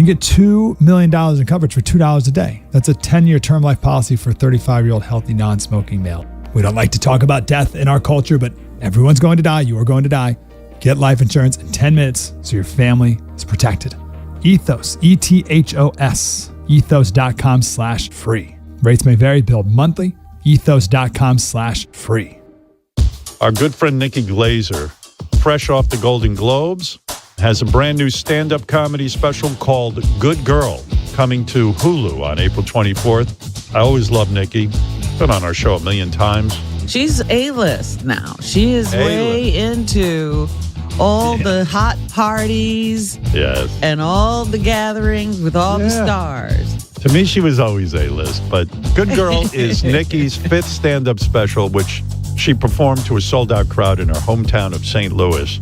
You can get $2 million in coverage for $2 a day. That's a 10-year term life policy for a 35-year-old healthy, non-smoking male. We don't like to talk about death in our culture, but everyone's going to die. You are going to die. Get life insurance in 10 minutes so your family is protected. Ethos, ETHOS, ethos.com/free. Rates may vary, billed monthly. Ethos.com/free. Our good friend Nikki Glazer, fresh off the Golden Globes, has a brand new stand-up comedy special called Good Girl, coming to Hulu on April 24th. I always love Nikki. Been on our show a million times. She's A-list now. She is way into all the hot parties and all the gatherings with all the stars. To me, she was always A-list, but Good Girl is Nikki's fifth stand-up special, which she performed to a sold-out crowd in her hometown of St. Louis.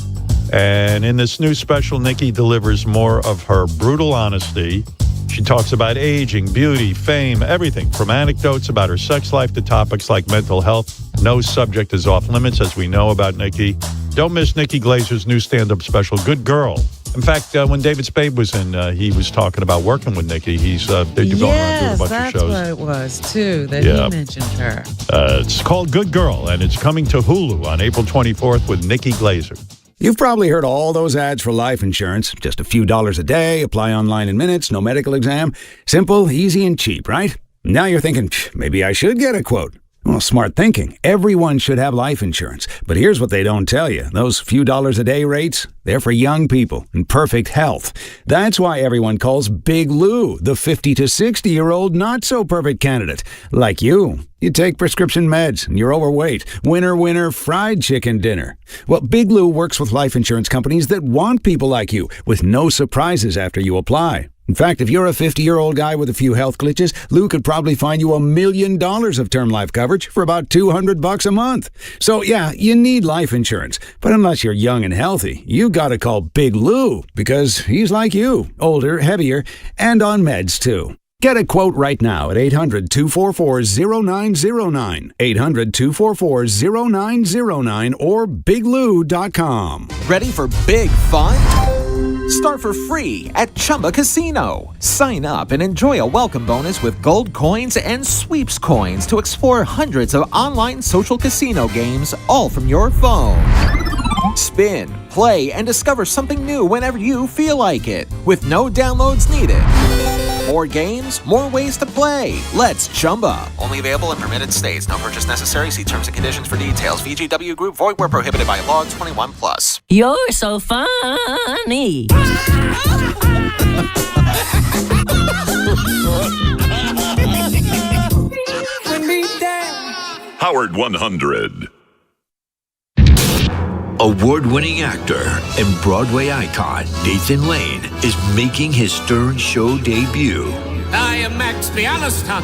And in this new special, Nikki delivers more of her brutal honesty. She talks about aging, beauty, fame, everything, from anecdotes about her sex life to topics like mental health. No subject is off limits, as we know about Nikki. Don't miss Nikki Glazer's new stand-up special, Good Girl. In fact, when David Spade was in, he was talking about working with Nikki. They're going around doing a bunch of shows. Yes, that's what it was, too, that he mentioned her. It's called Good Girl, and it's coming to Hulu on April 24th with Nikki Glazer. You've probably heard all those ads for life insurance. Just a few dollars a day, apply online in minutes, no medical exam. Simple, easy, and cheap, right? Now you're thinking, maybe I should get a quote. Well, smart thinking. Everyone should have life insurance. But here's what they don't tell you. Those few dollars a day rates, they're for young people in perfect health. That's why everyone calls Big Lou the 50 to 60-year-old not-so-perfect candidate. Like you. You take prescription meds and you're overweight. Winner, winner, fried chicken dinner. Well, Big Lou works with life insurance companies that want people like you with no surprises after you apply. In fact, if you're a 50-year-old guy with a few health glitches, Lou could probably find you $1 million of term life coverage for about $200 a month. So yeah, you need life insurance. But unless you're young and healthy, you gotta call Big Lou because he's like you, older, heavier, and on meds too. Get a quote right now at 800-244-0909, 800-244-0909, or biglou.com. Ready for big fun? Start for free at Chumba Casino. Sign up and enjoy a welcome bonus with gold coins and sweeps coins to explore hundreds of online social casino games, all from your phone. Spin, play, and discover something new whenever you feel like it, with no downloads needed. More games, more ways to play. Let's Chumba. Only available in permitted states. No purchase necessary. See terms and conditions for details. VGW Group. Void where prohibited by law. 21+. You're so funny. Howard 100. Award-winning actor and Broadway icon Nathan Lane is making his Stern Show debut. I am Max Bialystock.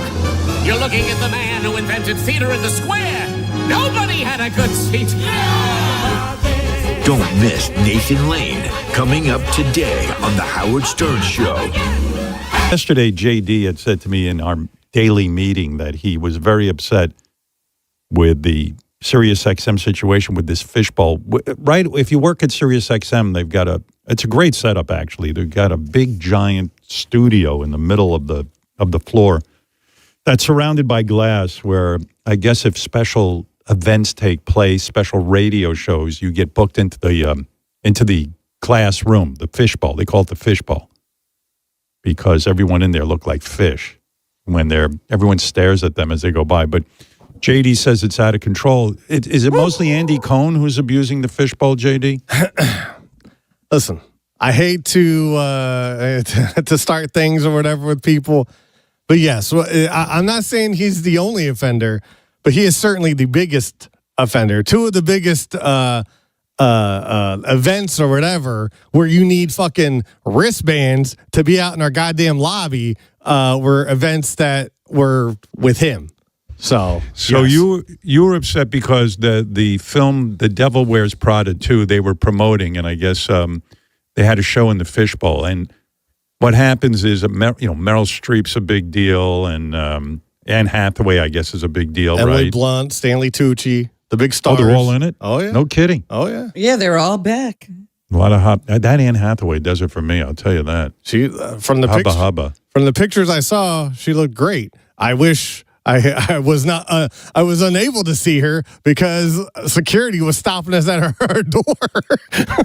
You're looking at the man who invented theater in the square. Nobody had a good seat. Don't miss Nathan Lane, coming up today on The Howard Stern Show. Yesterday, JD had said to me in our daily meeting that he was very upset with the SiriusXM situation with this fishbowl. Right, if you work at SiriusXM, they've got it's a great setup, actually. They've got a big, giant studio in the middle of the floor that's surrounded by glass where I guess if special events take place, special radio shows, you get booked into the glass room, the fishbowl. They call it the fishbowl because everyone in there look like fish when everyone stares at them as they go by. But JD says it's out of control. Is it mostly Andy Cohen who's abusing the fishbowl, JD? Listen, I hate to start things or whatever with people, but yes, I'm not saying he's the only offender, but he is certainly the biggest offender. Two of the biggest events or whatever where you need fucking wristbands to be out in our goddamn lobby were events that were with him. So yes. you were upset because the film The Devil Wears Prada 2 they were promoting, and I guess they had a show in the fishbowl. And what happens is Meryl Streep's a big deal, and Anne Hathaway I guess is a big deal, Emily right? Blunt, Stanley Tucci, the big stars. Oh, they're all in it? Oh yeah, no kidding. Oh yeah, yeah, they're all back. A lot of that Anne Hathaway does it for me. I'll tell you that. She from the pictures I saw, she looked great. I wish I was not. I was unable to see her because security was stopping us at her door.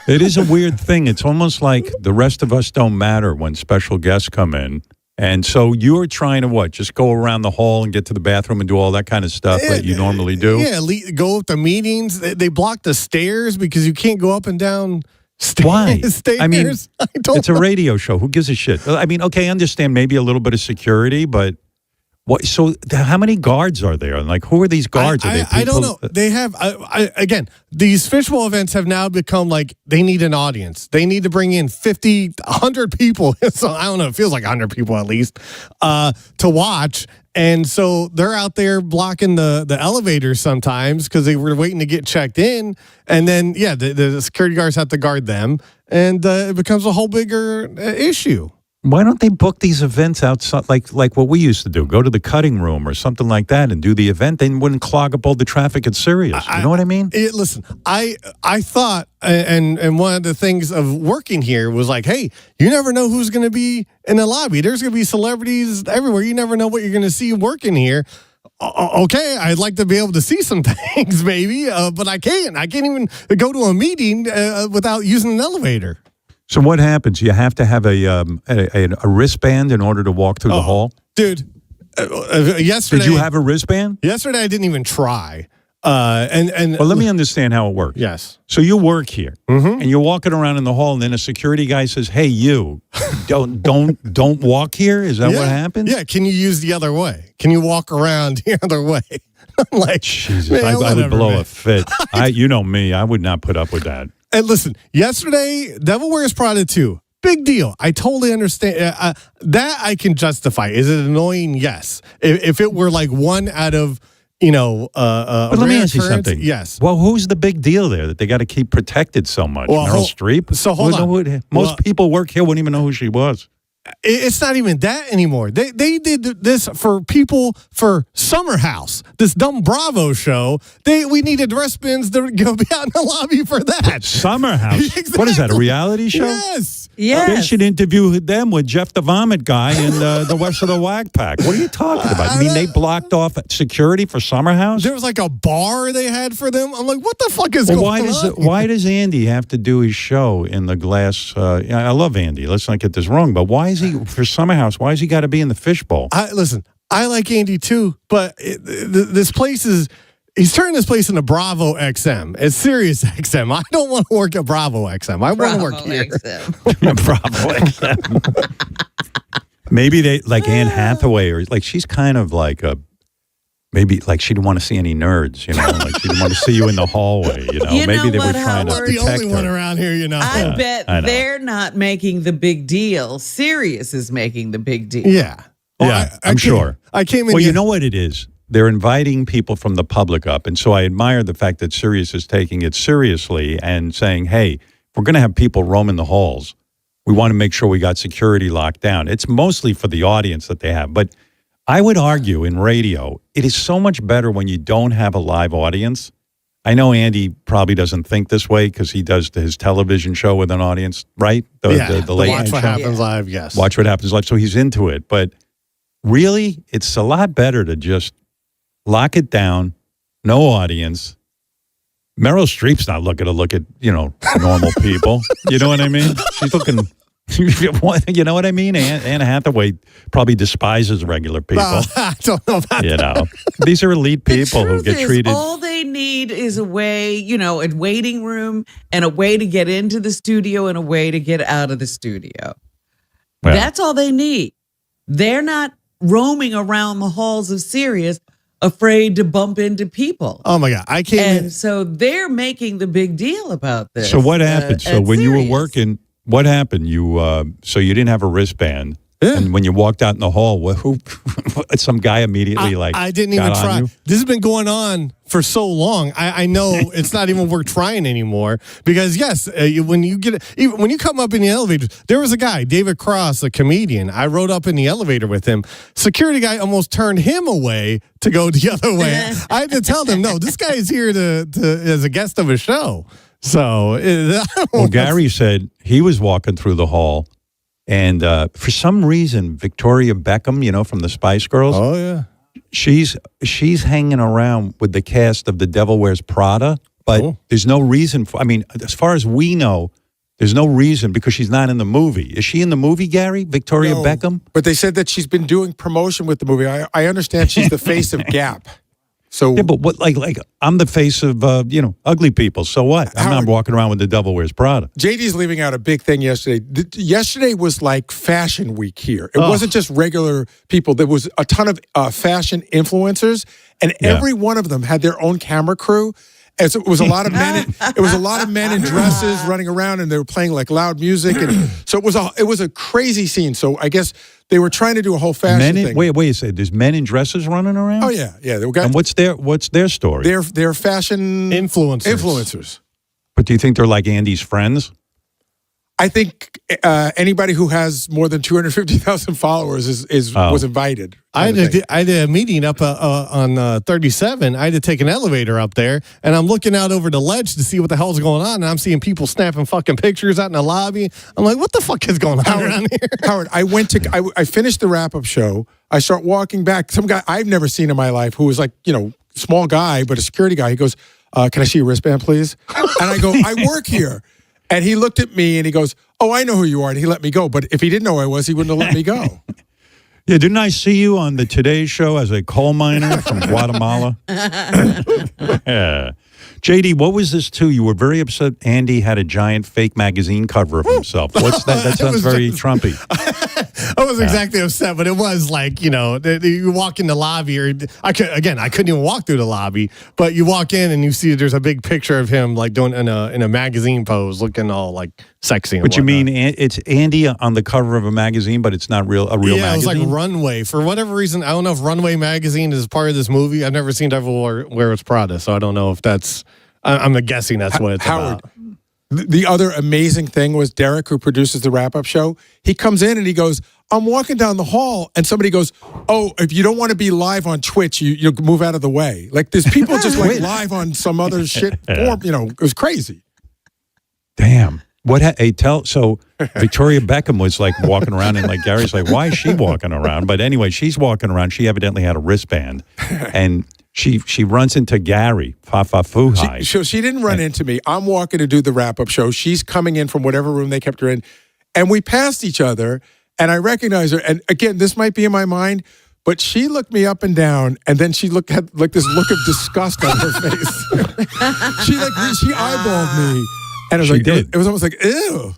It is a weird thing. It's almost like the rest of us don't matter when special guests come in. And so you're trying to what? Just go around the hall and get to the bathroom and do all that kind of stuff that you normally do? Yeah, go up to meetings. They block the stairs because you can't go up and down stairs. Why? Stairs. I mean, it's a radio show. Who gives a shit? I mean, okay, I understand maybe a little bit of security, but what? So how many guards are there? Like, who are these guards? I don't know. They have, again, these fishbowl events have now become like they need an audience. They need to bring in 50, 100 people. So I don't know. It feels like 100 people at least to watch. And so they're out there blocking the elevators sometimes because they were waiting to get checked in. And then, the security guards have to guard them. And it becomes a whole bigger issue. Why don't they book these events outside, like what we used to do? Go to the cutting room or something like that and do the event. They wouldn't clog up all the traffic at Sirius. You know what I mean? Listen, I thought, and one of the things of working here was like, hey, you never know who's going to be in the lobby. There's going to be celebrities everywhere. You never know what you're going to see working here. Okay, I'd like to be able to see some things, maybe, but I can't. I can't even go to a meeting without using an elevator. So what happens? You have to have a wristband in order to walk through the hall? Dude, yesterday... Did you have a wristband? Yesterday, I didn't even try. Well, let me understand how it works. Yes. So you work here, and you're walking around in the hall, and then a security guy says, "Hey, you, don't walk here." Is that what happens? Yeah. Can you use the other way? Can you walk around the other way? I'm like, Jesus, man, I would blow a fit. You know me, I would not put up with that. And listen, yesterday, Devil Wears Prada 2, big deal. I totally understand. That I can justify. Is it annoying? Yes. If it were like one out of, but let me ask you something. Yes. Well, who's the big deal there that they got to keep protected so much? Well, Meryl Streep? So hold on. Most people work here wouldn't even know who she was. It's not even that anymore. They did this for people for Summer House, this dumb Bravo show. We needed wristbands to go be out in the lobby for that. Summer House? Exactly. What is that, a reality show? Yes. Yes. They should interview them with Jeff the Vomit Guy and the rest of the Whack Pack. What are you talking about? I mean, they blocked off security for Summer House? There was like a bar they had for them. I'm like, what the fuck is going on? Why does Andy have to do his show in the glass? I love Andy. Let's not get this wrong. But why is he, for Summer House, why has he got to be in the fishbowl? Listen, I like Andy too, but this place is... He's turning this place into Bravo XM. It's Sirius XM. I don't want to work at Bravo XM. I want to work here. Bravo XM. Maybe they, like Anne Hathaway, or like she's kind of like maybe like she didn't want to see any nerds, like she didn't want to see you in the hallway, Maybe they were trying to protect the only one her. around here, I bet they're not making the big deal. Sirius is making the big deal. Yeah. Well, I'm sure. I came in. Well, you know what it is? They're inviting people from the public up. And so I admire the fact that Sirius is taking it seriously and saying, hey, we're going to have people roaming the halls. We want to make sure we got security locked down. It's mostly for the audience that they have. But I would argue in radio, it is so much better when you don't have a live audience. I know Andy probably doesn't think this way because he does his television show with an audience, right? The late night Watch What show. Happens Live, yes. Watch What Happens Live. So he's into it. But really, it's a lot better to just lock it down, no audience. Meryl Streep's not looking to look at, normal people. You know what I mean? She's looking, you know what I mean? Anne Hathaway probably despises regular people. I don't know about that. These are elite people who get treated. All they need is a way, a waiting room and a way to get into the studio and a way to get out of the studio. Well, that's all they need. They're not roaming around the halls of Sirius afraid to bump into people. Oh my God. So they're making the big deal about this. So what happened? So when you were working, what happened? So you didn't have a wristband. Yeah. And when you walked out in the hall, some guy immediately I didn't even try. This has been going on for so long. I know it's not even worth trying anymore because yes, when you come up in the elevator, there was a guy, David Cross, a comedian. I rode up in the elevator with him. Security guy almost turned him away to go the other way. I had to tell them, no, this guy is here to as a guest of a show. So, well, Gary said he was walking through the hall, and for some reason, Victoria Beckham, from the Spice Girls. Oh yeah, she's hanging around with the cast of The Devil Wears Prada, but there's no reason for. I mean, as far as we know, there's no reason because she's not in the movie. Is she in the movie, Gary? Victoria Beckham? But they said that she's been doing promotion with the movie. I understand she's the face of Gap. So yeah, but what? Like I'm the face of ugly people. So what? I'm not walking around with The Devil Wears Prada. JD's leaving out a big thing yesterday. Yesterday was like Fashion Week here. It wasn't just regular people. There was a ton of fashion influencers, and every one of them had their own camera crew. And so it was a lot of men. It was a lot of men in dresses running around, and they were playing like loud music, and so it was a crazy scene. So I guess they were trying to do a whole fashion thing. Wait a second. There's men in dresses running around? Oh yeah. And what's their story? They're fashion influencers. But do you think they're like Andy's friends? I think anybody who has more than 250,000 followers was invited. I did a meeting up on 37. I had to take an elevator up there, and I'm looking out over the ledge to see what the hell's going on, and I'm seeing people snapping fucking pictures out in the lobby. I'm like, what the fuck is going on around here? Howard, I finished the wrap-up show. I start walking back. Some guy I've never seen in my life who was like, small guy, but a security guy. He goes, can I see your wristband, please? And I go, I work here. And he looked at me and he goes, oh, I know who you are. And he let me go. But if he didn't know who I was, he wouldn't have let me go. Yeah, didn't I see you on the Today Show as a coal miner from Guatemala? Yeah. JD, what was this too? You were very upset Andy had a giant fake magazine cover of himself. What's that? That sounds very Trumpy. I wasn't exactly upset, but it was like, you walk in the lobby, or I couldn't even walk through the lobby, but you walk in and you see there's a big picture of him like doing in a magazine pose, looking all like sexy. But you mean it's Andy on the cover of a magazine, but it's not a real magazine? Yeah, it was like Runway. For whatever reason, I don't know if Runway magazine is part of this movie. I've never seen Devil Wears Prada, so I don't know if that's. I'm guessing that's what it's Howard, about. The other amazing thing was Derek, who produces the wrap-up show. He comes in and he goes, I'm walking down the hall, and somebody goes, oh, if you don't want to be live on Twitch, you move out of the way. Like, there's people just like live on some other shit form. It was crazy. Damn. So Victoria Beckham was like walking around, and like Gary's like, why is she walking around? But anyway, she's walking around. She evidently had a wristband, and she runs into Gary. She didn't run into me. I'm walking to do the wrap-up show. She's coming in from whatever room they kept her in, and we passed each other, and I recognize her. And again, this might be in my mind, but she looked me up and down, and then she had like this look of disgust on her face. she eyeballed me. And it was almost like, ew.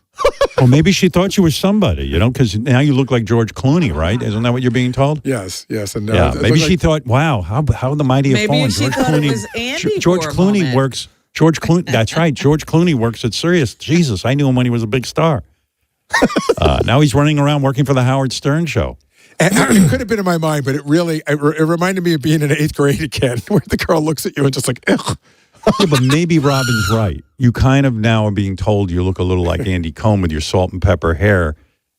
Well, maybe she thought you were somebody, because now you look like George Clooney, right? Isn't that what you're being told? Yes. And yeah, maybe she thought, wow, how the mighty have fallen. Maybe she thought it was Andy George Clooney works. George Clooney. That's right. George Clooney works at Sirius. Jesus, I knew him when he was a big star. Now he's running around working for the Howard Stern show. And it could have been in my mind, but it reminded me of being in 8th grade again, where the girl looks at you and just like, ugh. Yeah, but maybe Robin's right. You kind of now are being told you look a little like Andy Cohen with your salt and pepper hair.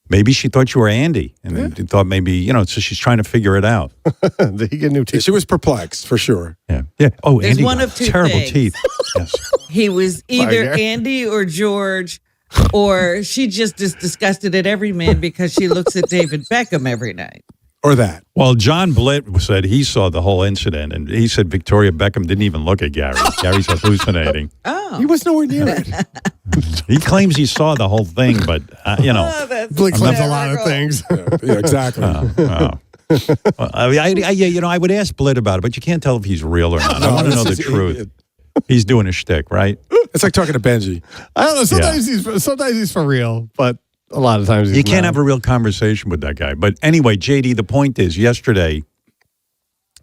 Maybe she thought you were Andy, and then thought maybe, so she's trying to figure it out. Did he get new teeth? She was perplexed, for sure. Yeah. Oh, There's Andy one got of two terrible things. teeth. Yes. He was either Andy or George, or she just is disgusted at every man because she looks at David Beckham every night. Or that. Well, John Blitt said he saw the whole incident, and he said Victoria Beckham didn't even look at Gary. Gary's hallucinating. He was nowhere near it. He claims he saw the whole thing, but, Blitt claims a lot of things. Yeah, exactly. I would ask Blitt about it, but you can't tell if he's real or not. I want to know the truth. He's doing a shtick, right? It's like talking to Benji. I don't know. Sometimes he's for real, but a lot of times you can't have a real conversation with that guy. But anyway, JD, the point is yesterday,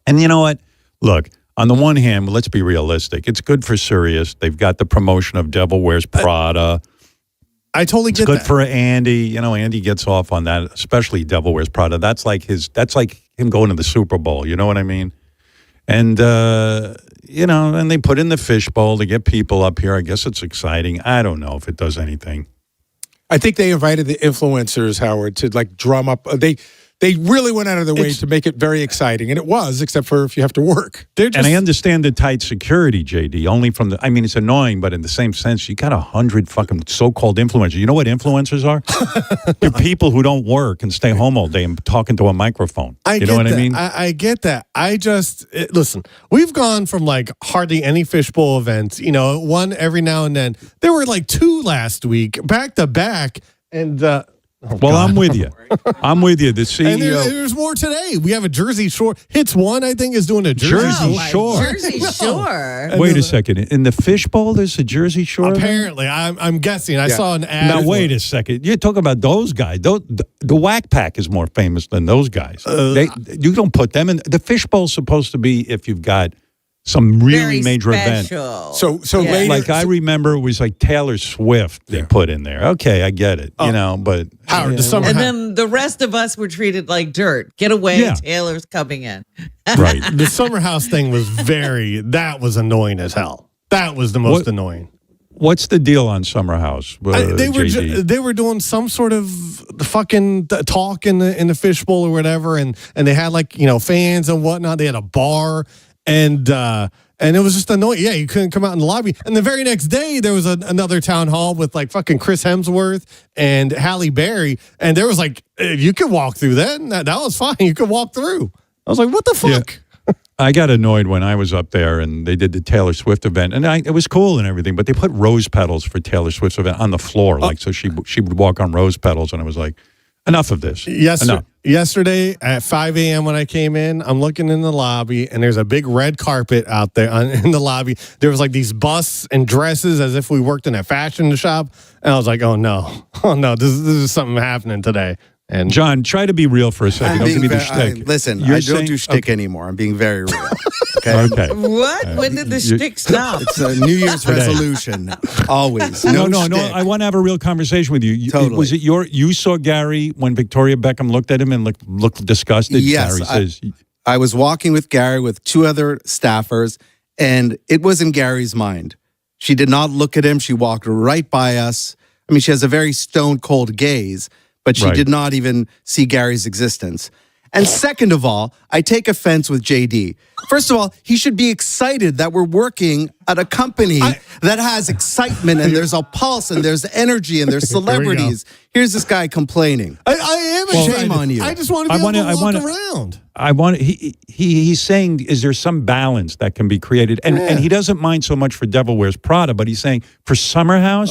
and you know what? Look, on the one hand, let's be realistic. It's good for Sirius. They've got the promotion of Devil Wears Prada. I totally get that. It's good that. for Andy. Andy gets off on that, especially Devil Wears Prada. That's like him going to the Super Bowl. You know what I mean? And, and they put in the fishbowl to get people up here. I guess it's exciting. I don't know if it does anything. I think they invited the influencers, Howard, to like drum up. They really went out of their way to make it very exciting, and it was, except for if you have to work. And I understand the tight security, JD, only from the, I mean, it's annoying, but in the same sense, you got 100 fucking so-called influencers. You know what influencers are? They're people who don't work and stay home all day and talking to a microphone. You know what I mean? I get that. Listen, we've gone from like hardly any fishbowl events, one every now and then. There were like 2 last week, back to back, and I'm with you. I'm with you. The CEO. And there's more today. We have a Jersey Shore. Hits One, I think, is doing a Jersey Shore. Jersey Shore. Wait a second. In the fishbowl, there's a Jersey Shore? Apparently. I'm guessing. I saw an ad. Now, wait a second. You're talking about those guys. The Whack Pack is more famous than those guys. You don't put them in. The fishbowl's supposed to be if you've got some really major event. So later, like I remember it was like Taylor Swift they put in there. Okay, I get it. But Howard, and then the rest of us were treated like dirt. Get away, Yeah. Taylor's coming in. Right. The Summer House thing was that was annoying as hell. That was the most annoying. What's the deal on Summer House? They were doing some sort of fucking talk in the fishbowl or whatever, and they had like fans and whatnot. They had a bar. And it was just annoying. Yeah, you couldn't come out in the lobby. And the very next day, there was another town hall with like fucking Chris Hemsworth and Halle Berry. And there was like, you could walk through that. And that was fine. You could walk through. I was like, what the fuck? Yeah. I got annoyed when I was up there and they did the Taylor Swift event. And it was cool and everything. But they put rose petals for Taylor Swift's event on the floor. So she would walk on rose petals. And I was like, enough of this. Yesterday at 5 a.m. when I came in, I'm looking in the lobby, and there's a big red carpet out there in the lobby. There was like these busts and dresses as if we worked in a fashion shop. And I was like, oh no, this is something happening today. And John, try to be real for a second. Don't give me the shtick. Listen, I don't do shtick anymore. I'm being very real. Okay. What? When did the shtick stop? It's a New Year's resolution. Always. No. I want to have a real conversation with you. Totally. Was it you saw Gary when Victoria Beckham looked at him and looked disgusted? Yes. Gary says, I was walking with Gary with 2 other staffers, and it was in Gary's mind. She did not look at him. She walked right by us. I mean, she has a very stone cold gaze, but she did not even see Gary's existence. And second of all, I take offense with JD. First of all, he should be excited that we're working at a company that has excitement and there's a pulse and there's energy and there's celebrities. Here's this guy complaining. I am shame on you. I just want to be able to walk around. He's saying, is there some balance that can be created? And he doesn't mind so much for Devil Wears Prada, but he's saying for Summer House.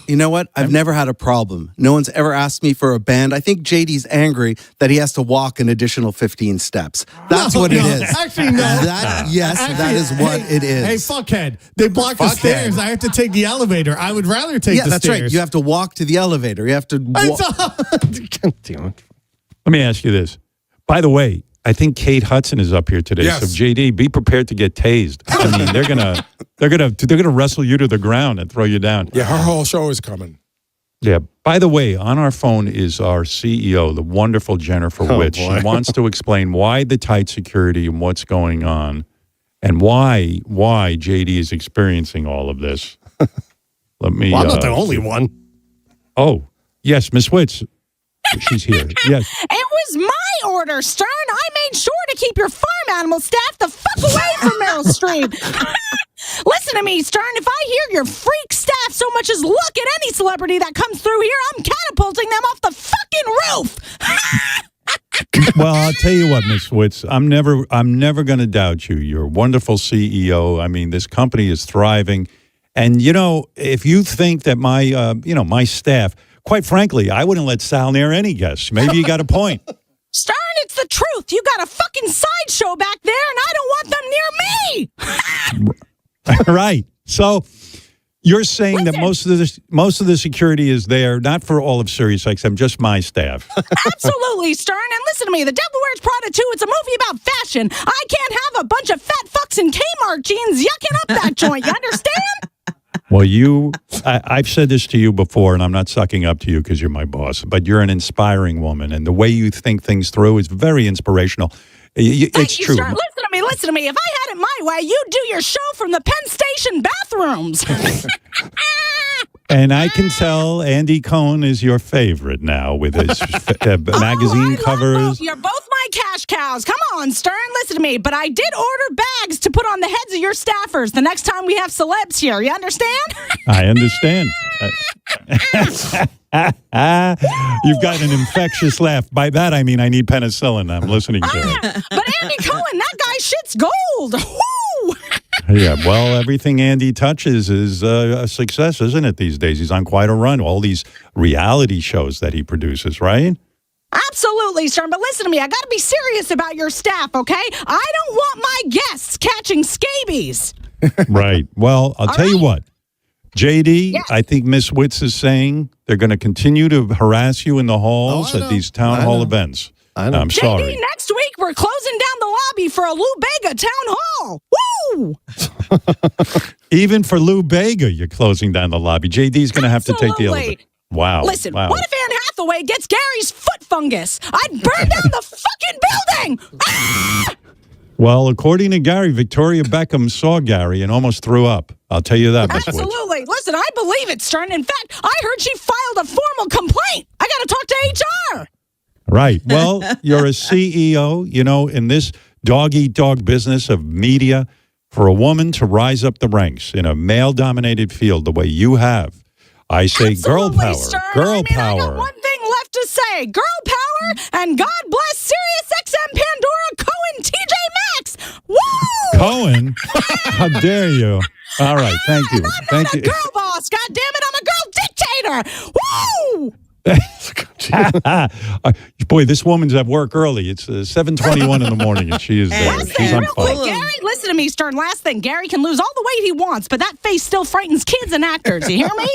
You know what? I've never had a problem. No one's ever asked me for a band. I think JD's angry that he has to walk an additional 15 steps. That's what it is. Actually, no. That is what it is. Hey, fuckhead. They blocked the stairs. I have to take the elevator. I would rather take the stairs. Yeah, that's right. You have to walk to the elevator. You have to Let me ask you this. By the way, I think Kate Hudson is up here today. Yes. So JD, be prepared to get tased. I mean, they're gonna wrestle you to the ground and throw you down. Yeah, her whole show is coming. Yeah. By the way, on our phone is our CEO, the wonderful Jennifer Witz. She wants to explain why the tight security and what's going on, and why JD is experiencing all of this. Let me. Well, I'm not the only one. Oh, yes, Miss Witz. She's here. Yes. It was my order, Stern. I made sure to keep your farm animal staff the fuck away from Meryl Streep. Listen to me, Stern. If I hear your freak staff so much as look at any celebrity that comes through here, I'm catapulting them off the fucking roof. Well, I'll tell you what, Miss Witz. I'm never going to doubt you. You're a wonderful CEO. I mean, this company is thriving, and if you think that my staff. Quite frankly, I wouldn't let Sal near any guests. Maybe you got a point. Stern, it's the truth. You got a fucking sideshow back there, and I don't want them near me. Right. So you're saying that most of the security is there, not for all of SiriusXM, just my staff. Absolutely, Stern. And listen to me. The Devil Wears Prada 2, it's a movie about fashion. I can't have a bunch of fat fucks in Kmart jeans yucking up that joint. You understand? Well, I've said this to you before, and I'm not sucking up to you because you're my boss, but you're an inspiring woman, and the way you think things through is very inspirational. It's true. Stern. Listen to me. If I had it my way, you'd do your show from the Penn Station bathrooms. And I can tell Andy Cohen is your favorite now with his magazine covers. You're both my cash cows. Come on, Stern, listen to me. But I did order bags to put on the heads of your staffers the next time we have celebs here. You understand? I understand. You've got an infectious laugh. By that, I mean I need penicillin. I'm listening to it. But Andy Cohen, that guy shit's gold. Woo! Yeah, well, everything Andy touches is a success, isn't it, these days? He's on quite a run. All these reality shows that he produces, right? Absolutely, Stern. But listen to me. I got to be serious about your staff, okay? I don't want my guests catching scabies. Right. Well, I'll tell you what. JD, yes. I think Miss Witz is saying they're going to continue to harass you in the halls at these town hall events. I'm sorry. JD, next week we're closing down the lobby for a Lou Bega town hall. Woo! Even for Lou Bega, you're closing down the lobby. JD's going to have to take the elevator. Wow. Listen, wow. What if Anne Hathaway gets Gary's foot fungus? I'd burn down the fucking building! Ah! Well, according to Gary, Victoria Beckham saw Gary and almost threw up. I'll tell you that, Miss Witz. Absolutely. Listen, I believe it, Stern. In fact, I heard she filed a formal complaint. I got to talk to HR. Right. Well, you're a CEO, you know, in this dog-eat-dog business of media, for a woman to rise up the ranks in a male-dominated field the way you have. I say girl power, Stern. girl power. I got one thing left to say. Girl power, and God bless SiriusXM Pandora Cohen TJ Maxx. Woo! Cohen? How dare you? All right, thank you. I'm not a girl boss. God damn it, I'm a girl dictator. Woo! Boy, this woman's at work early. It's 7:21 in the morning, and she is there. She's on fire. Gary, listen to me, Stern. Last thing, Gary can lose all the weight he wants, but that face still frightens kids and actors. You hear me?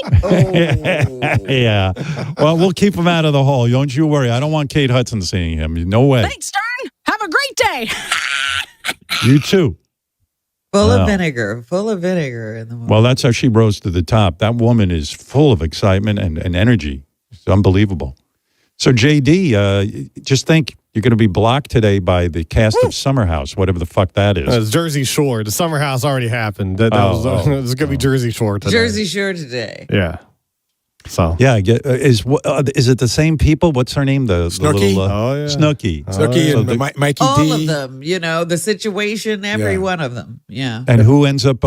Yeah. Well, we'll keep him out of the hall. Don't you worry. I don't want Kate Hudson seeing him. No way. Thanks, Stern. Have a great day. You too. Full of vinegar in the morning. Well, that's how she rose to the top. That woman is full of excitement and energy. It's unbelievable. So, JD, just think you're going to be blocked today by the cast of Summer House, whatever the fuck that is. It's Jersey Shore. The Summer House already happened. It's going to be Jersey Shore today. Jersey Shore today. Yeah. So yeah, is it the same people? What's her name? The Snooki. Little, Snooki. Snooki and Mikey D. All of them. You know, the situation. Every one of them. Yeah. And who ends up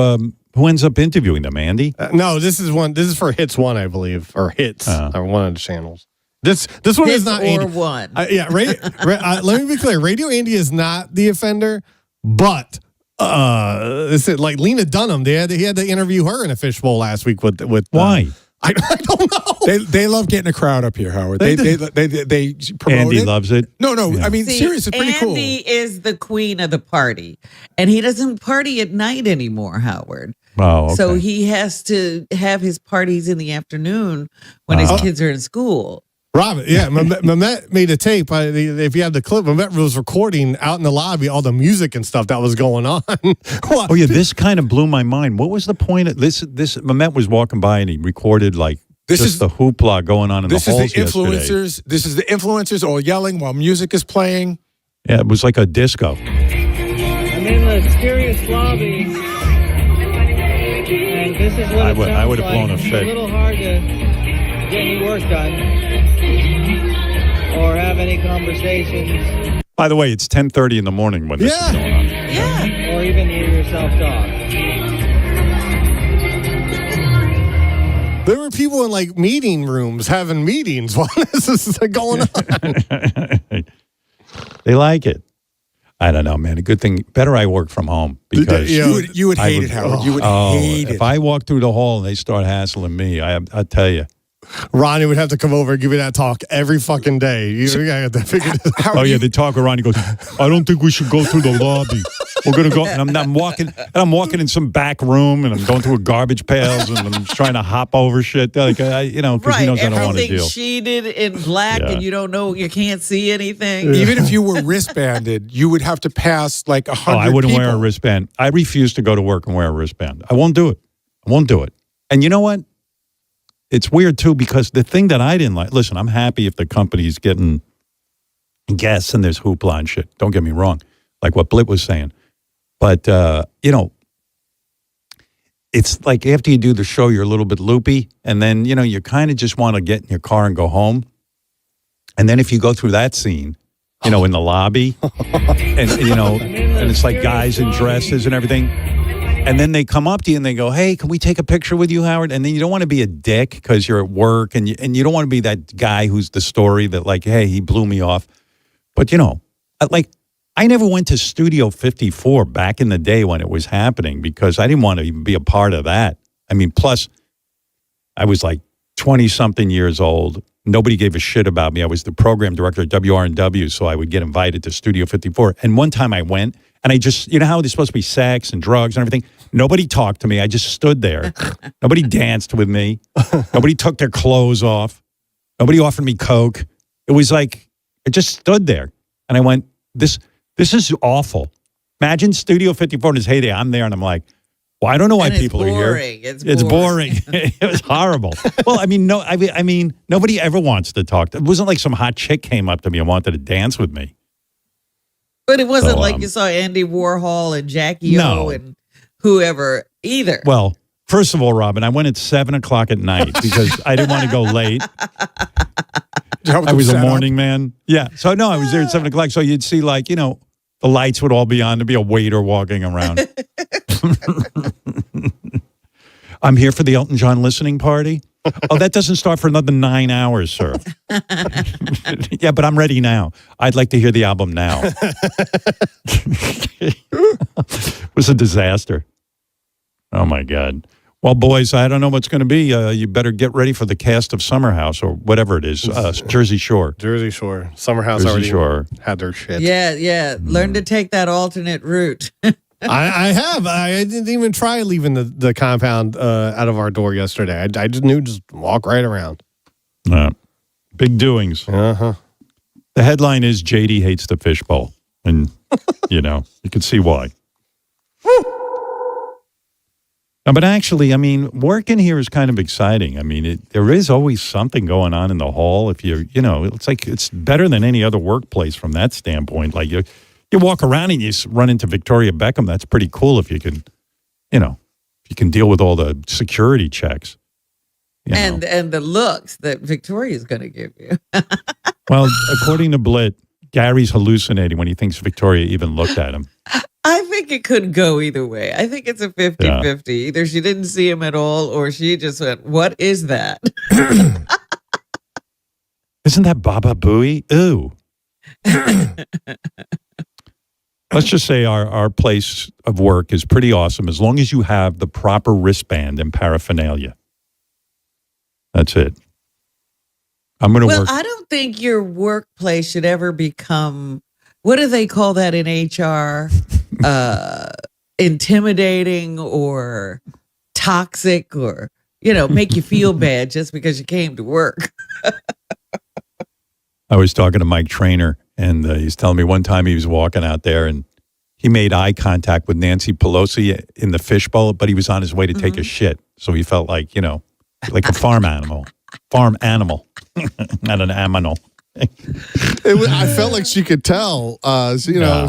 interviewing them? Andy? No, this is one. This is for Hits 1, I believe, or Hits, or one of the channels. This one Hits is not or Andy. one. Yeah, let me be clear. Radio Andy is not the offender, but like Lena Dunham. He had to interview her in a fishbowl last week with why? I don't know. They love getting a crowd up here, Howard. They promote Andy it. loves it. No. Yeah. I mean, seriously, it's pretty cool. Andy is the queen of the party, and he doesn't party at night anymore, Howard. Oh, okay. So he has to have his parties in the afternoon when his kids are in school. Robin, yeah, Mehmet made a tape. If you have the clip, Mehmet was recording out in the lobby all the music and stuff that was going on. Oh yeah, this kind of blew my mind. What was the point of this? Mehmet was walking by and he recorded the hoopla going on in the halls yesterday. This is the influencers all yelling while music is playing. Yeah, it was like a disco. I'm in the serious lobby, and this is what I would have blown a It's fit. a little hard to get any work done or have any conversations. By the way, it's 10:30 in the morning when this is going on. Yeah. Or even hear yourself talk. There were people in meeting rooms having meetings while this is going on. They like it. I don't know, man. A good thing. Better I work from home because you would hate it, Howard. You would hate it. If I walk through the hall and they start hassling me, I tell you. Ronnie would have to come over and give you that talk every fucking day. You got to figure this out. Oh yeah, they talk around. He goes, "I don't think we should go through the lobby. We're gonna go." And I'm walking in some back room, and I'm going through a garbage pails, and I'm trying to hop over shit, because he knows I don't want to deal. Everything sheeted in black, and you don't know, you can't see anything. Even if you were wristbanded, you would have to pass 100 people. I wouldn't wear a wristband. I refuse to go to work and wear a wristband. I won't do it. And you know what? It's weird, too, because the thing that I didn't like, listen, I'm happy if the company's getting guests and there's hoopla and shit. Don't get me wrong, like what Blit was saying. But, it's like after you do the show, you're a little bit loopy. And then, you kind of just want to get in your car and go home. And then if you go through that scene, in the lobby, and it's like guys in dresses and everything. And then they come up to you and they go, "Hey, can we take a picture with you, Howard?" And then you don't want to be a dick because you're at work, and you don't want to be that guy who's the story that like, "Hey, he blew me off." But I never went to Studio 54 back in the day when it was happening because I didn't want to even be a part of that. I mean, plus I was like 20-something years old. Nobody gave a shit about me. I was the program director at WRNW, so I would get invited to Studio 54. And one time I went, and I just, how there's supposed to be sex and drugs and everything. Nobody talked to me. I just stood there. Nobody danced with me. Nobody took their clothes off. Nobody offered me Coke. It was like, I just stood there. And I went, this is awful. Imagine Studio 54 in its heyday. I'm there, and I'm like, well, I don't know why people are here. It's boring. It was horrible. Well, I mean, nobody ever wants to talk. It wasn't like some hot chick came up to me and wanted to dance with me. But it wasn't like you saw Andy Warhol and Jackie O and whoever either. Well, first of all, Robin, I went at 7:00 at night because I didn't want to go late. I was a morning man. Yeah. So, no, I was there at 7:00. So you'd see the lights would all be on. There'd be a waiter walking around. I'm here for the Elton John listening party. Oh, that doesn't start for another 9 hours, sir. Yeah, but I'm ready now. I'd like to hear the album now. It was a disaster. Oh, my God. Well, boys, I don't know what's going to be. You better get ready for the cast of Summer House or whatever it is. Jersey Shore. Jersey Shore. Summer House had their shit. Yeah. Learn to take that alternate route. I have. I didn't even try leaving the compound out of our door yesterday. I just knew just walk right around. Big doings. Uh-huh. The headline is JD hates the fishbowl. And, you can see why. No, but actually, I mean, working here is kind of exciting. I mean, there is always something going on in the hall. If it's like it's better than any other workplace from that standpoint. Like you walk around and you run into Victoria Beckham. That's pretty cool if you can, if you can deal with all the security checks. And the looks that Victoria's going to give you. Well, according to Blit, Gary's hallucinating when he thinks Victoria even looked at him. I think it could go either way. I think it's a 50-50. Either she didn't see him at all or she just went, what is that? Isn't that Baba Booey? Ooh. Let's just say our place of work is pretty awesome as long as you have the proper wristband and paraphernalia. That's it. I'm going to work. I don't think your workplace should ever become, what do they call that in HR? Intimidating or toxic or, make you feel bad just because you came to work. I was talking to Mike Trainer, and he's telling me one time he was walking out there and he made eye contact with Nancy Pelosi in the fishbowl, but he was on his way to take a shit. So he felt like, like a farm animal. Farm animal, not an aminal. I felt like she could tell. It's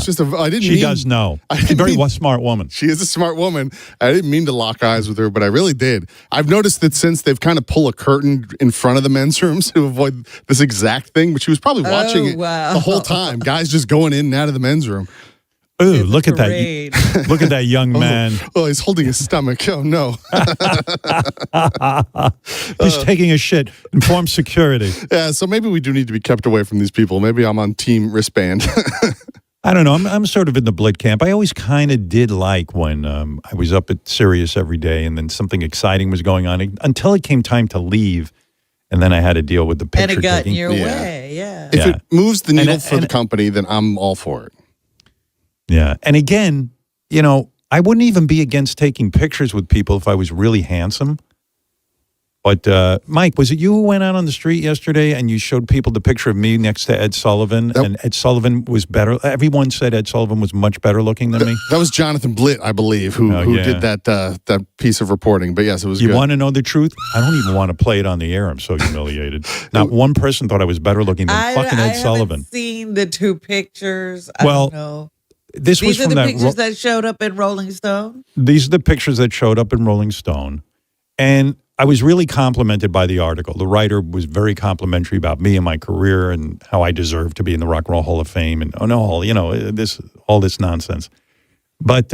just I didn't. She does know. She's a very smart woman. She is a smart woman. I didn't mean to lock eyes with her, but I really did. I've noticed that since they've kind of pulled a curtain in front of the men's rooms to avoid this exact thing, but she was probably watching it the whole time. Guys just going in and out of the men's room. Ooh, look at that. Look at that young man. Oh, he's holding his stomach. Oh, no. He's taking a shit. Inform security. Yeah, so maybe we do need to be kept away from these people. Maybe I'm on team wristband. I don't know. I'm sort of in the Blit camp. I always kind of did like when I was up at Sirius every day and then something exciting was going on until it came time to leave. And then I had to deal with the picture And it got taking. in your way, yeah. If it moves the needle for the company, then I'm all for it. Yeah. And again, I wouldn't even be against taking pictures with people if I was really handsome. But, Mike, was it you who went out on the street yesterday and you showed people the picture of me next to Ed Sullivan? Yep. And Ed Sullivan was better. Everyone said Ed Sullivan was much better looking than me. That was Jonathan Blit, I believe, who did that piece of reporting. But yes, it was good. You want to know the truth? I don't even want to play it on the air. I'm so humiliated. Not one person thought I was better looking than fucking Ed Sullivan. I haven't seen the two pictures. I don't know. This was These are from the that. pictures that showed up in Rolling Stone? These are the pictures that showed up in Rolling Stone. And I was really complimented by the article. The writer was very complimentary about me and my career and how I deserve to be in the Rock and Roll Hall of Fame and all this nonsense. But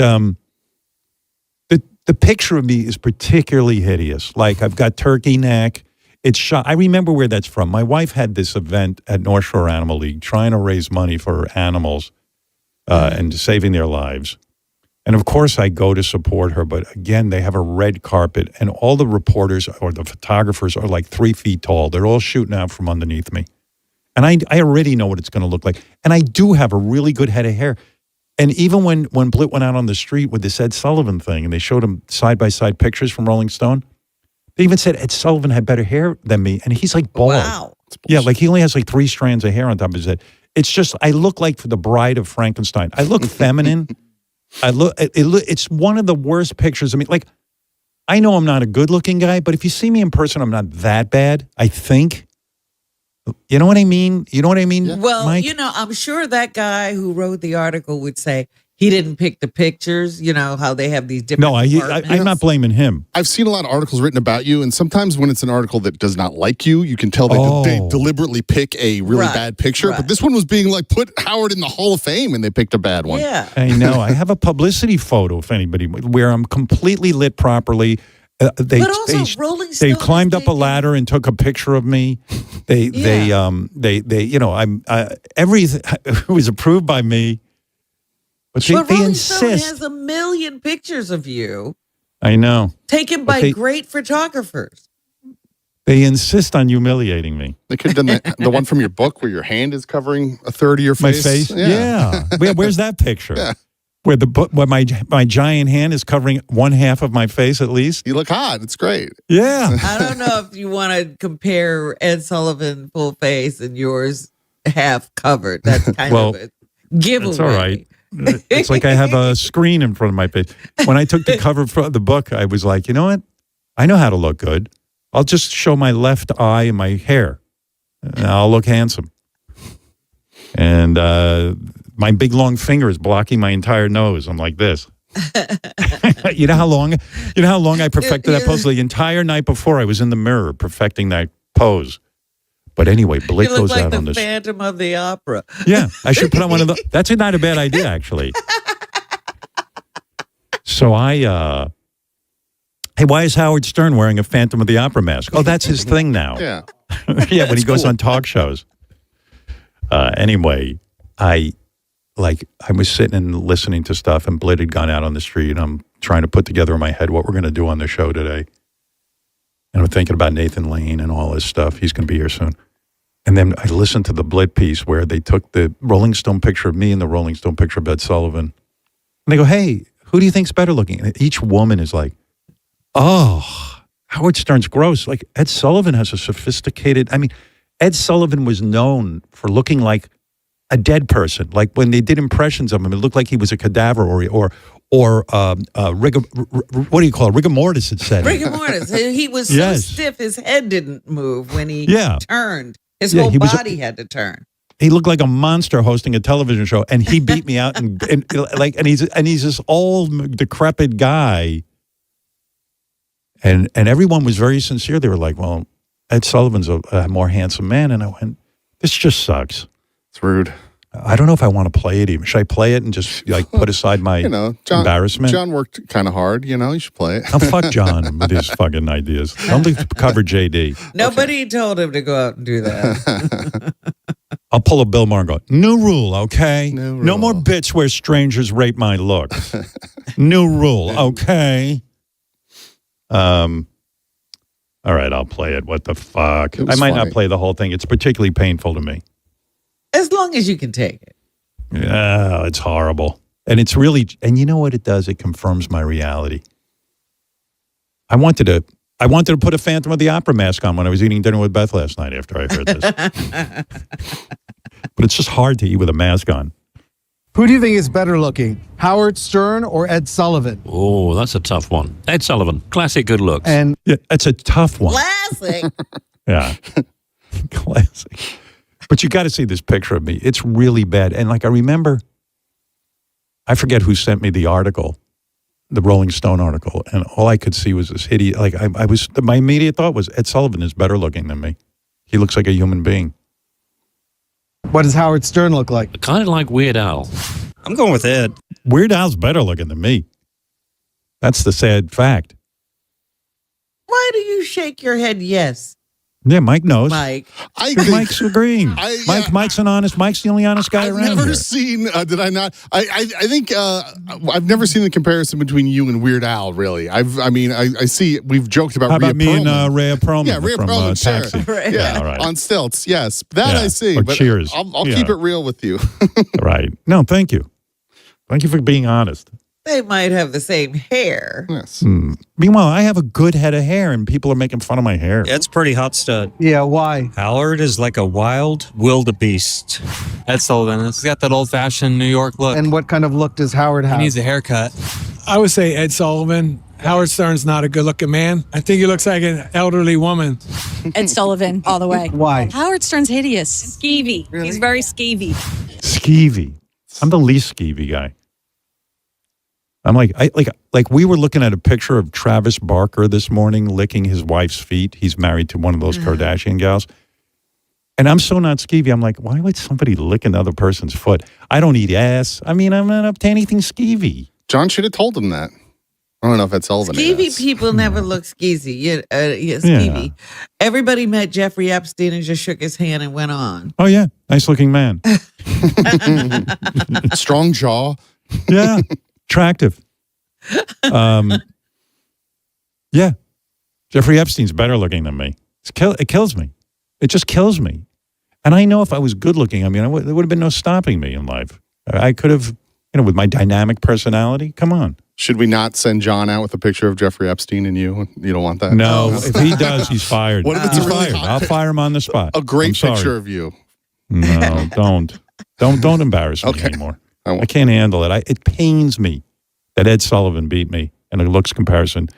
the picture of me is particularly hideous. Like I've got turkey neck. It's shot. I remember where that's from. My wife had this event at North Shore Animal League trying to raise money for animals and saving their lives. And of course, I go to support her. But again, they have a red carpet, and all the reporters or the photographers are like 3 feet tall. They're all shooting out from underneath me. And I already know what it's going to look like. And I do have a really good head of hair. And even when Blitt went out on the street with this Ed Sullivan thing, and they showed him side-by-side pictures from Rolling Stone, they even said Ed Sullivan had better hair than me. And he's like bald. Wow. Yeah, like he only has like 3 strands of hair on top of his head. It's just, I look like the Bride of Frankenstein. I look feminine. It's one of the worst pictures. I mean, like, I know I'm not a good-looking guy, but if you see me in person, I'm not that bad, I think. You know what I mean? You know what I mean, Well, Mike? I'm sure that guy who wrote the article would say he didn't pick the pictures, how they have these different No, I'm not blaming him. I've seen a lot of articles written about you, and sometimes when it's an article that does not like you, you can tell they deliberately pick a really bad picture. But this one was being like, put Howard in the Hall of Fame, and they picked a bad one. Yeah. I know. I have a publicity photo, if anybody, where I'm completely lit properly. They climbed up a ladder and took a picture of me. Everything it was approved by me. But they Rolling Stone insist. has a million pictures of you I know. taken by great photographers. They insist on humiliating me. They could have done the one from your book where your hand is covering a third of your My face. face? Yeah. Where's that picture? Yeah. Where my giant hand is covering one half of my face at least? You look hot. It's great. Yeah. I don't know if you want to compare Ed Sullivan full face and yours half covered. That's kind of a giveaway. It's all right. It's like I have a screen in front of my face. When I took the cover for the book, I was like, you know what? I know how to look good. I'll just show my left eye and my hair. And I'll look handsome. And my big long finger is blocking my entire nose. I'm like this. You know how long I perfected that pose? The entire night before I was in the mirror perfecting that pose. But anyway, Blake You look goes like out the on this. Phantom of the Opera. Yeah, I should put on one of those. That's not a bad idea, actually. So hey, why is Howard Stern wearing a Phantom of the Opera mask? Oh, that's his thing now. Yeah. Yeah, when he goes on talk shows. Anyway, I was sitting and listening to stuff, and Blitt had gone out on the street, and I'm trying to put together in my head what we're going to do on the show today. And I'm thinking about Nathan Lane and all this stuff. He's going to be here soon. And then I listened to the Blitt piece where they took the Rolling Stone picture of me and the Rolling Stone picture of Ed Sullivan. And they go, hey, who do you think's better looking? And each woman is like, oh, Howard Stern's gross. Like, Ed Sullivan has a sophisticated, Ed Sullivan was known for looking like a dead person. Like when they did impressions of him, it looked like he was a cadaver or rigor mortis, it said. Rigor mortis. He was so stiff, his head didn't move when he turned. His whole body had to turn. He looked like a monster hosting a television show, and he beat me out. And he's this old, decrepit guy. And everyone was very sincere. They were like, well, Ed Sullivan's a more handsome man. And I went, this just sucks. It's rude. I don't know if I want to play it even. Should I play it and just put aside my embarrassment? John worked kind of hard. You should play it. Oh, fuck John with his fucking ideas. Don't cover JD. Nobody told him to go out and do that. I'll pull a Bill Maher and go, new rule, okay? No more bits where strangers rape my looks. New rule, okay? All right, I'll play it. What the fuck? I might not play the whole thing. It's particularly painful to me. As long as you can take it. Yeah, it's horrible. And it's really, and you know what it does? It confirms my reality. I wanted to put a Phantom of the Opera mask on when I was eating dinner with Beth last night after I heard this. But it's just hard to eat with a mask on. Who do you think is better looking, Howard Stern or Ed Sullivan? Oh, that's a tough one. Ed Sullivan, classic good looks. And yeah, that's a tough one. Classic. Yeah. Classic. But you got to see this picture of me. It's really bad. And I remember I forget who sent me the article, the Rolling Stone article, and all I could see was this hideous. Like my immediate thought was Ed Sullivan is better looking than me. He looks like a human being. What does Howard Stern look like? Kind of like Weird Al. I'm going with Ed. Weird Al's better looking than me. That's the sad fact. Why do you shake your head yes? Yeah, Mike knows. Mike. Mike's agreeing. Mike's an honest. Mike's the only honest guy around I've never here. seen. Did I not? I think I've never seen the comparison between you and Weird Al. Really, I see. We've joked about. How about Rhea me Perlman. and Rhea Perlman? Yeah, Rhea from Perlman. Taxi. Sure. Yeah, all right. On stilts. Yes, that I see. Or But Cheers. I'll keep it real with you. Right. No, thank you. Thank you for being honest. They might have the same hair. Yes. Meanwhile, I have a good head of hair, and people are making fun of my hair. Ed's pretty hot stud. Yeah, why? Howard is like a wild wildebeest. Ed Sullivan. He's got that old-fashioned New York look. And what kind of look does Howard have? He needs a haircut. I would say Ed Sullivan. Howard Stern's not a good-looking man. I think he looks like an elderly woman. Ed Sullivan, all the way. Why? Howard Stern's hideous. Skeevy. Really? He's very skeevy. Skeevy. I'm the least skeevy guy. I'm like we were looking at a picture of Travis Barker this morning licking his wife's feet. He's married to one of those Kardashian gals. And I'm so not skeevy. I'm like, why would somebody lick another person's foot? I don't eat ass. I mean, I'm not up to anything skeevy. John should have told him that. I don't know if Ed Sullivan. Skeevy people never look skeezy. Skeevy. Yeah. Everybody met Jeffrey Epstein and just shook his hand and went on. Oh, yeah. Nice looking man. Strong jaw. Yeah. Attractive. Yeah. Jeffrey Epstein's better looking than me. It kills me. It just kills me. And I know if I was good looking, I mean, there would have been no stopping me in life. I could have, with my dynamic personality. Come on. Should we not send John out with a picture of Jeffrey Epstein and you? You don't want that? No. If he does, he's fired. What if it's he's really fired? hot? I'll fire him on the spot. A great I'm sorry. picture of you. No, don't embarrass me anymore. I can't handle it. It pains me that Ed Sullivan beat me in a looks comparison.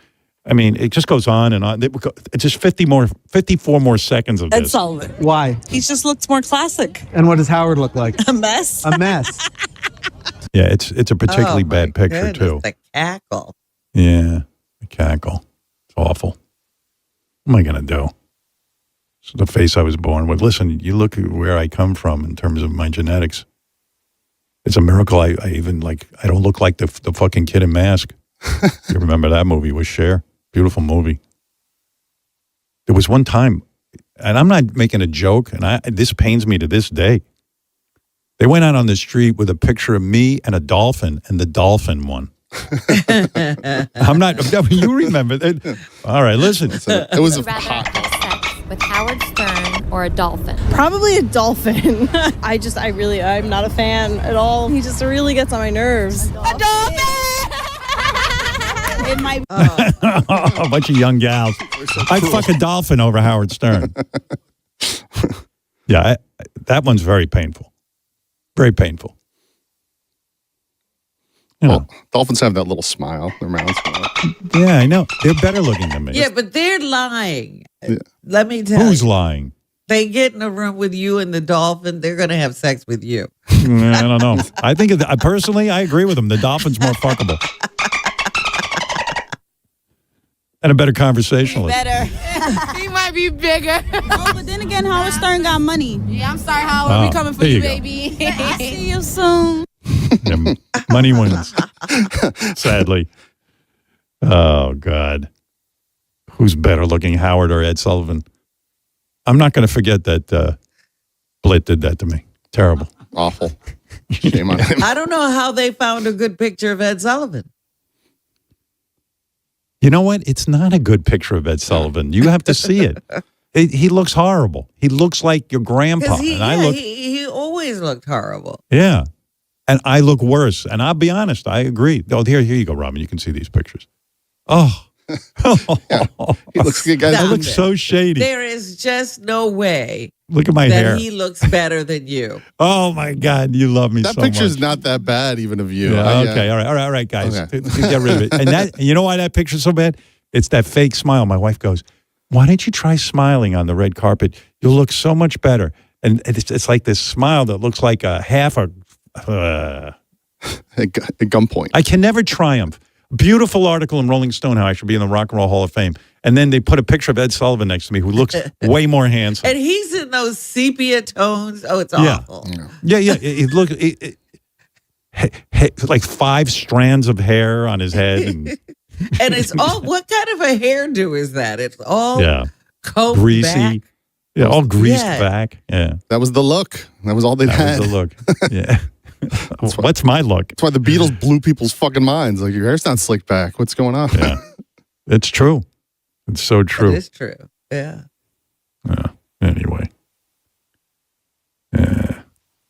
I mean, it just goes on and on. It's just 54 more seconds of Ed this. Sullivan. Why? He just looks more classic. And what does Howard look like? A mess. A mess. Yeah, it's a particularly bad picture too. The cackle. Yeah, the cackle. It's awful. What am I going to do? It's the face I was born with. Listen, you look at where I come from in terms of my genetics. It's a miracle I even I don't look like the fucking kid in Mask. You remember that movie with Cher? Beautiful movie. There was one time, and I'm not making a joke, and this pains me to this day. They went out on the street with a picture of me and a dolphin, and the dolphin won. I'm not. You remember it? All right, listen. It was rather have sex with Howard Stern or a dolphin. Probably a dolphin. I'm not a fan at all. He just really gets on my nerves. A dolphin! It might. A bunch of young gals. I'd fuck a dolphin over Howard Stern. Yeah, that one's very painful. Very painful. Well, dolphins have that little smile, their mouths. Yeah, I know. They're better looking than me. Yeah, but they're lying. Yeah. Let me tell you. Who's lying? They get in a room with you and the dolphin, they're going to have sex with you. I don't know. I think, personally, I agree with them. The dolphin's more fuckable. And a better conversationalist. Better. He might be bigger. Oh, but then again, Howard Stern got money. Yeah, I'm sorry, Howard. We coming for there you, you go. baby. I'll see you soon. Yeah, money wins. Sadly. Oh, God. Who's better looking, Howard or Ed Sullivan? I'm not going to forget that Blit did that to me. Terrible. Awful. Shame on him. I don't know how they found a good picture of Ed Sullivan. You know what? It's not a good picture of Ed Sullivan. You have to see it. He looks horrible. He looks like your grandpa. He always looked horrible. Yeah. And I look worse. And I'll be honest, I agree. Oh, here you go, Robin. You can see these pictures. Oh. He looks good, guys. I look so shady. There is just no way. Look at my that hair. He looks better than you. Oh, my God. You love me so That much. picture's not that bad, even of you. Yeah, okay. All right, guys. Okay. Get rid of it. And you know why that picture's so bad? It's that fake smile. My wife goes, why don't you try smiling on the red carpet? You'll look so much better. And it's like this smile that looks like a half a... at gunpoint. I can never triumph. Beautiful article in Rolling Stone how I should be in the Rock and Roll Hall of Fame. And then they put a picture of Ed Sullivan next to me who looks way more handsome. And he's in those sepia tones. Oh, it's awful. Yeah. It look like 5 strands of hair on his head. And it's all, what kind of a hairdo is that? It's all combed greasy. back. Yeah, all greased back. Yeah. That was the look. That was all they had. That was the look. Yeah. What's my look? That's why the Beatles blew people's fucking minds. Like, your hair's not slicked back. What's going on? Yeah. It's true. It's so true. It is true. Yeah. Anyway.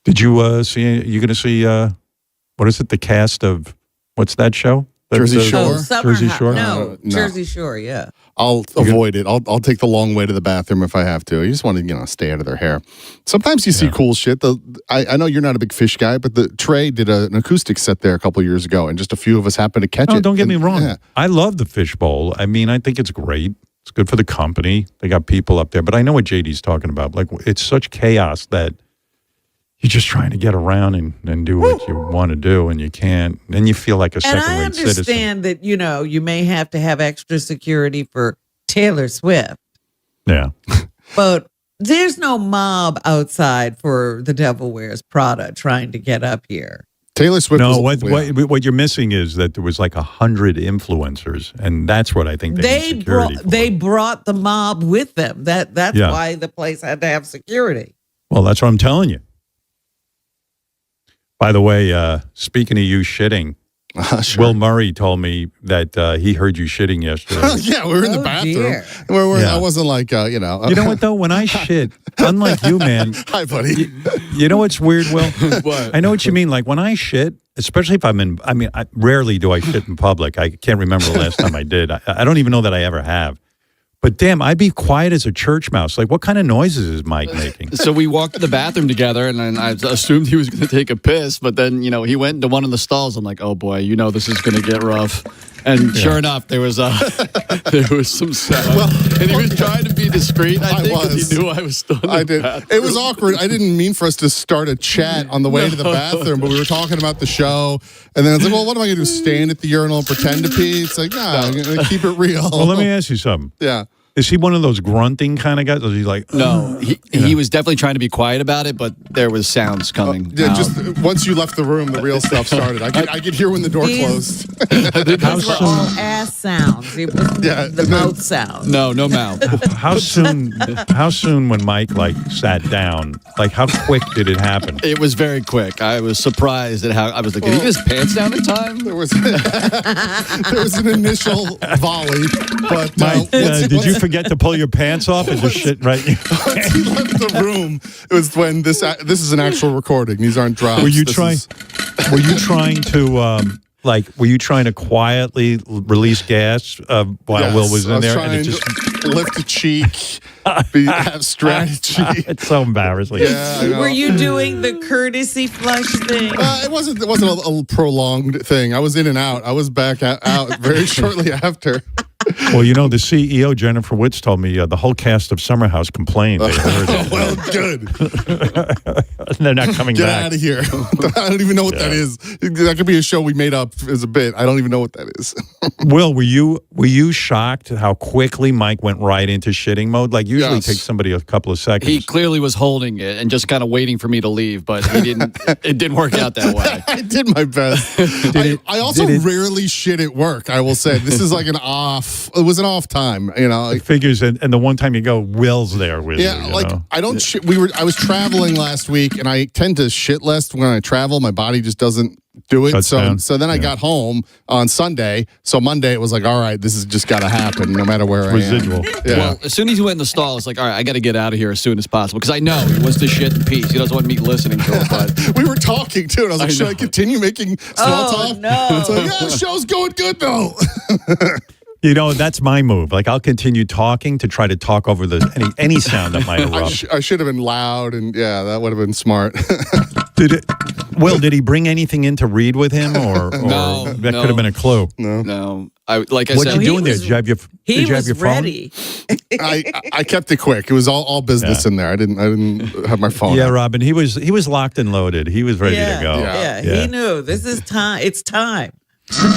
Did you see, you going to see, what is it, the cast of, what's that show? Jersey Shore? Jersey Shore? No, Jersey Shore, yeah. I'll avoid it. I'll take the long way to the bathroom if I have to. You just want to, stay out of their hair. Sometimes you see cool shit. I know you're not a big fish guy, but the Trey did an acoustic set there a couple years ago, and just a few of us happened to catch it. Don't get me wrong. I love the fishbowl. I mean, I think it's great. It's good for the company. They got people up there. But I know what JD's talking about. Like, it's such chaos that you're just trying to get around and do what you want to do, and you can't. And you feel like a second-rate citizen. And I understand that, you may have to have extra security for Taylor Swift. Yeah. But there's no mob outside for The Devil Wears Prada trying to get up here. Taylor Swift. No, what you're missing is that there was like 100 influencers, and that's what I think they brought the mob with them. That's why the place had to have security. Well, that's what I'm telling you. By the way, speaking of you shitting, sure. Will Murray told me that he heard you shitting yesterday. Yeah, we were in the bathroom. I wasn't like, You know what, though? When I shit, unlike you, man. Hi, buddy. You know what's weird, Will? What? I know what you mean. Like, when I shit, especially if rarely do I shit in public. I can't remember the last time I did. I don't even know that I ever have. But damn, I'd be quiet as a church mouse. Like, what kind of noises is Mike making? So we walked to the bathroom together, and I assumed he was going to take a piss. But then, he went into one of the stalls. I'm like, oh boy, this is going to get rough. And sure enough, there was some sound. And he was trying to be discreet. I think 'cause he knew I was still in the bathroom. It was awkward. I didn't mean for us to start a chat on the way to the bathroom, but we were talking about the show. And then it's like, well, what am I going to do? Stand at the urinal and pretend to pee? It's like, I'm going to keep it real. Well, let me ask you something. Yeah. Is he one of those grunting kind of guys? Or is he like, no, he was definitely trying to be quiet about it, but there was sounds coming. Just once you left the room, the real stuff started. I could hear when the door closed. Those were all ass sounds. It wasn't the mouth sound. No mouth. How soon when Mike sat down, how quick did it happen? It was very quick. I was surprised at how I was like, did he get his pants down in time? There was an initial volley, but Mike, did you forget to pull your pants off and just shit right? Once he left the room, it was when this is an actual recording. These aren't drops. Were you trying to quietly release gas while Will was in there? And it just lift a cheek, have strategy. It's so embarrassing. Yeah, I know. Were you doing the courtesy flush thing? It wasn't a prolonged thing. I was in and out. I was back out very shortly after. Well, the CEO, Jennifer Witz, told me the whole cast of Summer House complained. They heard it. Well, good. They're not coming Get back. Get out of here. I don't even know what that is. That could be a show we made up as a bit. I don't even know what that is. Will, were you shocked how quickly Mike went right into shitting mode? Like, usually it takes somebody a couple of seconds. He clearly was holding it and just kind of waiting for me to leave, but he didn't. It didn't work out that way. I did my best. I also rarely shit at work, I will say. This is like it was an off time, It figures, and the one time you go, Will's there with you. I don't shit. I was traveling last week, and I tend to shit less when I travel. My body just doesn't do it. So then I got home on Sunday. So Monday it was like, all right, this has just got to happen no matter where I am. Yeah. Well, as soon as he went in the stall, it's like, all right, I got to get out of here as soon as possible because I know he wants to shit in peace. He doesn't want me listening to it. But we were talking too, and I was like, should I continue making small talk? No. It's like, the show's going good though. That's my move. Like, I'll continue talking to try to talk over any sound that might erupt. I should have been loud, and that would have been smart. Will, did he bring anything in to read with him, or No, that could have been a clue? No. Like I What said, you doing there? Did you have your He did you have was your phone? ready. I kept it quick. It was all business in there. I didn't have my phone. Yeah, out. Robin. He was locked and loaded. He was ready to go. Yeah, he knew this is time. It's time.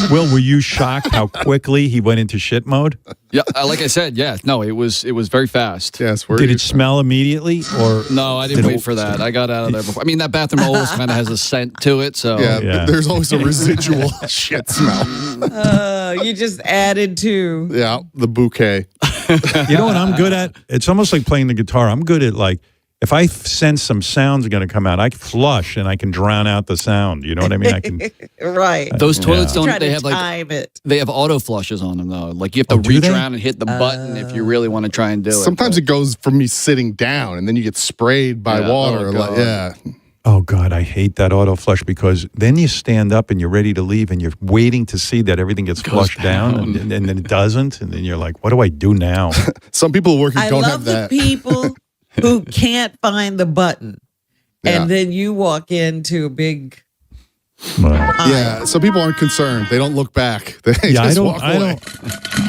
Will, were you shocked how quickly he went into shit mode? Yeah, like I said, yeah. No, it was very fast. Yes. Did it smell immediately, or No, I didn't wait for that. I got out of there before. I mean, that bathroom always kind of has a scent to it, so Yeah, there's always a residual shit smell. You just added to. Yeah, the bouquet. You know what I'm good at? It's almost like playing the guitar. I'm good at, like, if I sense some sounds are going to come out, I flush and I can drown out the sound. You know what I mean? I can. Right. Those toilets Try don't. They to have like time it. they have auto flushes on them though. Like you have to do reach they? around and hit the button if you really want to try and do it. Sometimes it goes from me sitting down, and then you get sprayed by Yeah, water. oh, Like, God. yeah. Oh God, I hate that auto flush because then you stand up and you're ready to leave and you're waiting to see that everything gets flushed down and then it doesn't, and then you're like, what do I do now? Some people working I don't love have the that. people who can't find the button, Yeah. and then you walk into a big. Yeah, some people aren't concerned. They don't look back. They Yeah, just walk away.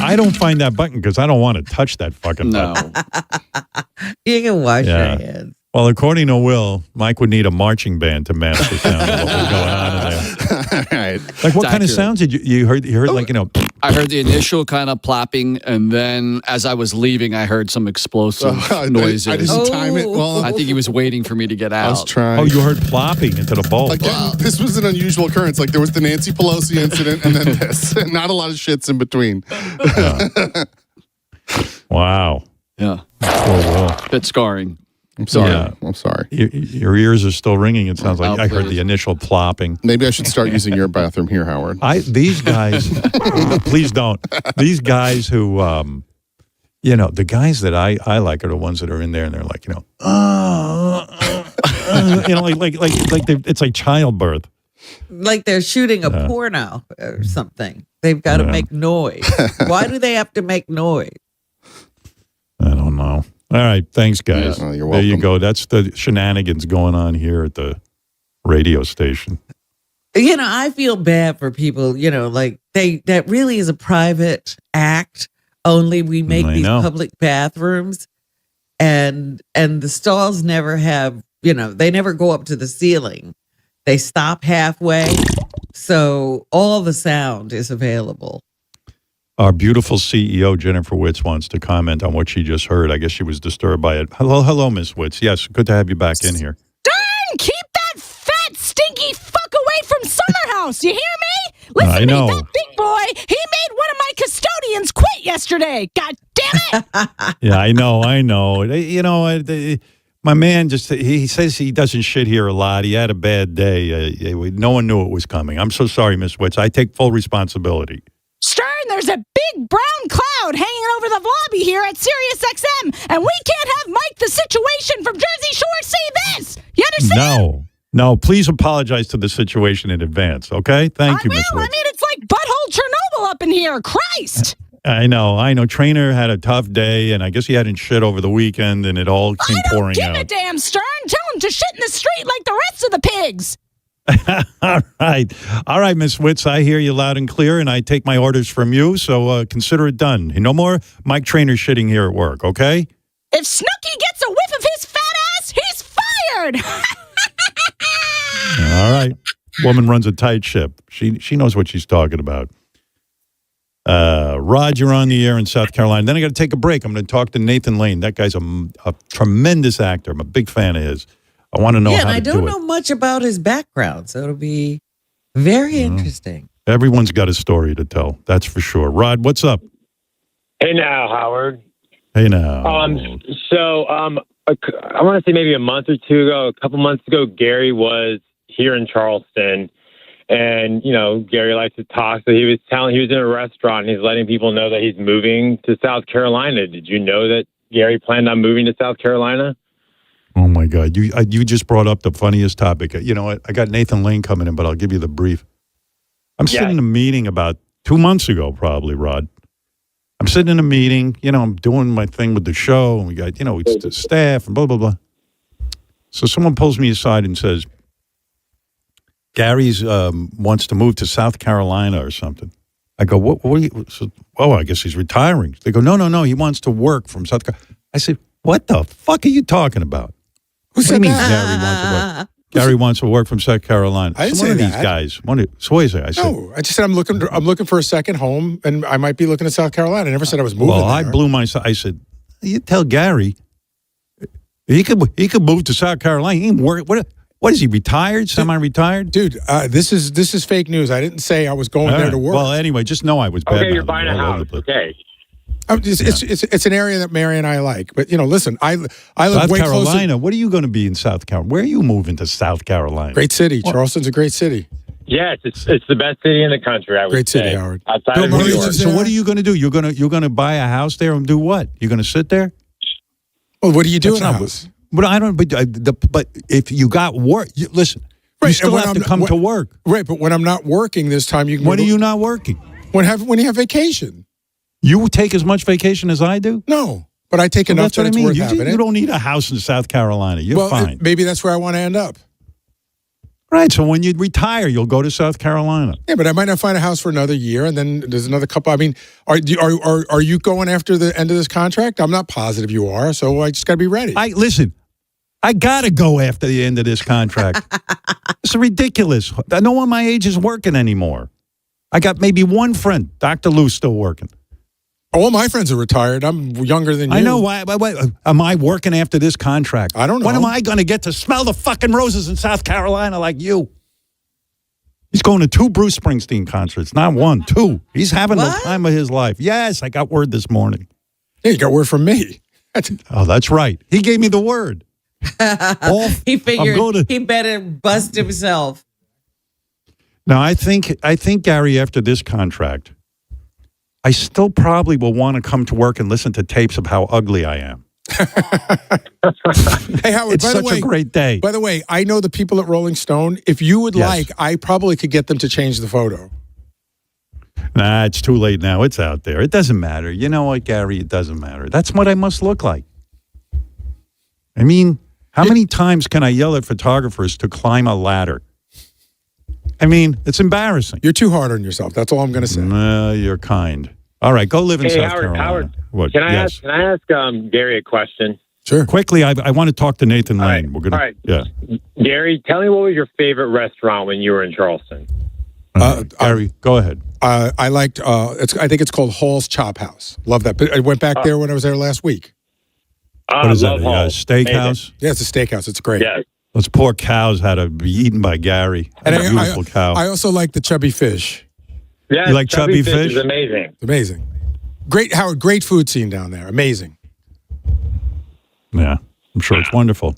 I don't find that button because I don't want to touch that fucking No. button. You can wash Yeah. your hands. Well, according to Will, Mike would need a marching band to match the sound of what was going on in there. All right. Like, what It's kind of accurate. sounds did you heard? You heard like, you know, I heard the initial kind of plopping, and then as I was leaving, I heard some explosive noises. I didn't time it well. I think he was waiting for me to get I was out. trying. oh, you heard plopping into the bowl. Again, this was an unusual occurrence. Like there was the Nancy Pelosi incident, and then this. Not a lot of shits in between. Wow. Yeah, Poor Will. bit scarring. I'm sorry. Yeah. I'm sorry. Your ears are still ringing. It sounds like Oh, I heard please. the initial plopping. Maybe I should start using your bathroom here, Howard. These guys, please don't. These guys who, you know, the guys that I like are the ones that are in there and they're like, you know, you know, like it's like childbirth. Like they're shooting a porno or something. They've got to make noise. Why do they have to make noise? I don't know. All right, thanks, guys. Yeah, you're there you welcome. go. That's the shenanigans going on here at the radio station. You know, I feel bad for people, you know, like that really is a private act. Only we make I these know. public bathrooms and the stalls never have, you know, they never go up to the ceiling. They stop halfway. So all the sound is available. Our beautiful CEO, Jennifer Witz, wants to comment on what she just heard. I guess she was disturbed by it. Hello, Miss Witz. Yes, good to have you back in here. Darn, keep that fat, stinky fuck away from Summer House. You hear me? Listen I to know. me, that big boy. He made one of my custodians quit yesterday. God damn it. Yeah, I know. You know, my man he says he doesn't shit here a lot. He had a bad day. No one knew it was coming. I'm so sorry, Miss Witz. I take full responsibility. Stern, there's a big brown cloud hanging over the lobby here at Sirius XM, and we can't have Mike the Situation from Jersey Shore see this. You understand? No. Please apologize to the situation in advance, okay? Thank you, Miss I Witz. mean, it's like butthole Chernobyl up in here. Christ. I know. Trainer had a tough day, and I guess he hadn't shit over the weekend, and it all came pouring Give out. a damn, Stern. Tell him to shit in the street like the rest of the pigs. All right, Miss Witz, I hear you loud and clear, and I take my orders from you, so consider it done. No more Mike Trainer shitting here at work, okay? If Snooky gets a whiff of his fat ass, he's fired. All right. Woman runs a tight ship. She knows what she's talking about. Rod, you're on the air in South Carolina. Then I got to take a break. I'm going to talk to Nathan Lane. That guy's a tremendous actor. I'm a big fan of his. I want to know Yeah, how and I to don't do know it. much about his background, so it'll be very interesting. Everyone's got a story to tell. That's for sure. Rod, what's up? Hey now, Howard. Hey now. I want to say maybe a month or two ago, a couple months ago, Gary was here in Charleston, and you know, Gary likes to talk. So he was in a restaurant, and he's letting people know that he's moving to South Carolina. Did you know that Gary planned on moving to South Carolina? Oh, my God. You just brought up the funniest topic. You know, I got Nathan Lane coming in, but I'll give you the brief. I'm sitting in a meeting about 2 months ago, probably, Rod. I'm sitting in a meeting. You know, I'm doing my thing with the show, and we got, you know, it's the staff and blah, blah, blah. So someone pulls me aside and says, Gary's wants to move to South Carolina or something. I go, what are you? So, I guess he's retiring. They go, no. He wants to work from South Carolina. I said, what the fuck are you talking about? Who said mean that? Gary wants to work? Gary wants to work from South Carolina. I didn't one say of these that. guys. Swayze. I said, No, I just said I'm looking for a second home, and I might be looking at South Carolina. I never said I was moving. well, there. I blew myself. I said, you tell Gary he could move to South Carolina. He ain't work. What is he, retired? Semi-retired? Dude, this is fake news. I didn't say I was going there to work. Well, anyway, just know I was bad. Okay, you're buying a house. Okay. It's an area that Mary and I like. But, listen, I live South way Carolina. closer. What are you going to be in South Carolina? Where are you moving to South Carolina? Great city. Charleston's a great city. Yes, it's the best city in the country, I would Great city, say. Howard. Outside Bill of New Murray York. lives So there. what are you going to do? You're going to buy a house there and do what? You're going to sit there? Well, what do you do in That's a not house? But I don't. But if you got work, listen. You Right, still and when have to I'm- come when- to work. Right, but when I'm not working this time, you can. When are you not working? When you have vacation? You take as much vacation as I do. No, but I take Well, enough that's what that I it's mean. worth You having it. don't need a house in South Carolina. You're fine. Maybe that's where I want to end up. Right. So when you retire, you'll go to South Carolina. Yeah, but I might not find a house for another year, and then there's another couple. I mean, are you going after the end of this contract? I'm not positive you are, so I just got to be ready. Listen. I gotta go after the end of this contract. It's ridiculous. No one my age is working anymore. I got maybe one friend, Dr. Lou, still working. All my friends are retired. I'm younger than you. I know. Why am I working after this contract? I don't know. When am I going to get to smell the fucking roses in South Carolina like you? He's going to 2 Bruce Springsteen concerts, not 1, 2. He's having the time of his life. Yes, I got word this morning. Yeah, you got word from me. Oh, that's right. He gave me the word. He figured he better bust himself. Now, I think Gary, after this contract, I still probably will want to come to work and listen to tapes of how ugly I am. Hey, Howard, It's by such the way, a great day. By the way, I know the people at Rolling Stone. If you would like, I probably could get them to change the photo. Nah, it's too late now. It's out there. It doesn't matter. You know what, Gary? It doesn't matter. That's what I must look like. I mean, how many times can I yell at photographers to climb a ladder? I mean, it's embarrassing. You're too hard on yourself. That's all I'm going to say. You're kind. All right, go live in South Howard, Carolina. Howard, What? Can I Yes. ask Gary a question? Sure. Quickly, I want to talk to Nathan Lane. We're gonna. All right. Yeah. Gary, tell me what was your favorite restaurant when you were in Charleston? Gary, go ahead. I liked. I think it's called Hall's Chop House. Love that. But I went back there when I was there last week. What is that? love A Hall's. steakhouse? Yeah, it's a steakhouse. It's great. Yeah. Those poor cows had to be eaten by Gary. And A beautiful cow. I also like the chubby fish. Yeah, You like chubby fish? is amazing. Amazing. Great, Howard. Great food scene down there. Amazing. Yeah, I'm sure it's wonderful.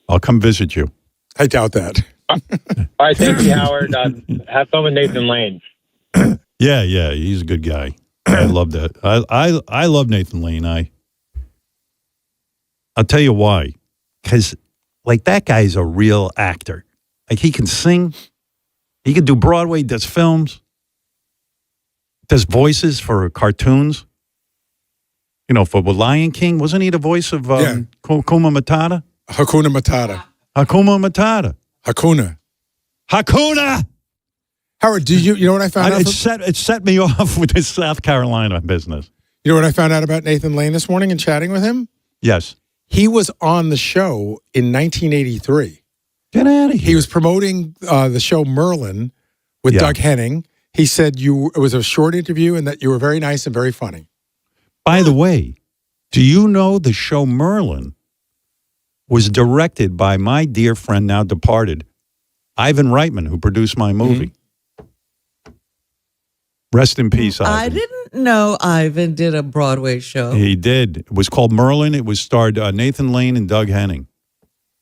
I'll come visit you. I doubt that. All right, thank you, Howard. Have fun with Nathan Lane. Yeah, he's a good guy. I love that. I love Nathan Lane. I'll tell you why. Because, like, that guy's a real actor. Like, he can sing. He can do Broadway, does films, does voices for cartoons. You know, for Lion King. Wasn't he the voice of Hakuna Matata? Hakuna Matata. Hakuna Matata. Hakuna. Howard, you know what I found out? It set me off with this South Carolina business. You know what I found out about Nathan Lane this morning in chatting with him? Yes. He was on the show in 1983. Get out of here. He was promoting the show Merlin with Doug Henning. He said it was a short interview and that you were very nice and very funny. By the way, do you know the show Merlin was directed by my dear friend, now departed, Ivan Reitman, who produced my movie? Rest in peace, Ivan. I didn't know Ivan did a Broadway show. He did. It was called Merlin. It was starred Nathan Lane and Doug Henning.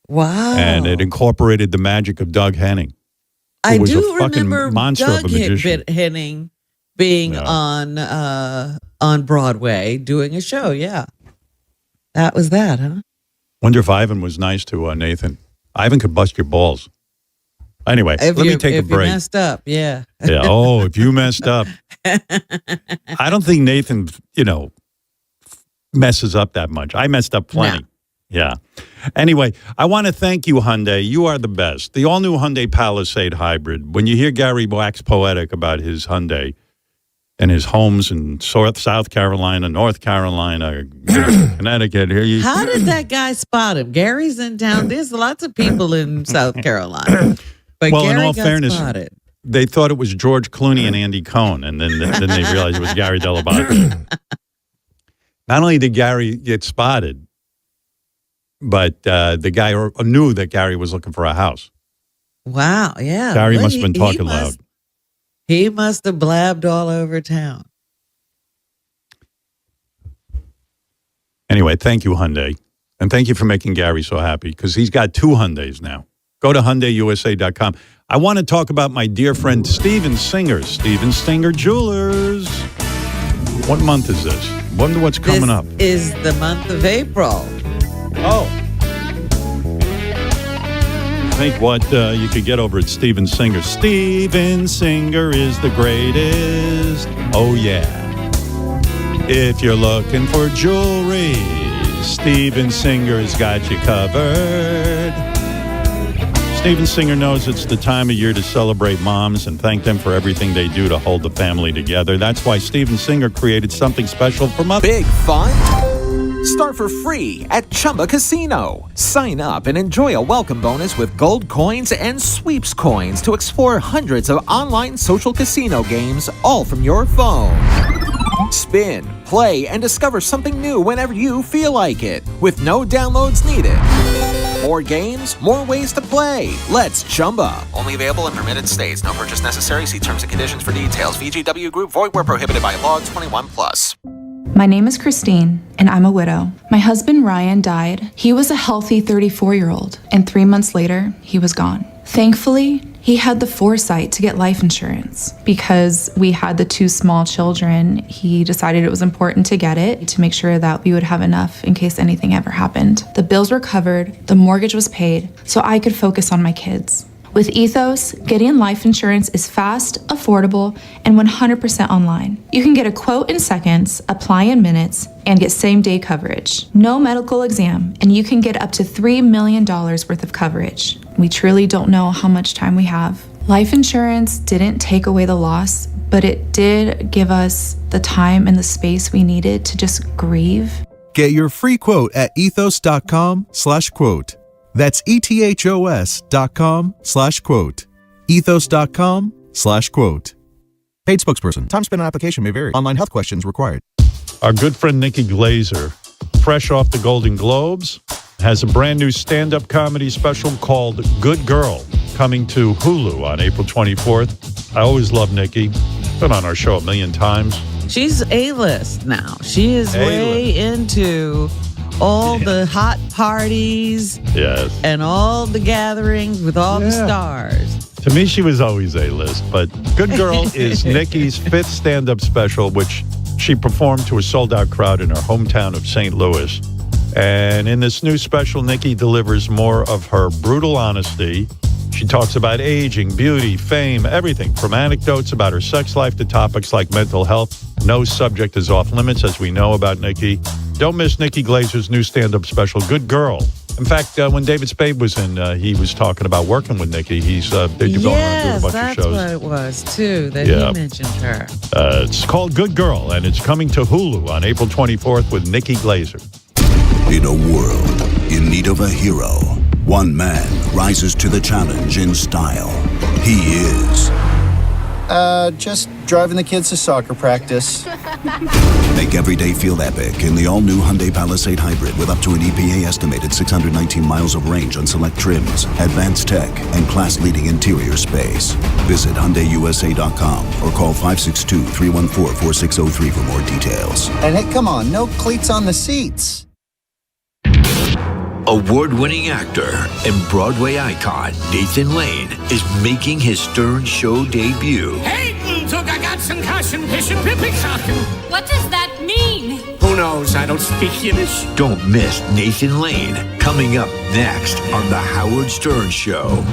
Wow. And it incorporated the magic of Doug Henning. I was do a fucking remember monster Doug of a magician. Henning being on Broadway doing a show. Yeah. That was that, huh? Wonder if Ivan was nice to Nathan. Ivan could bust your balls. Anyway, let me take a break. If you messed up, yeah. Yeah. Oh, if you messed up. I don't think Nathan, messes up that much. I messed up plenty. No. Yeah. Anyway, I want to thank you, Hyundai. You are the best. The all-new Hyundai Palisade Hybrid. When you hear Gary wax poetic about his Hyundai and his homes in South Carolina, North Carolina, Connecticut. How did that guy spot him? Gary's in town. There's lots of people in South Carolina. But well, Gary in all got fairness, spotted. they thought it was George Clooney and Andy Cohen, and then they realized it was Gary Dell'Abate. Not only did Gary get spotted, but the guy knew that Gary was looking for a house. Wow, yeah. Gary Well, must have been talking loud. He must have blabbed all over town. Anyway, thank you, Hyundai. And thank you for making Gary so happy, because he's got 2 Hyundais now. Go to HyundaiUSA.com. I want to talk about my dear friend Steven Singer, Steven Singer Jewelers. What month is this? Wonder what's coming up. Is the month of April. Oh. Think what you could get over at Steven Singer. Steven Singer is the greatest. Oh, yeah. If you're looking for jewelry, Steven Singer's got you covered. Steven Singer knows it's the time of year to celebrate moms and thank them for everything they do to hold the family together. That's why Steven Singer created something special for mothers. Big fun? Start for free at Chumba Casino. Sign up and enjoy a welcome bonus with gold coins and sweeps coins to explore hundreds of online social casino games, all from your phone. Spin, play, and discover something new whenever you feel like it, with no downloads needed. More games, more ways to play. Let's Chumba. Only available in permitted states. No purchase necessary. See terms and conditions for details. VGW Group. Void where prohibited by law. 21+. My name is Christine, and I'm a widow. My husband, Ryan, died. He was a healthy 34-year-old, and 3 months later, he was gone. Thankfully, he had the foresight to get life insurance. Because we had the 2 small children, he decided it was important to get it to make sure that we would have enough in case anything ever happened. The bills were covered, the mortgage was paid, so I could focus on my kids. With Ethos, getting life insurance is fast, affordable, and 100% online. You can get a quote in seconds, apply in minutes, and get same-day coverage. No medical exam, and you can get up to $3 million worth of coverage. We truly don't know how much time we have. Life insurance didn't take away the loss, but it did give us the time and the space we needed to just grieve. Get your free quote at ethos.com/quote. That's ethos.com/quote. Ethos.com/quote. Paid spokesperson. Time spent on application may vary. Online health questions required. Our good friend Nikki Glazer, fresh off the Golden Globes, has a brand new stand-up comedy special called Good Girl, coming to Hulu on April 24th. I always love Nikki. Been on our show a million times. She's A-list now. She is way into all the hot parties. Yes. And all the gatherings with all the stars. To me, she was always A-list, but Good Girl is Nikki's 5th stand-up special, which she performed to a sold-out crowd in her hometown of St. Louis. And in this new special, Nikki delivers more of her brutal honesty. She talks about aging, beauty, fame, everything, from anecdotes about her sex life to topics like mental health. No subject is off limits, as we know about Nikki. Don't miss Nikki Glazer's new stand-up special, Good Girl. In fact, when David Spade was in, he was talking about working with Nikki. He's they're going around doing a bunch of shows. That's what it was, too, that he mentioned her. It's called Good Girl, and it's coming to Hulu on April 24th with Nikki Glazer. In a world in need of a hero, one man rises to the challenge in style. He is... just driving the kids to soccer practice. Make every day feel epic in the all-new Hyundai Palisade Hybrid with up to an EPA-estimated 619 miles of range on select trims, advanced tech, and class-leading interior space. Visit HyundaiUSA.com or call 562-314-4603 for more details. And hey, come on, no cleats on the seats. Award-winning actor and Broadway icon Nathan Lane is making his Stern Show debut. What does that mean? Who knows? I don't speak Yiddish. Don't miss Nathan Lane coming up next on The Howard Stern Show.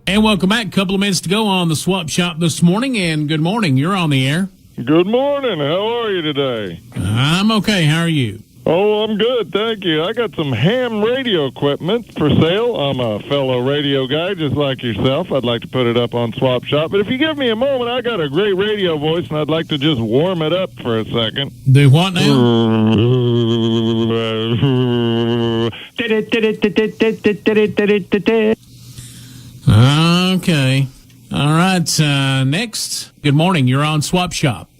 And welcome back. A couple of minutes to go on the Swap Shop this morning. And good morning. You're on the air. Good morning. How are you today? I'm okay. How are you? Oh, I'm good, thank you. I got some ham radio equipment for sale. I'm a fellow radio guy just like yourself. I'd like to put it up on Swap Shop. But if you give me a moment, I got a great radio voice, and I'd like to just warm it up for a second. Do what now? Okay. All right. Next. Good morning. You're on Swap Shop.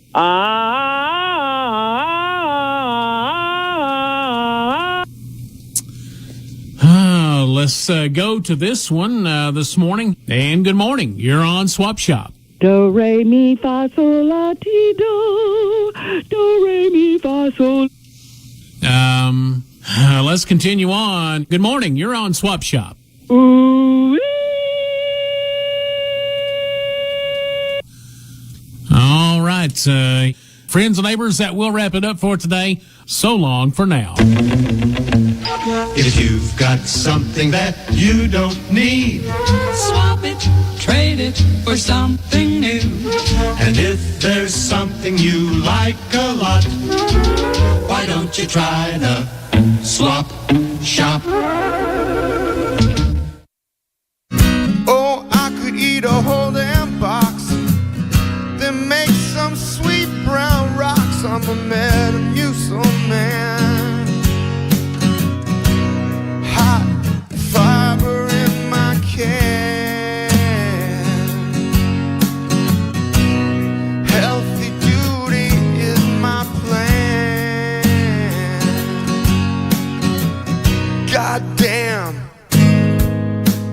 Let's go to this one this morning. And good morning. You're on Swap Shop. Do, re, mi, fa, sol, la, ti, do. Do, re, mi, fa, sol. Let's continue on. Good morning. You're on Swap Shop. Ooh. All right. Friends and neighbors, that will wrap it up for today. So long for now. If you've got something that you don't need, swap it, trade it for something new. And if there's something you like a lot, why don't you try the Swap Shop? Oh, I could eat a whole damn box, then make some sweet brown rocks. I'm a Metamucil man. Hot fiber in my can. Healthy duty is my plan. Goddamn,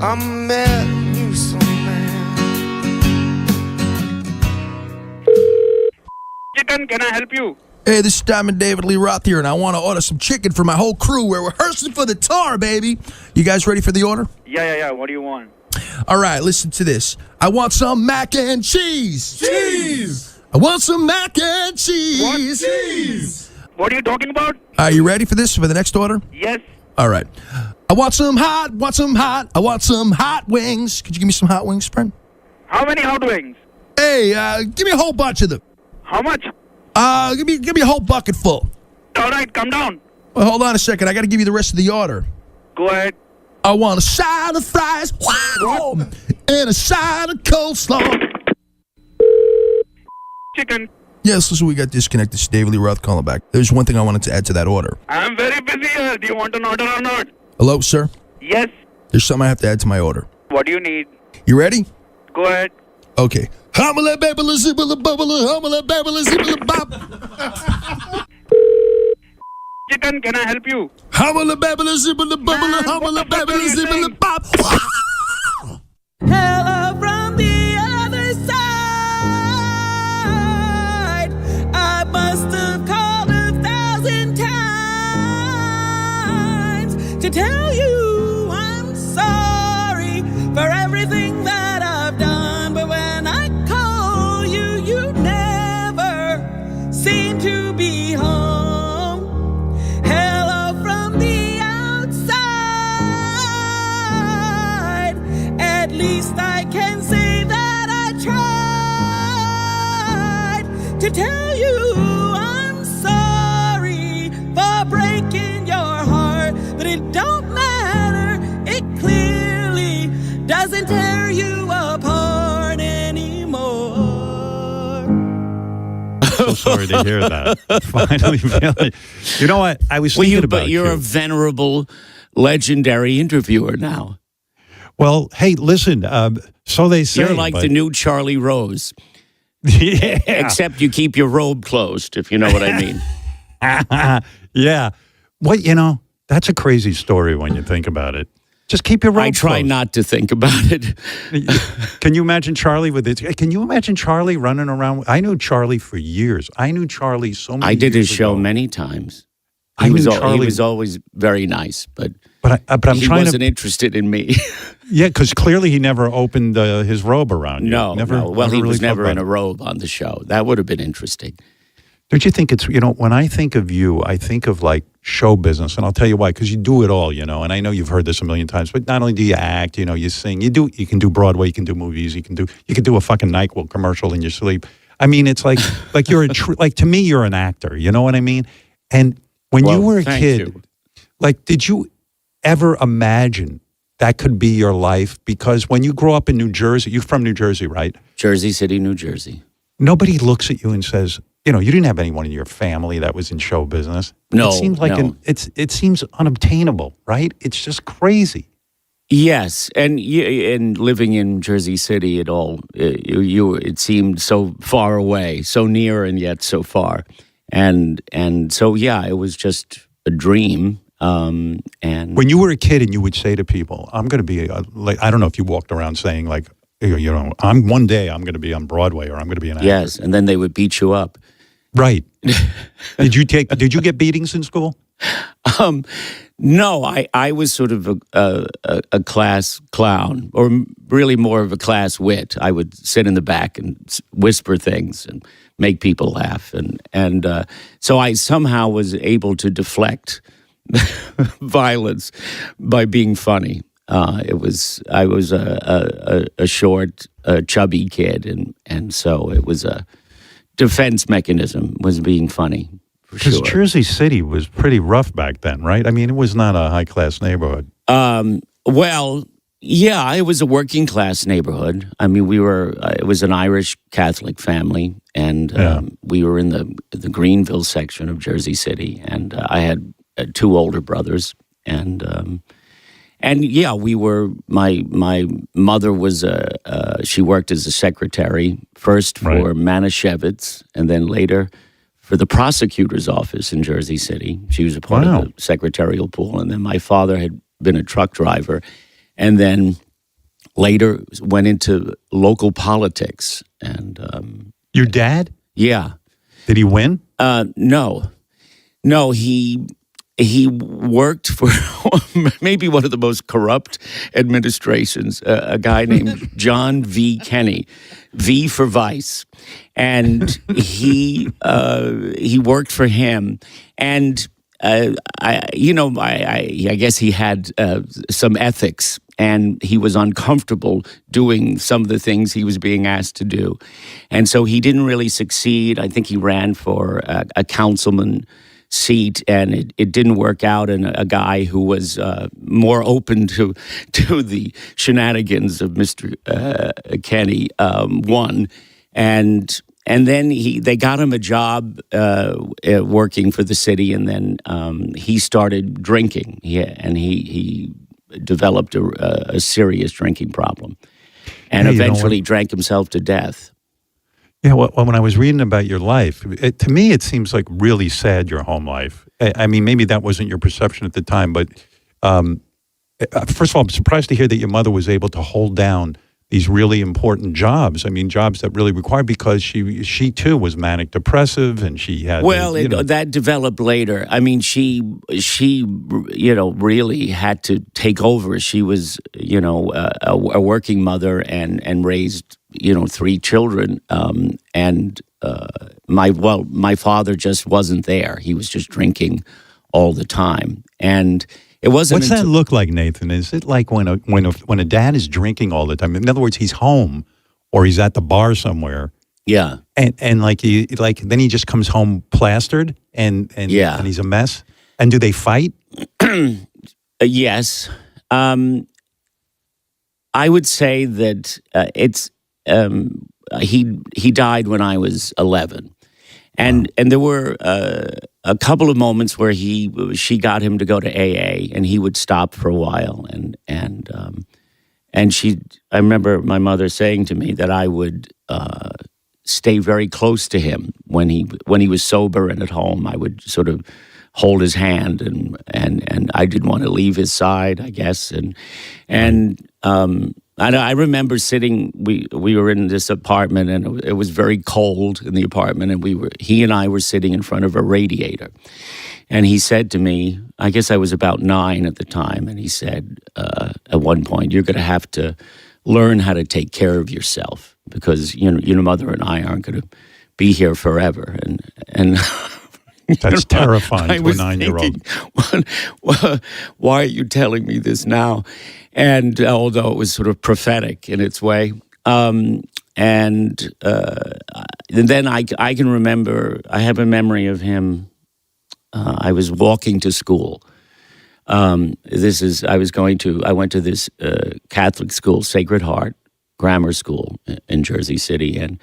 I'm a Metamucil man. Chicken, can I help you? Hey, this is Diamond David Lee Roth here, and I want to order some chicken for my whole crew. We're rehearsing for the tour, baby. You guys ready for the order? Yeah. What do you want? All right, listen to this. I want some mac and cheese. Cheese! I want some mac and cheese. What cheese? What are you talking about? Are you ready for this, for the next order? Yes. All right. I want some hot. I want some hot wings. Could you give me some hot wings, friend? How many hot wings? Hey, give me a whole bunch of them. How much? Give me a whole bucket full. All right, come down. Well, hold on a second. I got to give you the rest of the order. Go ahead. I want a side of fries, wow, and a side of coleslaw. Chicken. Yes, listen, we got disconnected. It's David Lee Roth calling back. There's one thing I wanted to add to that order. I'm very busy here. Do you want an order or not? Hello, sir? Yes. There's something I have to add to my order. What do you need? You ready? Go ahead. Okay. Homila babala zibala bubala homila babala zibala bop. Chicken, can I help you? Homila babala zibala bubala homila babala zibala bop. Hello from the other side. I must have called 1,000 times to tell you I'm sorry for everything that I've done. But when I call you, you never seem to be home. Hello from the outside. At least I can say that I tried to tell you I'm sorry for breaking your heart. But it don't matter, it clearly doesn't tear you apart anymore. So sorry to hear that. Finally, really. You know what? I was thinking about you. But you're a venerable, legendary interviewer now. Well, hey, listen, so they say. You're like the new Charlie Rose. Yeah. Except you keep your robe closed, if you know what I mean. Yeah. Well, that's a crazy story when you think about it. Just keep your robe I try closed. not to think about it. Can you imagine Charlie with it? Can you imagine Charlie running around? I knew Charlie for years. I knew Charlie so many years I did his show ago. many times. I He knew was Charlie. He was always very nice, but I'm he trying wasn't to. interested in me. Yeah, because clearly he never opened his robe around you. No, never, no. Well, he really was talked never about in a it. robe on the show. That would have been interesting. Don't you think it's, when I think of you, I think of like show business, and I'll tell you why, because you do it all, and I know you've heard this a million times, but not only do you act, you sing, you can do Broadway, you can do movies, you can do a fucking NyQuil commercial in your sleep. I mean, it's like you're to me, you're an actor, you know what I mean? And When Well, you were a thank kid, you. like, did you ever imagine that could be your life? Because when you grow up in New Jersey, you're from New Jersey, right? Jersey City, New Jersey. Nobody looks at you and says, you know, you didn't have anyone in your family that was in show business. No, it seems like no. it seems unobtainable, right? It's just crazy. Yes, and living in Jersey City, it seemed so far away, so near and yet so far, and so yeah, it was just a dream. And When you were a kid and you would say to people, "I'm going to be like," I don't know if you walked around saying like, you know, one day I'm going to be on Broadway or I'm going to be an actor. yes, and then they would beat you up. Right. Did you get beatings in school? No, I was sort of a class clown, or really more of a class wit. I would sit in the back and whisper things and make people laugh, and so I somehow was able to deflect violence by being funny. I was a short, chubby kid, and so it was a defense mechanism, was being funny. Because Sure. Jersey City was pretty rough back then, right? I mean, it was not a high-class neighborhood. Well, yeah, it was a working class neighborhood. I mean, it was an Irish Catholic family, and we were in the Greenville section of Jersey City, and I had 2 older brothers, and yeah, we were. My mother was she worked as a secretary first for Manischewitz, and then later for the prosecutor's office in Jersey City. She was a part of the secretarial pool. And then my father had been a truck driver, and then later went into local politics. And your dad? Yeah. Did he win? No, he worked for maybe one of the most corrupt administrations, a guy named John V. Kenney, V for Vice. And he worked for him. And, I guess he had some ethics, and he was uncomfortable doing some of the things he was being asked to do. And so he didn't really succeed. I think he ran for a councilman seat, and it didn't work out, and a guy who was more open to the shenanigans of Mr. Kenney won, and then they got him a job working for the city, and then he started drinking, and he developed a serious drinking problem, and eventually drank himself to death. Yeah, well, when I was reading about your life, to me it seems like really sad, your home life. I mean, maybe that wasn't your perception at the time, but first of all, I'm surprised to hear that your mother was able to hold down these really important jobs. I mean, jobs that really required, because she too was manic depressive, and she had that developed later. I mean, she really had to take over. She was a working mother and raised 3 children, and my father just wasn't there. He was just drinking all the time, and it wasn't. What's that look like, Nathan? Is it like when a dad is drinking all the time? In other words, he's home or he's at the bar somewhere. Yeah, and then he just comes home plastered and he's a mess. And do they fight? Yes, I would say that it's. He died when I was 11, and there were a couple of moments where she got him to go to AA, and he would stop for a while, and I remember my mother saying to me that I would stay very close to him when he was sober and at home. I would sort of hold his hand, and I didn't want to leave his side, I guess, and I remember sitting. We were in this apartment, and it was very cold in the apartment, and he and I were sitting in front of a radiator. And he said to me, I guess I was about 9 at the time, and he said at one point, "You're going to have to learn how to take care of yourself, because your mother and I aren't going to be here forever." And that's terrifying to a 9-year-old. Why are you telling me this now? And although it was sort of prophetic in its way, and then I can remember, I have a memory of him I was walking to school. I went to this Catholic school, Sacred Heart Grammar School in Jersey City, and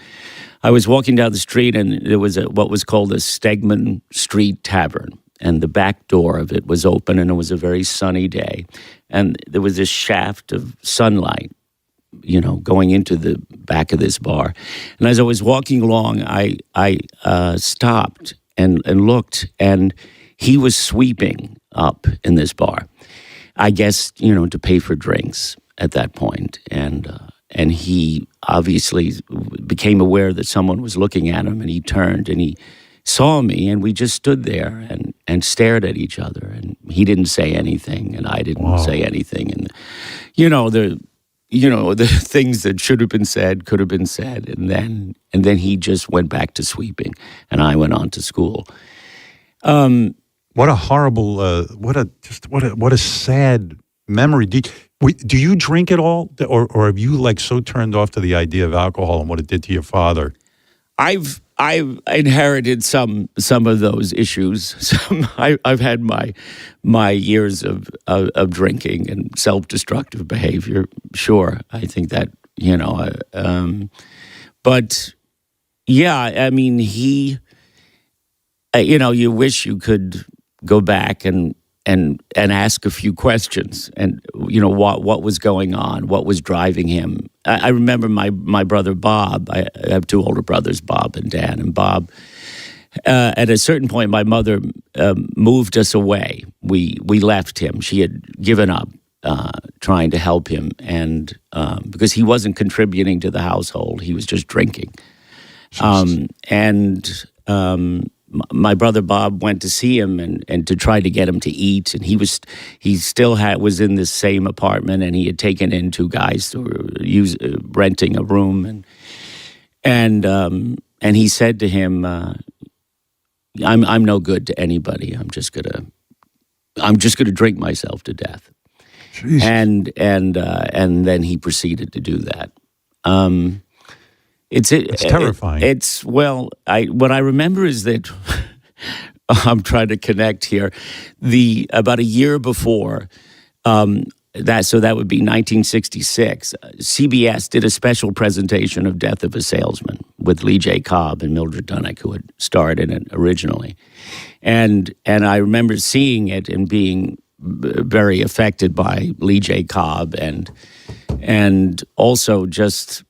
I was walking down the street, and there was what was called the Stegman Street Tavern, and the back door of it was open, and it was a very sunny day, and there was this shaft of sunlight, going into the back of this bar, and as I was walking along, I stopped and looked, and he was sweeping up in this bar, I guess, to pay for drinks at that point, and he obviously became aware that someone was looking at him, and he turned and he saw me, and we just stood there and stared at each other, and he didn't say anything, and I didn't say anything, and the things that should have been said could have been said, and then he just went back to sweeping, and I went on to school. What a horrible, what a sad memory. Do you drink at all, or have you so turned off to the idea of alcohol and what it did to your father? I've inherited some of those issues. I've had my years of drinking and self-destructive behavior. Sure, I think that but yeah, I mean he. You wish you could go back and ask a few questions, and what was going on, what was driving him. I remember my brother Bob. I have two older brothers, Bob and Dan. And Bob, at a certain point, my mother moved us away. We left him. She had given up trying to help him, and because he wasn't contributing to the household, he was just drinking. My brother Bob went to see him and to try to get him to eat, and he still was in this same apartment, and he had taken in two guys who were renting a room, and he said to him, "I'm no good to anybody. I'm just gonna drink myself to death." Jesus. And then he proceeded to do that. It's terrifying. What I remember is that I'm trying to connect here. About a year before that would be 1966. CBS did a special presentation of Death of a Salesman with Lee J. Cobb and Mildred Dunnick, who had starred in it originally, and I remember seeing it and being very affected by Lee J. Cobb and also just.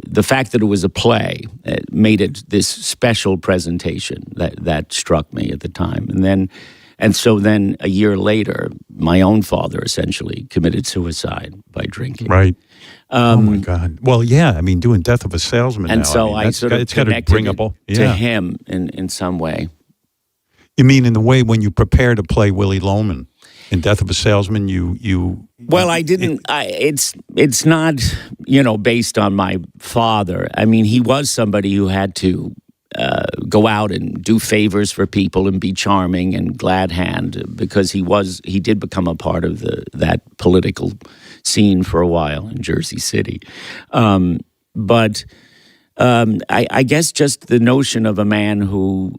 The fact that it was a play made it this special presentation that struck me at the time. And so then a year later, my own father essentially committed suicide by drinking. Right. Oh my God. Well, yeah. I mean, doing Death of a Salesman. And now, so I sort of connected to him in some way. You mean in the way when you prepare to play Willie Loman in Death of a Salesman? Well, I didn't. It's not based on my father. I mean, he was somebody who had to go out and do favors for people and be charming and glad hand because he did become a part of that political scene for a while in Jersey City. But I guess just the notion of a man who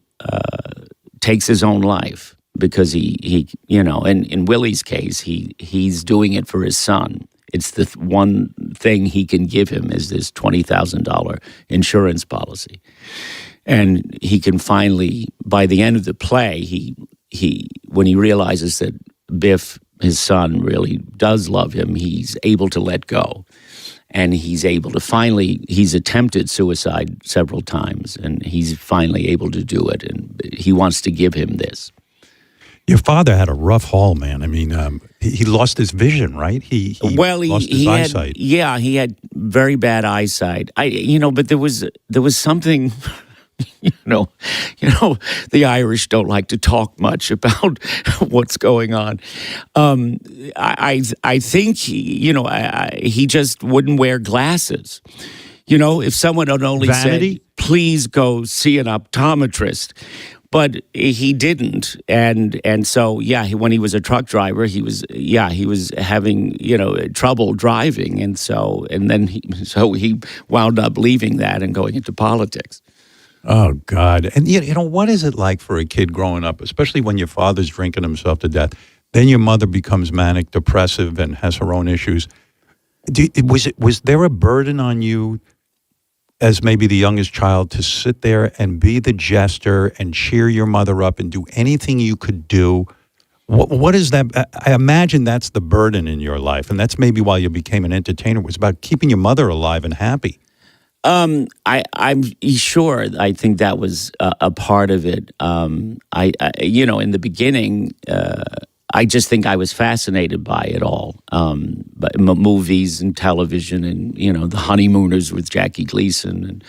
takes his own life. Because he in Willie's case, he's doing it for his son. It's the one thing he can give him is this $20,000 insurance policy. And he can finally, by the end of the play, he when he realizes that Biff, his son, really does love him, he's able to let go. And he's able to he's attempted suicide several times, and he's finally able to do it. And he wants to give him this. Your father had a rough haul, man. I mean, he lost his vision, right? He lost his eyesight. He had very bad eyesight. But there was something. The Irish don't like to talk much about what's going on. I think he just wouldn't wear glasses. If someone had only said, "Please go see an optometrist." But he didn't, and so when he was a truck driver, he was having trouble driving, and then he wound up leaving that and going into politics. Oh, God. And you know, what is it like for a kid growing up, especially when your father's drinking himself to death? Then your mother becomes manic depressive and has her own issues. Was there a burden on you as maybe the youngest child to sit there and be the jester and cheer your mother up and do anything you could do? What is that? I imagine that's the burden in your life. And that's maybe why you became an entertainer. It was about keeping your mother alive and happy. I'm sure. I think that was a part of it. You know, in the beginning, I just think I was fascinated by it all. But movies and television, and you know, The Honeymooners with Jackie Gleason,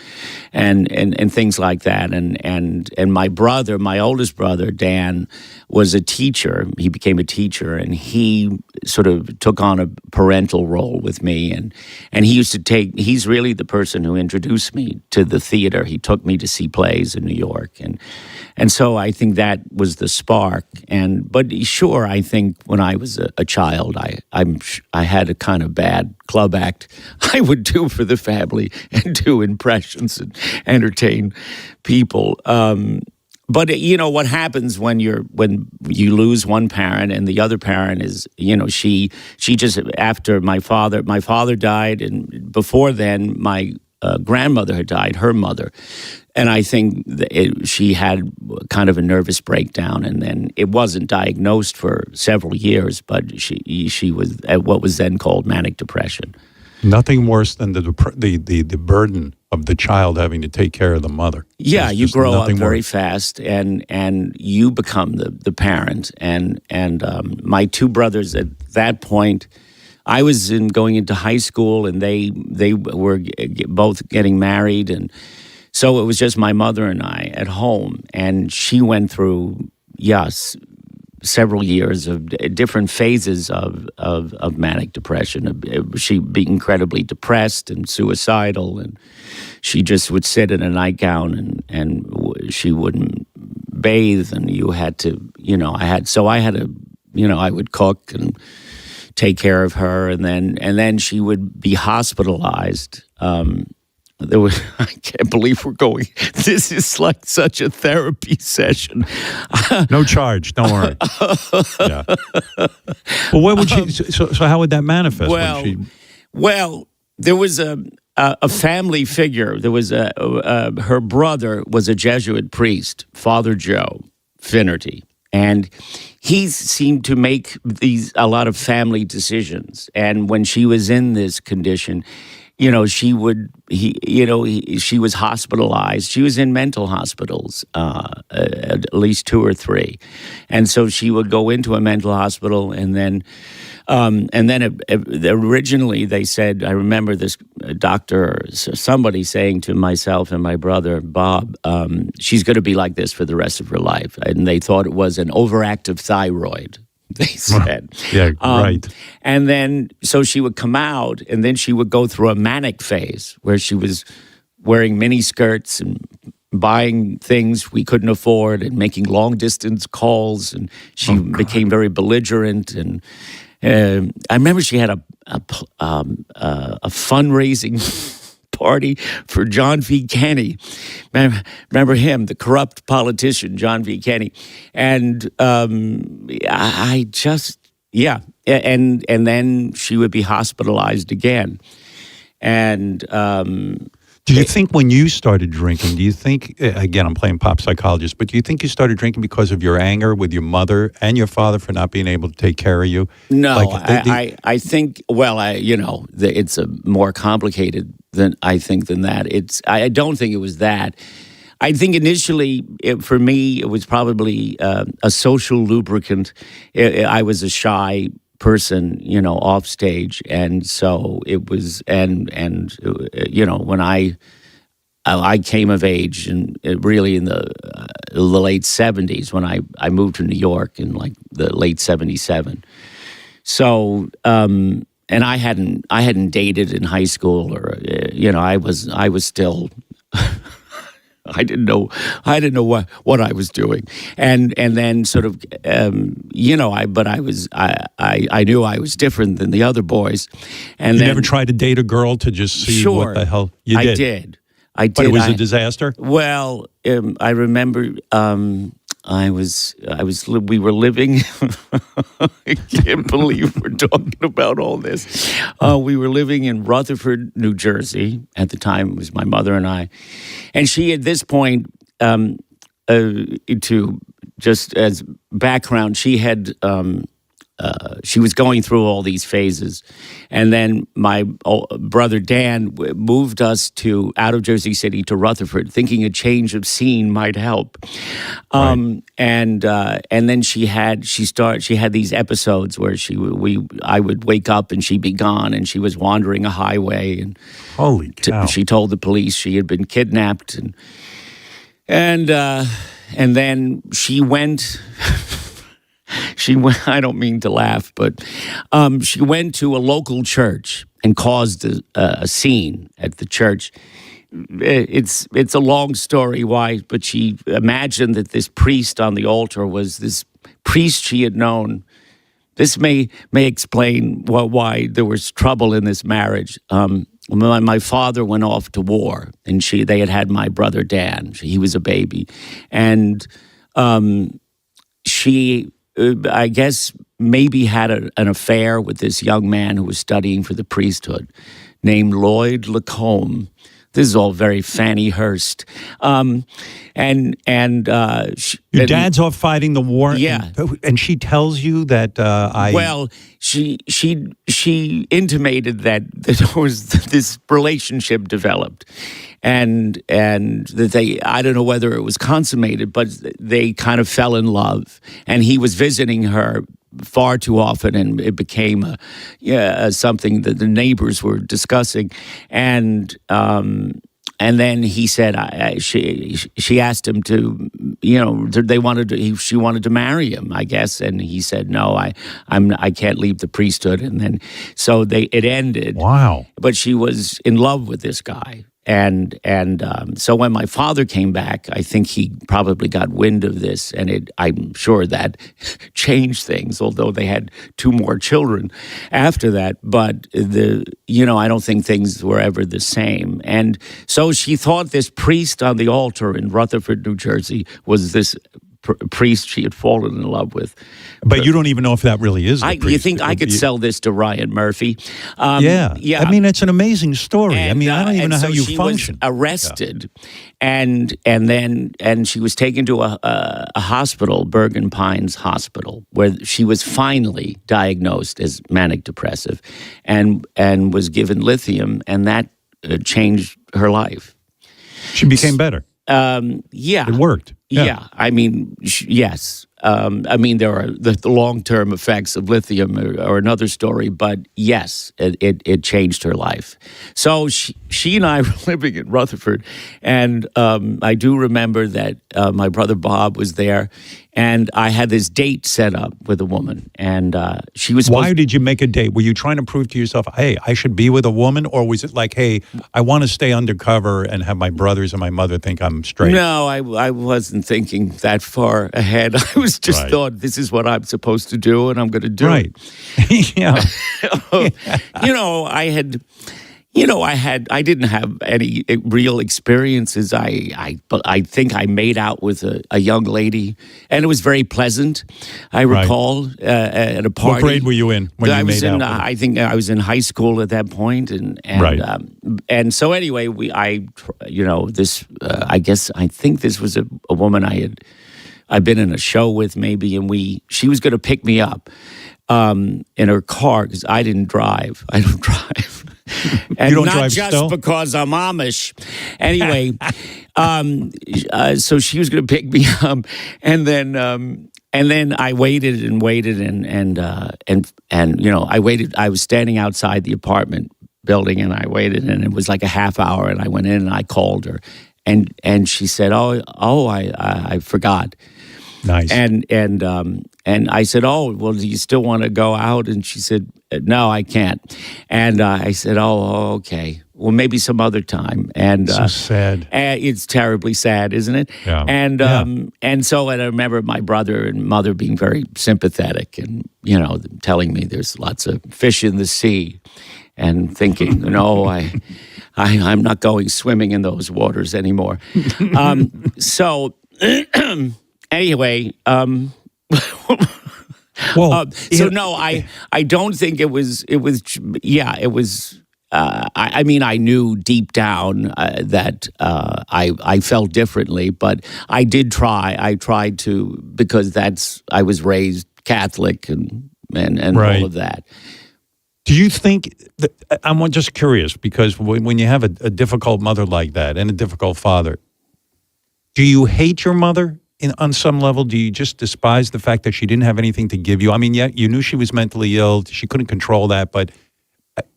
and things like that. And my brother, my oldest brother Dan, was a teacher. He became a teacher, and he sort of took on a parental role with me. And he used to take. He's really the person who introduced me to the theater. He took me to see plays in New York, and so I think that was the spark. But sure, I think when I was a child, I had a kind of bad club act I would do for the family and do impressions and entertain people. But you know what happens when you lose one parent and the other parent is, you know, she just, after my father died, and before then my grandmother had died, her mother. And I think she had kind of a nervous breakdown, and then it wasn't diagnosed for several years, but she was at what was then called manic depression. Nothing worse than the burden of the child having to take care of the mother. Yeah, you grow up very fast, and you become the parent. And my two brothers at that point, I was going into high school, and they were both getting married, and so it was just my mother and I at home. And she went through, several years of different phases of manic depression. She'd be incredibly depressed and suicidal, and she just would sit in a nightgown and she wouldn't bathe, and you had to, I would cook and take care of her, and then she would be hospitalized. I can't believe we're going. This is like such a therapy session. No charge, don't worry. Yeah. Well, what would she? So how would that manifest? Well, there was a family figure. There was her brother was a Jesuit priest, Father Joe Finnerty, and he seemed to make a lot of family decisions. And when she was in this condition, she was hospitalized. She was in mental hospitals, at least 2 or 3. And so she would go into a mental hospital, and then originally they said, I remember this doctor or somebody saying to myself and my brother, Bob, she's going to be like this for the rest of her life. And they thought it was an overactive thyroid. They said. Yeah, right. And then, so she would come out, and then she would go through a manic phase where she was wearing mini skirts and buying things we couldn't afford and making long distance calls, and she became very belligerent. And I remember she had a fundraising party for John V. Kennedy. Remember him, the corrupt politician, John V. Kennedy. And I just, and then she would be hospitalized again. And do you think when you started drinking, again, I'm playing pop psychologist, but do you think you started drinking because of your anger with your mother and your father for not being able to take care of you? No, I think, it's a more complicated than that. I don't think it was that. I think initially, for me, it was probably a social lubricant. I was a shy person, off stage, and so it was. And when I came of age, and really in the late 70s, when I moved to New York in like the late 77. So. And I hadn't dated in high school, or I was still I didn't know what I was doing, and then sort of I knew I was different than the other boys. And you never tried to date a girl to just see what the hell you did? I did. But it was a disaster? Well, I remember we were living, I can't believe we're talking about all this. We were living in Rutherford, New Jersey. At the time, it was my mother and I. And she, at this point, to just as background, she had she was going through all these phases, and then my brother Dan moved us out of Jersey City to Rutherford, thinking a change of scene might help. And then she had these episodes where I would wake up and she'd be gone, and she was wandering a highway, and holy cow! She told the police she had been kidnapped, and then she went. She went, I don't mean to laugh, but she went to a local church and caused a scene at the church. It's a long story why, but she imagined that this priest on the altar was this priest she had known. This may explain why there was trouble in this marriage. My father went off to war, and they had my brother Dan. He was a baby, and she. I guess maybe had an affair with this young man who was studying for the priesthood named Lloyd Lacombe. This is all very Fanny Hurst. Your dad's off fighting the war? Yeah. And she tells you that Well, she intimated that there was this relationship developed. And that I don't know whether it was consummated, but they kind of fell in love. And he was visiting her far too often, and it became something that the neighbors were discussing. And then he said, she asked him to, she wanted to marry him, I guess, and he said, no, I can't leave the priesthood. And then so it ended. Wow! But she was in love with this guy. And so when my father came back, I think he probably got wind of this, and I'm sure that changed things, although they had 2 more children after that. But I don't think things were ever the same. And so she thought this priest on the altar in Rutherford, New Jersey, was this priest she had fallen in love with. But you don't even know if that really is the priest. You think I could sell this to Ryan Murphy? Yeah. I mean, it's an amazing story. And, I don't even know how you function. She was arrested, and she was taken to a hospital, Bergen Pines Hospital, where she was finally diagnosed as manic depressive, and was given lithium, and that changed her life. She became better. Yeah, it worked. Yeah, I mean, yes. There are the long-term effects of lithium are another story, but yes, it changed her life. So she and I were living in Rutherford, and I do remember that my brother Bob was there, and I had this date set up with a woman, and she was. Why did you make a date? Were you trying to prove to yourself, hey, I should be with a woman, or was it like, hey, I want to stay undercover and have my brothers and my mother think I'm straight? No, I wasn't thinking that far ahead. I was just thought this is what I'm supposed to do, and I'm going to do it. Yeah. I didn't have any real experiences. I think I made out with a young lady, and it was very pleasant. I recall at a party. What grade were you in when you made out? I think I was in high school at that point, and so anyway, I think this was a woman I'd been in a show with maybe, and she was going to pick me up in her car because I didn't drive. I don't drive. And you don't not drive just still? Because I'm Amish. Anyway, so she was going to pick me up, and then I waited and waited, and I waited. I was standing outside the apartment building, and I waited, and it was like a half hour, and I went in and I called her, and she said, I forgot. Nice. And I said, oh, well, do you still want to go out? And she said, no, I can't. And I said, oh, okay. Well, maybe some other time. And so sad. It's terribly sad, isn't it? Yeah. And so I remember my brother and mother being very sympathetic and, telling me there's lots of fish in the sea and thinking, I'm not going swimming in those waters anymore. So anyway, so no, I don't think it was. I mean, I knew deep down that I felt differently, but I did try. I tried to, because I was raised Catholic and Right. all of that. Do you think that, I'm just curious, because when you have a difficult mother like that and a difficult father, do you hate your mother on some level? Do you just despise the fact that she didn't have anything to give you? I mean, yeah, you knew she was mentally ill. She couldn't control that, but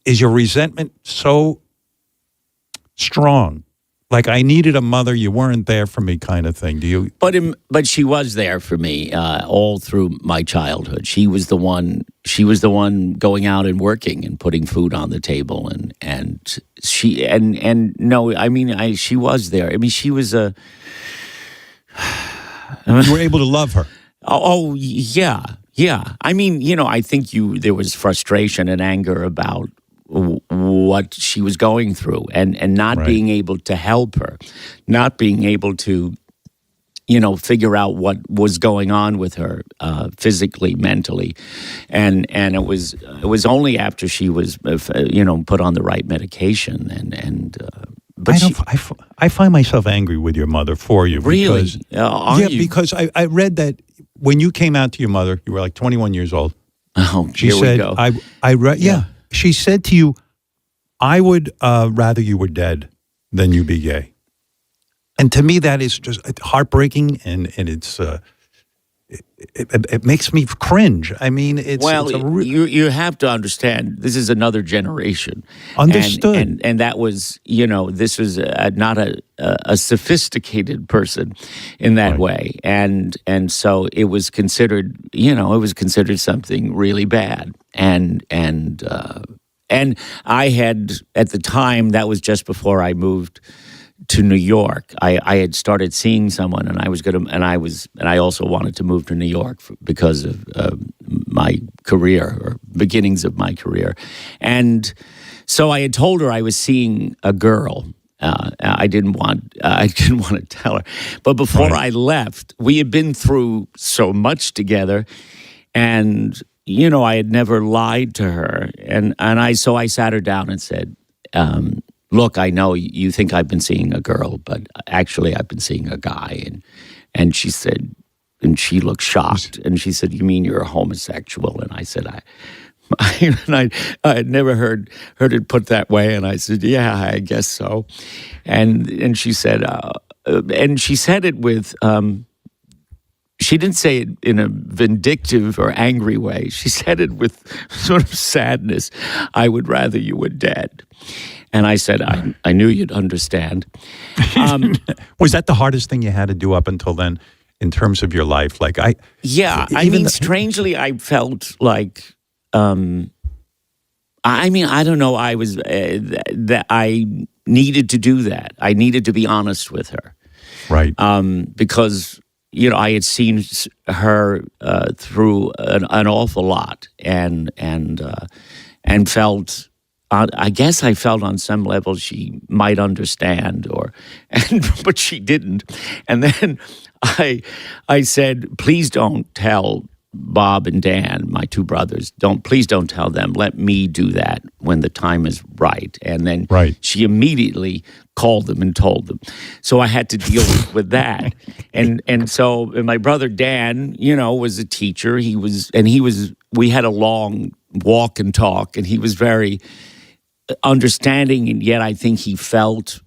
is your resentment so strong? Like, I needed a mother, you weren't there for me, kind of thing. Do you? But she was there for me all through my childhood. She was the one. She was the one going out and working and putting food on the table, and she and no, I mean, she was there. I mean, she was a. You were able to love her. Oh yeah. I mean, I think there was frustration and anger about what she was going through, and not being able to help her, not being able to, figure out what was going on with her physically, mentally, and it was only after she was put on the right medication but I find myself angry with your mother for you. Really? Because, because I read that when you came out to your mother, you were like 21 years old. Oh, she here said, we go. I read, yeah. She said to you, I would rather you were dead than you be gay. And to me, that is just heartbreaking, and it's it makes me cringe. I mean, you have to understand, this is another generation. Understood. And that was, this was not a sophisticated person in that way. And so it was considered, something really bad. And I had, at the time, that was just before I moved to New York. I had started seeing someone, and I also wanted to move to New York because of my career, or beginnings of my career. And so I had told her I was seeing a girl. I didn't want to tell her, but before I left, we had been through so much together, and I had never lied to her, and I sat her down and said, look, I know you think I've been seeing a girl, but actually I've been seeing a guy. And she said, and she looked shocked, and she said, you mean you're a homosexual? And I said, I had never heard it put that way. And I said, yeah, I guess so. And she said, and she said it with, she didn't say it in a vindictive or angry way. She said it with sort of sadness. I would rather you were dead. And I said, I knew you'd understand. Was that the hardest thing you had to do up until then in terms of your life? Strangely, I felt like, I don't know, I was, that I needed to do that. I needed to be honest with her. Right. Because, I had seen her through an awful lot, and felt, I guess I felt on some level she might understand, but she didn't. And then I said, please don't tell Bob and Dan, my two brothers, please don't tell them. Let me do that when the time is right. And then she immediately called them and told them. So I had to deal with that. And my brother Dan, was a teacher. We had a long walk and talk, and he was very understanding, and yet I think he felt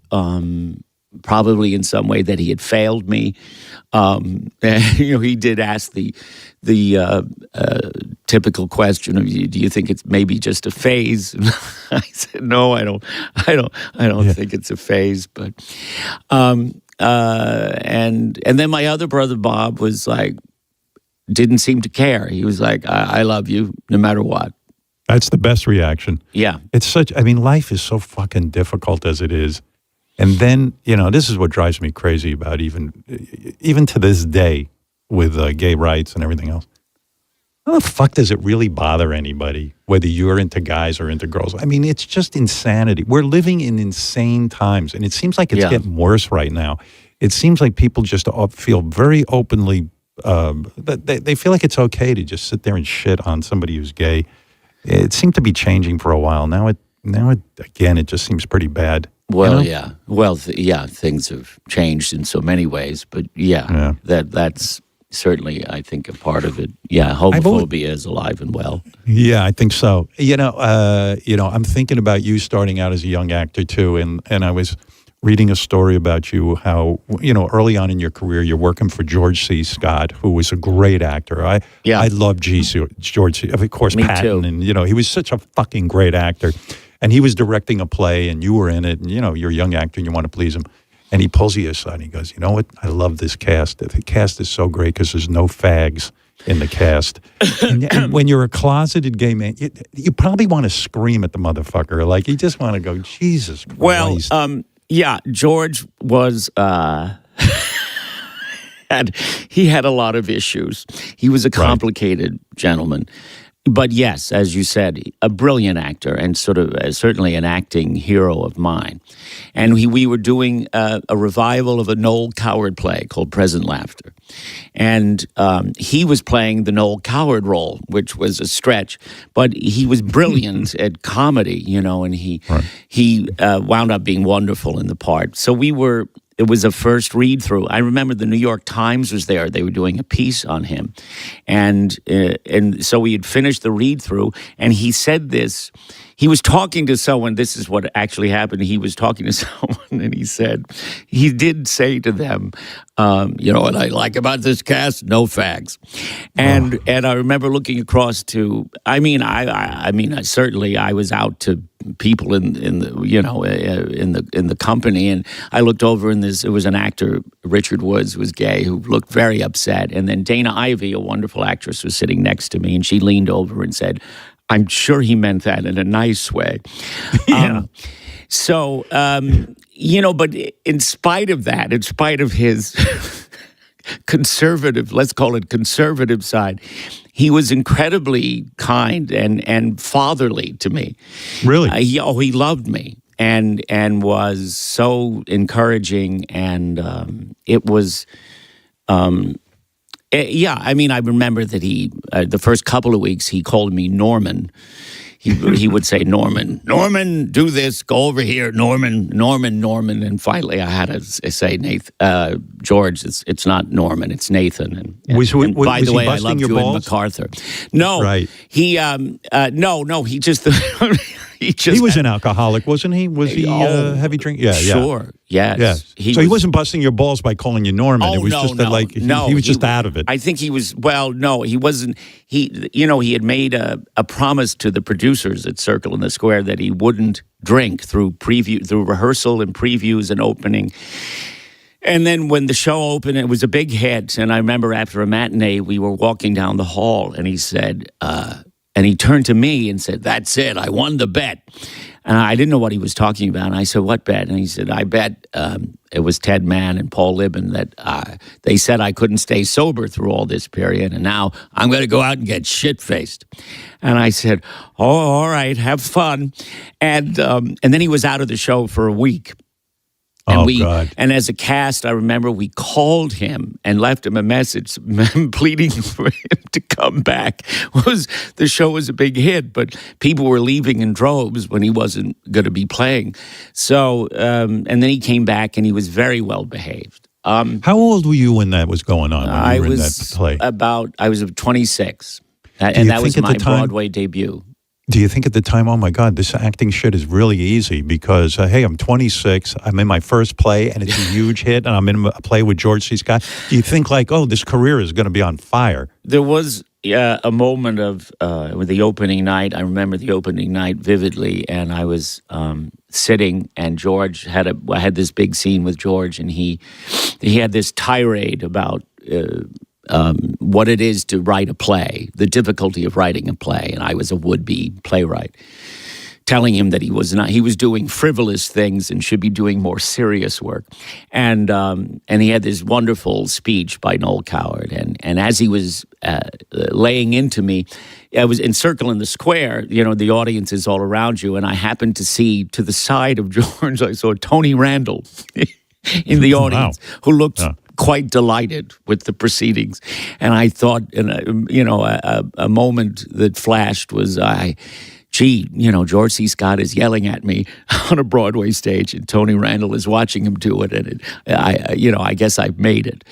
probably in some way that he had failed me. He did ask the typical question of, do you think it's maybe just a phase? And I said, no, I don't think it's a phase. But and then my other brother Bob was like, didn't seem to care. He was like, I love you no matter what. That's the best reaction. Yeah. Life is so fucking difficult as it is. And then, this is what drives me crazy about even to this day with gay rights and everything else. how the fuck does it really bother anybody, whether you're into guys or into girls? I mean, it's just insanity. We're living in insane times, and it seems like it's getting worse right now. It seems like people just feel very openly, they feel like it's okay to just sit there and shit on somebody who's gay. It seemed to be changing for a while. Now it again, it just seems pretty bad. Well, yeah. Well, things have changed in so many ways, but that's certainly, I think, a part of it. Yeah, homophobia is alive and well. Yeah, I think so. I'm thinking about you starting out as a young actor too, and I was reading a story about you, how, early on in your career, you're working for George C. Scott, who was a great actor. I love George C. Of course, Me Patton, too. and, he was such a fucking great actor. And he was directing a play, and you were in it, and, you're a young actor, and you want to please him. And he pulls you aside, and he goes, you know what? I love this cast. The cast is so great because there's no fags in the cast. And when you're a closeted gay man, you probably want to scream at the motherfucker. Like, you just want to go, Jesus Christ. Well, George was, he had a lot of issues. He was a complicated gentleman. But yes, as you said, a brilliant actor and sort of certainly an acting hero of mine. And we were doing a revival of a Noel Coward play called Present Laughter. And he was playing the Noel Coward role, which was a stretch. But he was brilliant at comedy, and he wound up being wonderful in the part. So it was a first read-through. I remember the New York Times was there. They were doing a piece on him. And so we had finished the read-through, and he said this. He was talking to someone. This is what actually happened. He was talking to someone, and he did say to them, what I like about this cast? No fags. And I remember looking across to, I certainly I was out to people in the company, and I looked over, and it was an actor, Richard Woods, who was gay, who looked very upset. And then Dana Ivey, a wonderful actress, was sitting next to me, and she leaned over and said, I'm sure he meant that in a nice way. But in spite of that, in spite of his conservative, let's call it conservative side, he was incredibly kind and fatherly to me. Really? He loved me and was so encouraging, and it was. I remember that he, the first couple of weeks, he called me Norman. He would say, Norman, do this, go over here, Norman. And finally I had to say, George, it's not Norman, it's Nathan. And by the way, I loved you in MacArthur. No, right. He just... He was an alcoholic, wasn't he? Was he a heavy drinker? Yeah, sure. Yes. He wasn't busting your balls by calling you Norman. It was he was just out of it. I think he was. Well, no, he wasn't. He had made a promise to the producers at Circle in the Square that he wouldn't drink through rehearsal and previews and opening. And then when the show opened, it was a big hit. And I remember after a matinee, we were walking down the hall, and he said. And he turned to me and said, that's it, I won the bet. And I didn't know what he was talking about. And I said, what bet? And he said, I bet it was Ted Mann and Paul Libben that they said I couldn't stay sober through all this period. And now I'm going to go out and get shit-faced. And I said, oh, all right, have fun. And then he was out of the show for a week. And God. And as a cast, I remember we called him and left him a message pleading for him to come back. The show was a big hit, but people were leaving in droves when he wasn't going to be playing. So, and then he came back, and he was very well behaved. How old were you when that was going on? I was 26, and that was my Broadway debut. Do you think at the time, oh my God, this acting shit is really easy because, hey, I'm 26, I'm in my first play, and it's a huge hit, and I'm in a play with George C. Scott. Do you think like, oh, this career is going to be on fire? There was a moment of with the opening night. I remember the opening night vividly, and I was sitting, and George I had this big scene with George, and he had this tirade about what it is to write a play, the difficulty of writing a play, and I was a would-be playwright. telling him that he was doing frivolous things and should be doing more serious work. And he had this wonderful speech by Noel Coward. And as he was laying into me, I was encircling the square, the audience is all around you. And I happened to see to the side of George, I saw Tony Randall in the audience, who looked quite delighted with the proceedings. And I thought, a moment that flashed was, George C. Scott is yelling at me on a Broadway stage, and Tony Randall is watching him do it. And I guess I've made it.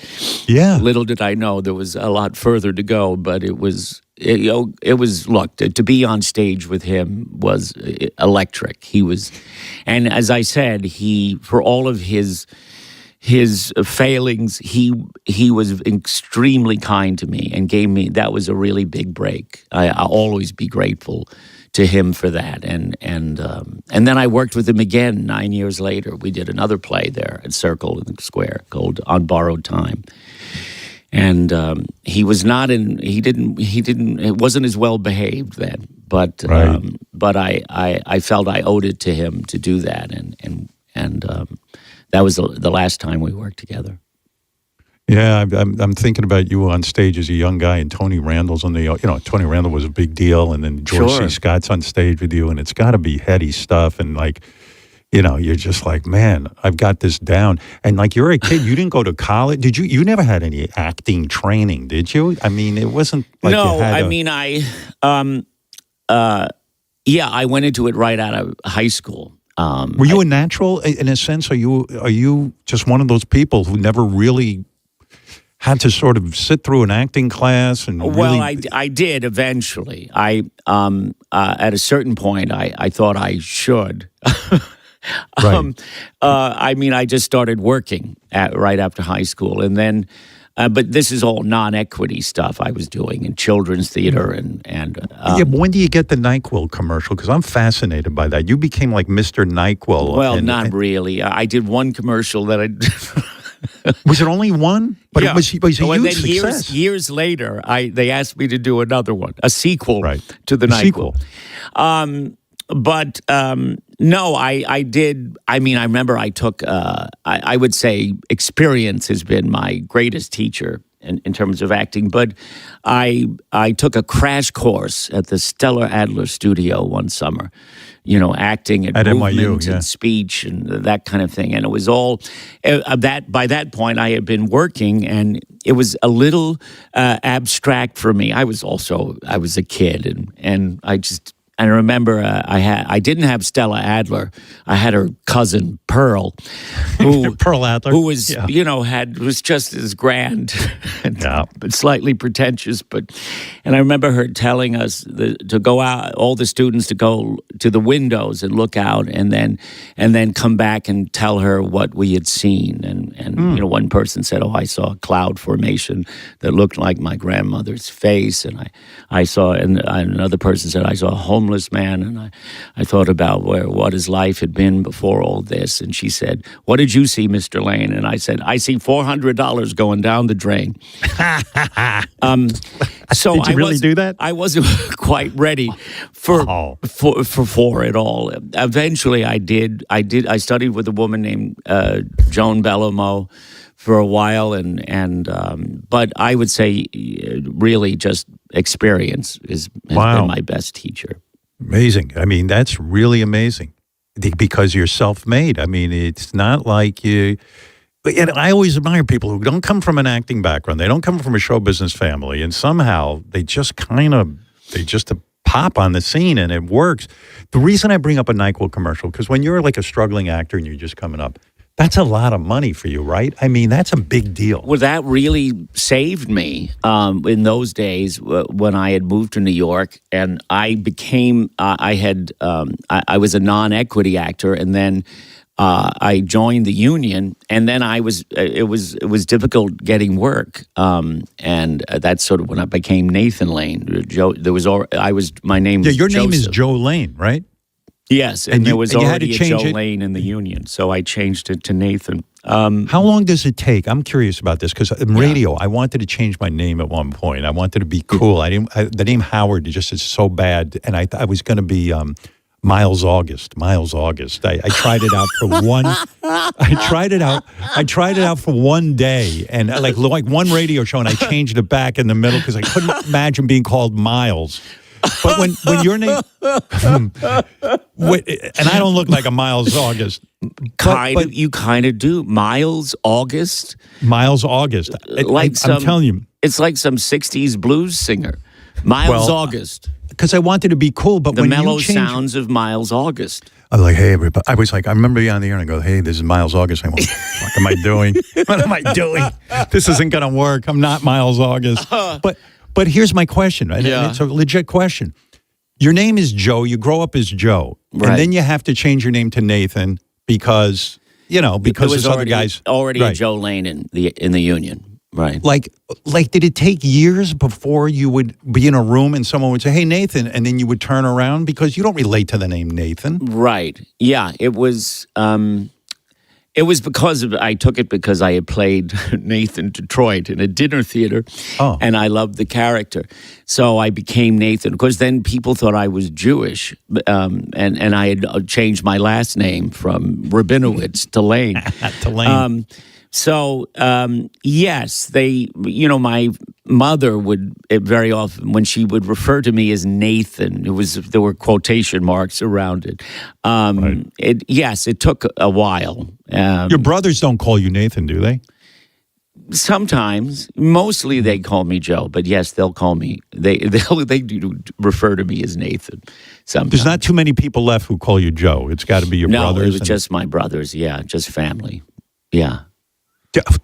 Yeah. Little did I know there was a lot further to go, but it was. Look, to be on stage with him was electric. He was, and as I said, for all of his failings, he was extremely kind to me and that was a really big break. I'll always be grateful to him for that. And then I worked with him again 9 years later. We did another play there at Circle in the Square called On Borrowed Time. And he was not it wasn't as well behaved then, but I felt I owed it to him to do that. And that was the last time we worked together. Yeah, I'm thinking about you on stage as a young guy, and Tony Randall's on the. Tony Randall was a big deal, and then George C. Scott's on stage with you, and it's got to be heady stuff, and you're just like, man, I've got this down. And like, you're a kid, you didn't go to college, did you? You never had any acting training, did you? I mean, it wasn't like no. You had I went into it right out of high school. Were you a natural in a sense? Are you just one of those people who never really had to sort of sit through an acting class and I did eventually. I at a certain point I thought I should. Right. I just started working right after high school, and then but this is all non-equity stuff I was doing in children's theater and but when do you get the NyQuil commercial? Because I'm fascinated by that. You became like Mr. NyQuil. Well, not really. I did one commercial that I. Was it only one? But it was a huge success. Years later, they asked me to do another one, a sequel to the NyQuil. No, I did. I mean, I remember I took, I would say experience has been my greatest teacher in terms of acting. But I took a crash course at the Stella Adler studio one summer, acting at movement NYU, and speech and that kind of thing. And it was all by that point I had been working, and it was a little abstract for me. I was a kid, and I remember I didn't have Stella Adler. I had her cousin Pearl, Pearl Adler, who was was just as grand, but slightly pretentious. And I remember her telling us to go out, all the students to go to the windows and look out, and then come back and tell her what we had seen. And one person said, "Oh, I saw a cloud formation that looked like my grandmother's face," and I saw, and another person said, "I saw a homeless man," and I thought about what his life had been before all this. And she said, "What did you see, Mr. Lane?" And I said, "I see $400 going down the drain." So did you really do that? I wasn't quite ready for it all. Eventually, I did. I studied with a woman named Joan Bellomo for a while, but I would say really just experience has been my best teacher. Amazing. I mean, that's really amazing because you're self-made. I mean, it's not like you. And I always admire people who don't come from an acting background. They don't come from a show business family, and somehow they just pop on the scene, and it works. The reason I bring up a NyQuil commercial, because when you're like a struggling actor and you're just coming up, that's a lot of money for you, right? I mean, that's a big deal. Well, that really saved me in those days when I had moved to New York, and I became, I was a non-equity actor, and then I joined the union, and then it was difficult getting work, and that's sort of when I became Nathan Lane. My name was your name Joseph. is Joe Lane, right? Yes, and there was already a Joe Lane in the union, so I changed it to Nathan. How long does it take? I'm curious about this because in radio, I wanted to change my name at one point. I wanted to be cool. The name Howard just is so bad, and I was going to be Miles August. I tried it out for one. I tried it out for one day, and like one radio show, and I changed it back in the middle because I couldn't imagine being called Miles. But when your name, and I don't look like a Miles August. You kind of do. Miles August. Miles August. I'm telling you, it's like some '60s blues singer. Miles August. Because I wanted to be cool, but the when mellow you change, sounds of Miles August. I'm like, hey, everybody. I remember being on the air and I go, hey, this is Miles August. I went, what the fuck am I doing? What am I doing? This isn't going to work. I'm not Miles August. But here's my question, and it's a legit question. Your name is Joe. You grow up as Joe. Right. And then you have to change your name to Nathan because there's other guys. Already a Joe Lane in the Union. Right. Like, did it take years before you would be in a room and someone would say, hey, Nathan, and then you would turn around because you don't relate to the name Nathan? Right. Yeah. It was because I took it because I had played Nathan Detroit in a dinner theater, and I loved the character. So I became Nathan. Because then people thought I was Jewish, and I had changed my last name from Rabinowitz to Lane. To Lane. Yes, my mother would very often, when she would refer to me as Nathan, there were quotation marks around it. It took a while. Your brothers don't call you Nathan, do they? Sometimes, mostly they call me Joe, but yes, they'll call me. They do refer to me as Nathan. Sometimes. There's not too many people left who call you Joe. It's got to be your brothers. No, it was just my brothers. Yeah, just family. Yeah.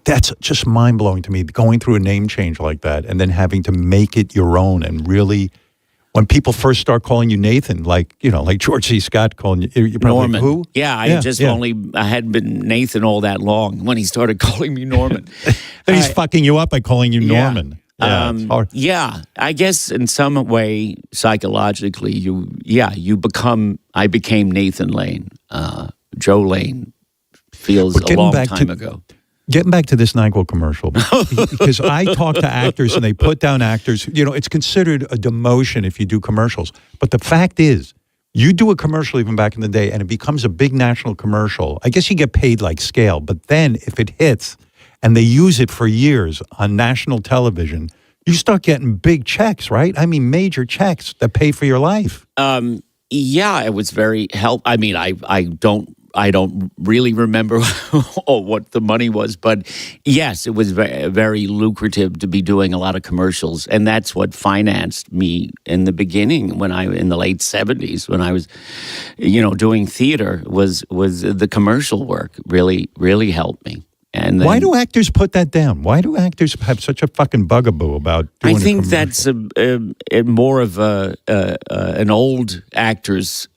That's just mind-blowing to me, going through a name change like that and then having to make it your own. And really, when people first start calling you Nathan, like George C. Scott calling you, you're probably Norman. Like, who? Yeah, I hadn't been Nathan all that long when he started calling me Norman. Then he's fucking you up by calling you Norman. It's hard. I guess in some way, psychologically, I became Nathan Lane. Joe Lane feels a long time ago. Getting back to this NyQuil commercial, because I talk to actors and they put down actors. It's considered a demotion if you do commercials. But the fact is, you do a commercial even back in the day and it becomes a big national commercial. I guess you get paid like scale. But then if it hits and they use it for years on national television, you start getting big checks, right? I mean, major checks that pay for your life. It was very helpful. I mean, I don't really remember what the money was, but yes, it was very, very lucrative to be doing a lot of commercials, and that's what financed me in the beginning in the late 70s when I was, doing theater was the commercial work really helped me. And then, why do actors put that down? Why do actors have such a fucking bugaboo about doing I think that's a more of an old actor's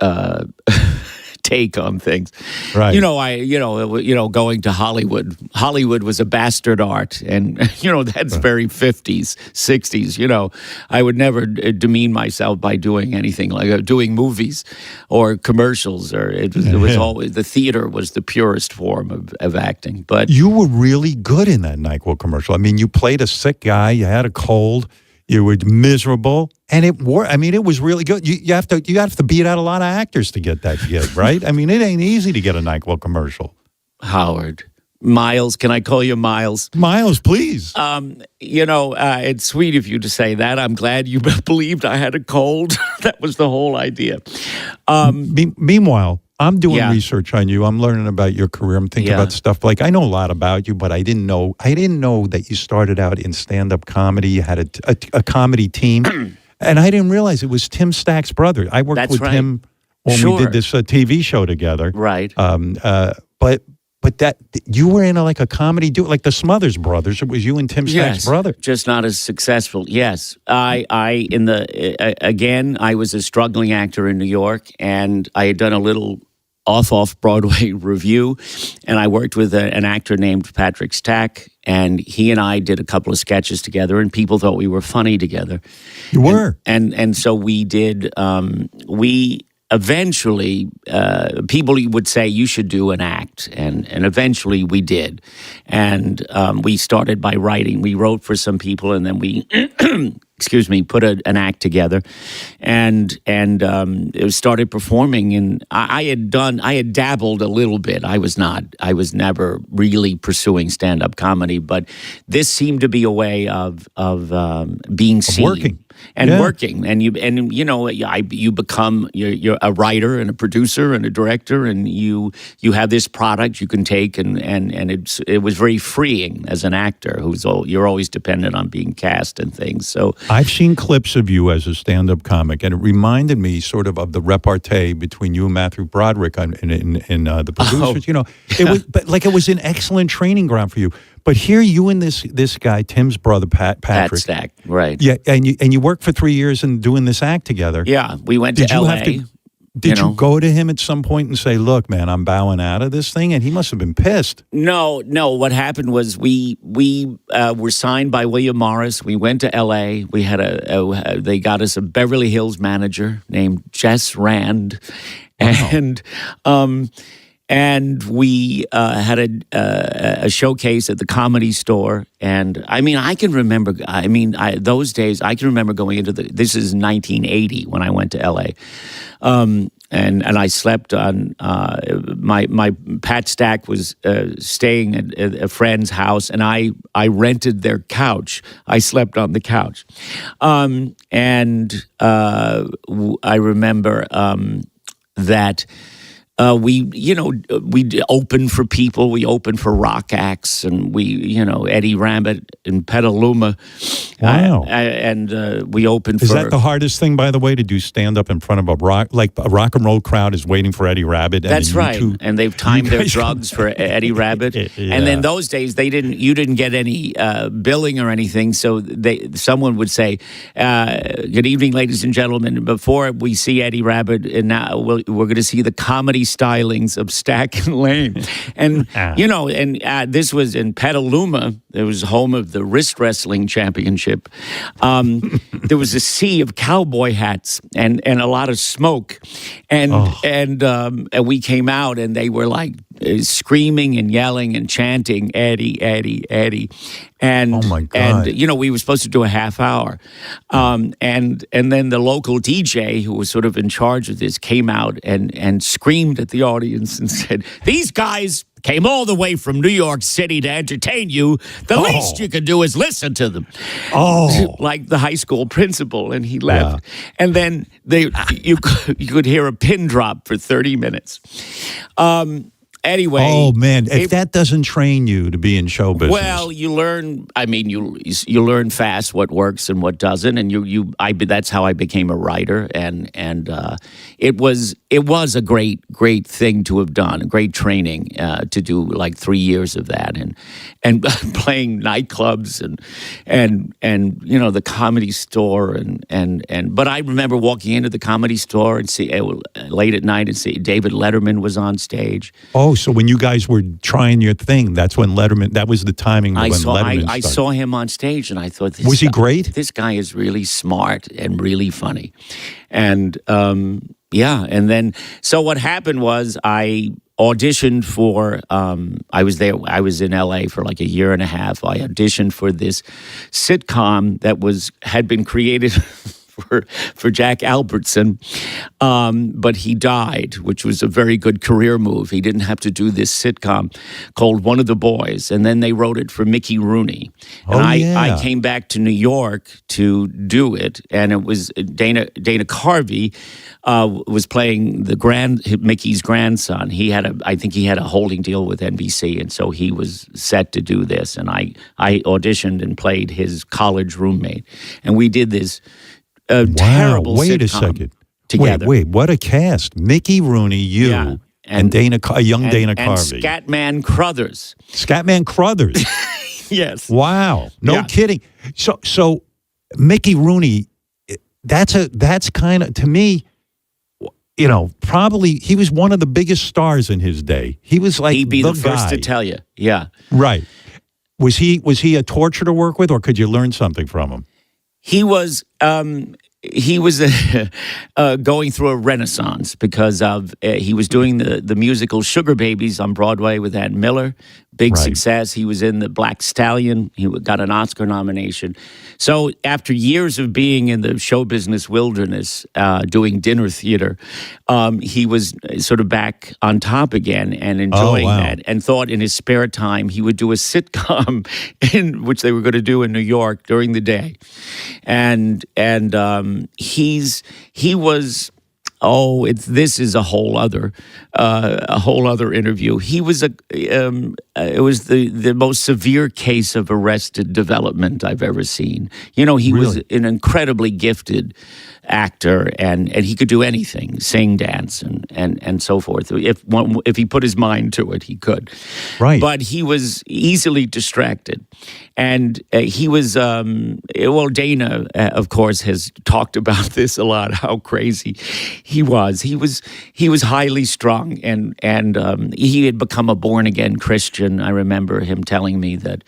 take on things. Right. Going to Hollywood. Hollywood was a bastard art, and that's very 50s, 60s. I would never demean myself by doing anything like doing movies or commercials, or it was always the theater was the purest form of acting. But you were really good in that NyQuil commercial. I mean, you played a sick guy. You had a cold. You were miserable, and it worked. I mean, it was really good. You have to beat out a lot of actors to get that gig, right? I mean, it ain't easy to get a NyQuil commercial. Howard, Miles, can I call you Miles? Miles, please. It's sweet of you to say that. I'm glad you believed I had a cold. That was the whole idea. Meanwhile, I'm doing research on you. I'm learning about your career. I'm thinking about stuff like I know a lot about you, but I didn't know that you started out in stand-up comedy. You had a comedy team, and I didn't realize it was Tim Stack's brother. I worked with Tim when we did this TV show together. Right. But that you were in a comedy duo, like the Smothers Brothers. It was you and Tim Stack's brother. Just not as successful. Yes, I was a struggling actor in New York, and I had done a little off-Broadway review, and I worked with an actor named Patrick Stack, and he and I did a couple of sketches together, and people thought we were funny together. You were, and so we did. We eventually, people would say you should do an act, and eventually we did, and we started by writing. We wrote for some people, and then we put an act together, and started performing. And I had dabbled a little bit. I was never really pursuing stand-up comedy, but this seemed to be a way of being seen. Working. And working, and you become you're a writer and a producer and a director, and you have this product you can take, and it was very freeing as an actor you're always dependent on being cast and things. So I've seen clips of you as a stand-up comic, and it reminded me sort of the repartee between you and Matthew Broderick in the producers. It was an excellent training ground for you. But here you and this guy, Tim's brother, Patrick. Pat Stack, right. Yeah, and you worked for 3 years and doing this act together. Yeah, we went to L.A. Did you go to him at some point and say, look, man, I'm bowing out of this thing? And he must have been pissed. No. What happened was we were signed by William Morris. We went to L.A. We had they got us a Beverly Hills manager named Jess Rand. Wow. And we had a showcase at the Comedy Store, and I can remember. Those days, I can remember going into this is 1980 when I went to L.A. And I slept on my Pat Stack was staying at a friend's house, and I rented their couch. I slept on the couch, and I remember that. We opened for people. We opened for rock acts, and Eddie Rabbitt in Petaluma. Wow! We opened. Is that the hardest thing, by the way, to do stand up in front of a rock and roll crowd is waiting for Eddie Rabbitt? That's right. And they've timed their drugs for Eddie Rabbitt. Yeah. And then those days you didn't get any billing or anything. So someone would say, "Good evening, ladies and gentlemen. Before we see Eddie Rabbitt, and now we're going to see the comedy stylings of Stack and Lane." And this was in Petaluma. It was home of the wrist wrestling championship. There was a sea of cowboy hats and a lot of smoke, and we came out, and they were like screaming and yelling and chanting Eddie, Eddie, Eddie. And oh my God. And we were supposed to do a half hour, and then the local DJ who was sort of in charge of this came out and screamed at the audience and said, "These guys came all the way from New York City to entertain you. The least you could do is listen to them." Like the high school principal, and he left. Yeah. And then you could hear a pin drop for 30 minutes. Anyway. Oh man, if that doesn't train you to be in show business. Well, you learn. You learn fast what works and what doesn't, and that's how I became a writer, and it was a great thing to have done, a great training to do like 3 years of that, and playing nightclubs and the Comedy Store and but I remember walking into the Comedy Store and see late at night and see David Letterman was on stage. Oh, so when you guys were trying your thing, that's when Letterman. That was the timing when Letterman started. I saw him on stage, and I thought, was he great? This guy is really smart and really funny, and and then so what happened was I auditioned for. I was in LA for like a year and a half. I auditioned for this sitcom that had been created. For Jack Albertson, but he died, which was a very good career move. He didn't have to do this sitcom called One of the Boys, and then they wrote it for Mickey Rooney. And I came back to New York to do it, and it was Dana Carvey was playing Mickey's grandson. I think he had a holding deal with NBC, and so he was set to do this, and I auditioned and played his college roommate, and we did this. Terrible wait a sitcom second. Together. Wait, what a cast. Mickey Rooney, and Dana Carvey. And Scatman Crothers. Scatman Crothers. Yes. Wow. No kidding. So Mickey Rooney, that's kind of, to me, probably he was one of the biggest stars in his day. He was like he'd be the first to tell you. Yeah. Right. Was he a torture to work with, or could you learn something from him? He was going through a renaissance because of he was doing the musical Sugar Babies on Broadway with Ann Miller, Big success. He was in the Black Stallion. He got an Oscar nomination. So after years of being in the show business wilderness, doing dinner theater, he was sort of back on top again and enjoying that, and thought in his spare time he would do a sitcom in which they were going to do in New York during the day. And he was... this is a whole other interview. He was it was the most severe case of arrested development I've ever seen. You know, he was an incredibly gifted actor, and he could do anything, sing, dance, and so forth. If he put his mind to it, he could. Right. But he was easily distracted, and he was. Dana, of course, has talked about this a lot. How crazy he was. He was highly strung, and he had become a born again Christian. I remember him telling me that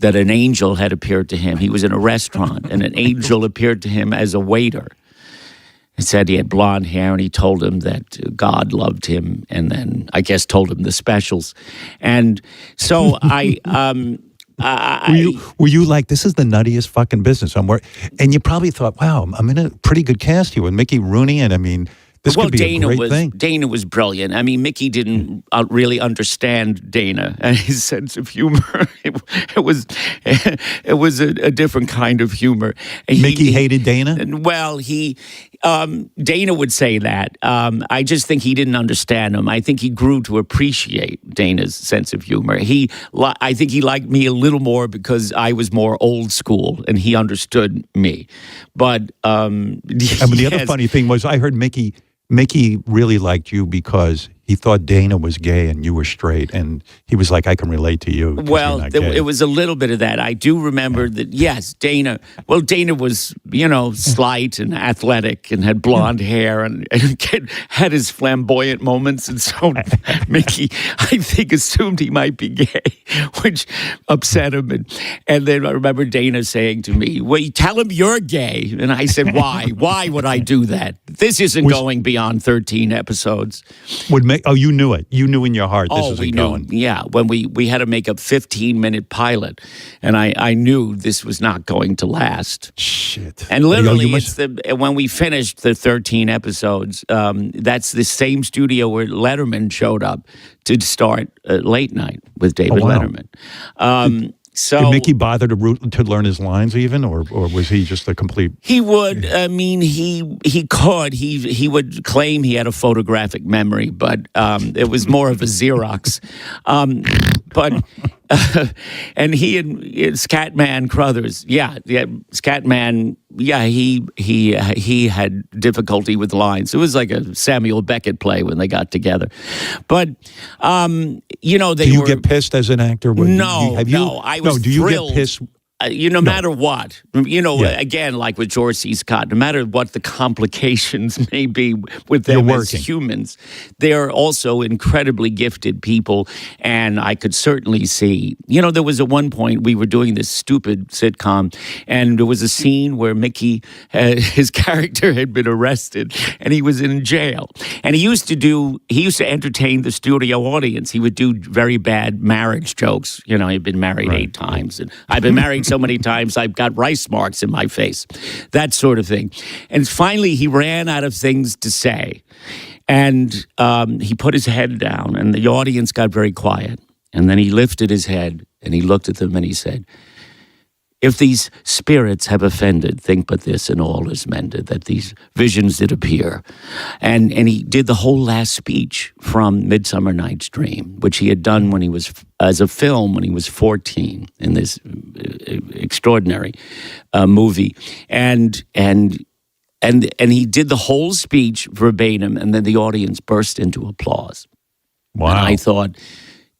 an angel had appeared to him. He was in a restaurant, and an angel appeared to him as a waiter. He said he had blonde hair, and he told him that God loved him, and then I guess told him the specials. And so were you like, this is the nuttiest fucking business? And you probably thought, wow, I'm in a pretty good cast here with Mickey Rooney, and I mean, this could be a great thing. Dana was brilliant. I mean, Mickey didn't really understand Dana and his sense of humor. It was a different kind of humor. And Mickey hated Dana? Well, Dana would say that. I just think he didn't understand him. I think he grew to appreciate Dana's sense of humor. I think he liked me a little more because I was more old school and he understood me. But the other funny thing was I heard Mickey really liked you because he thought Dana was gay and you were straight, and he was like, I can relate to you. Well, it was a little bit of that. I do remember that, yes, Dana was, slight and athletic and had blonde hair and had his flamboyant moments. And so Mickey, I think, assumed he might be gay, which upset him. And then I remember Dana saying to me, well, tell him you're gay. And I said, why? Why would I do that? This isn't going beyond 13 episodes. You knew it. You knew in your heart this isn't going. Yeah, when we had to make a 15-minute pilot, and I knew this was not going to last. Shit. And literally, when we finished the 13 episodes, that's the same studio where Letterman showed up to start Late Night with David Letterman. Did Mickey bother to learn his lines even, or was he just a complete? He would. I mean, he could. He would claim he had a photographic memory, but it was more of a Xerox. And he and Scatman Crothers, Scatman, he had difficulty with lines. It was like a Samuel Beckett play when they got together. But do you get pissed as an actor? I was do you thrilled. Get pissed? No matter what, again, like with George C. Scott, no matter what the complications may be with them as humans, they are also incredibly gifted people. And I could certainly see, there was at one point we were doing this stupid sitcom, and there was a scene where Mickey, his character had been arrested, and he was in jail. And he used to entertain the studio audience. He would do very bad marriage jokes. He'd been married 8 times, and I've been married so many times I've got rice marks in my face, that sort of thing. And finally, he ran out of things to say. And he put his head down, and the audience got very quiet. And then he lifted his head, and he looked at them, and he said, if these spirits have offended, think but this, and all is mended, that these visions did appear. And he did the whole last speech from Midsummer Night's Dream, which he had done when he was, as a film, when he was 14, in this extraordinary movie. And he did the whole speech verbatim, and then the audience burst into applause. Wow. And I thought,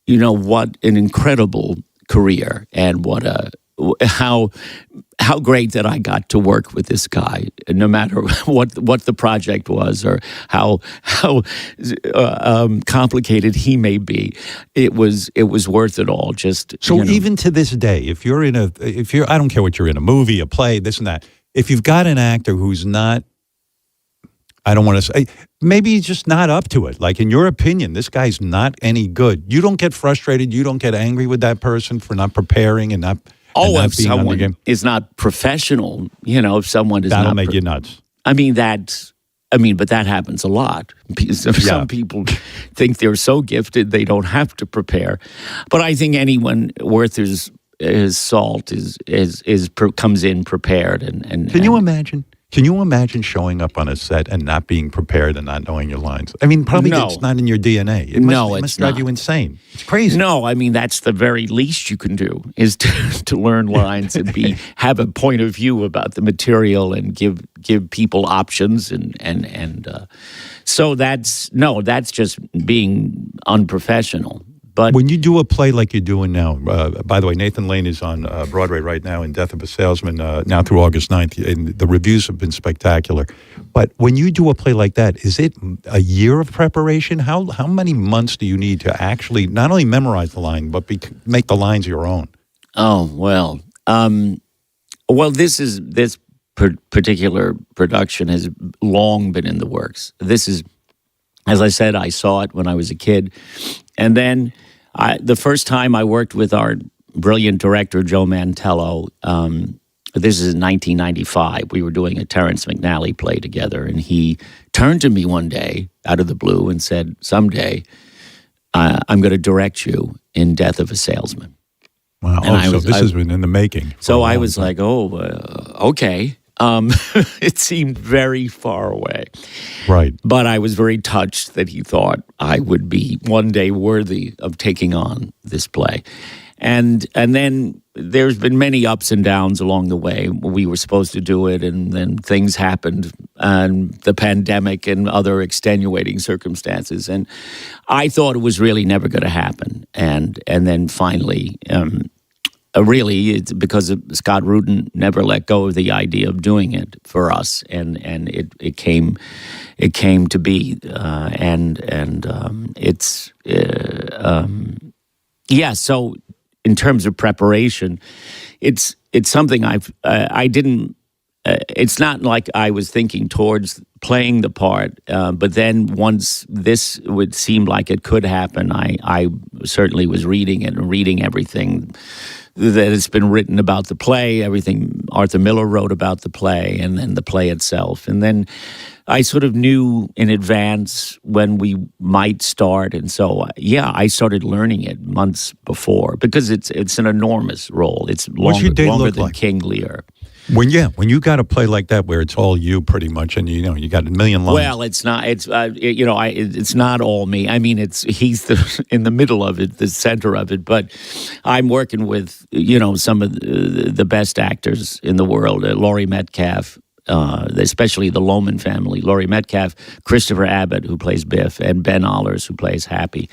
what an incredible career, and how great that I got to work with this guy, no matter what the project was or how complicated he may be. It was worth it all. Even to this day, if you're I don't care what you're in, a movie, a play, this and that. If you've got an actor who's not, I don't want to say, maybe he's just not up to it. Like, in your opinion, this guy's not any good. You don't get frustrated. You don't get angry with that person for not preparing and not. Oh, and if not being on the someone game. is not professional, if someone is That'll not. make you nuts. But that happens a lot. Some people think they're so gifted they don't have to prepare. But I think anyone worth his salt comes in prepared. And Can you imagine? Can you imagine showing up on a set and not being prepared and not knowing your lines? I mean, probably No. it's not in your DNA. It must drive you insane. It's crazy. No, that's the very least you can do is to learn lines and have a point of view about the material and give people options and so that's just being unprofessional. But when you do a play like you're doing now, by the way, Nathan Lane is on Broadway right now in Death of a Salesman now through August 9th, and the reviews have been spectacular. But when you do a play like that, is it a year of preparation? How many months do you need to actually not only memorize the line, but make the lines your own? Oh, well. This particular production has long been in the works. This is, as I said, I saw it when I was a kid. And then the first time I worked with our brilliant director, Joe Mantello, this is in 1995. We were doing a Terrence McNally play together, and he turned to me one day out of the blue and said, someday I'm going to direct you in Death of a Salesman. Wow. And this has been in the making. So I was like, okay. It seemed very far away. Right. But I was very touched that he thought I would be one day worthy of taking on this play. And then there's been many ups and downs along the way. We were supposed to do it, and then things happened, and the pandemic and other extenuating circumstances. And I thought it was really never going to happen. And then finally, really, it's because Scott Rudin never let go of the idea of doing it for us, and it came to be, So in terms of preparation, it's something I didn't. It's not like I was thinking towards playing the part, but then once this would seem like it could happen, I certainly was reading it and reading everything that has been written about the play, everything Arthur Miller wrote about the play, and then the play itself. And then I sort of knew in advance when we might start. And so, I started learning it months before because it's an enormous role. It's What's your day longer look than like? King Lear. When you got a play like that where it's all you pretty much, and you got a million lines. Well, it's not. It's not all me. I mean, he's in the middle of it, the center of it. But I'm working with some of the best actors in the world. Laurie Metcalf, especially the Lohman family. Laurie Metcalf, Christopher Abbott, who plays Biff, and Ben Allers, who plays Happy.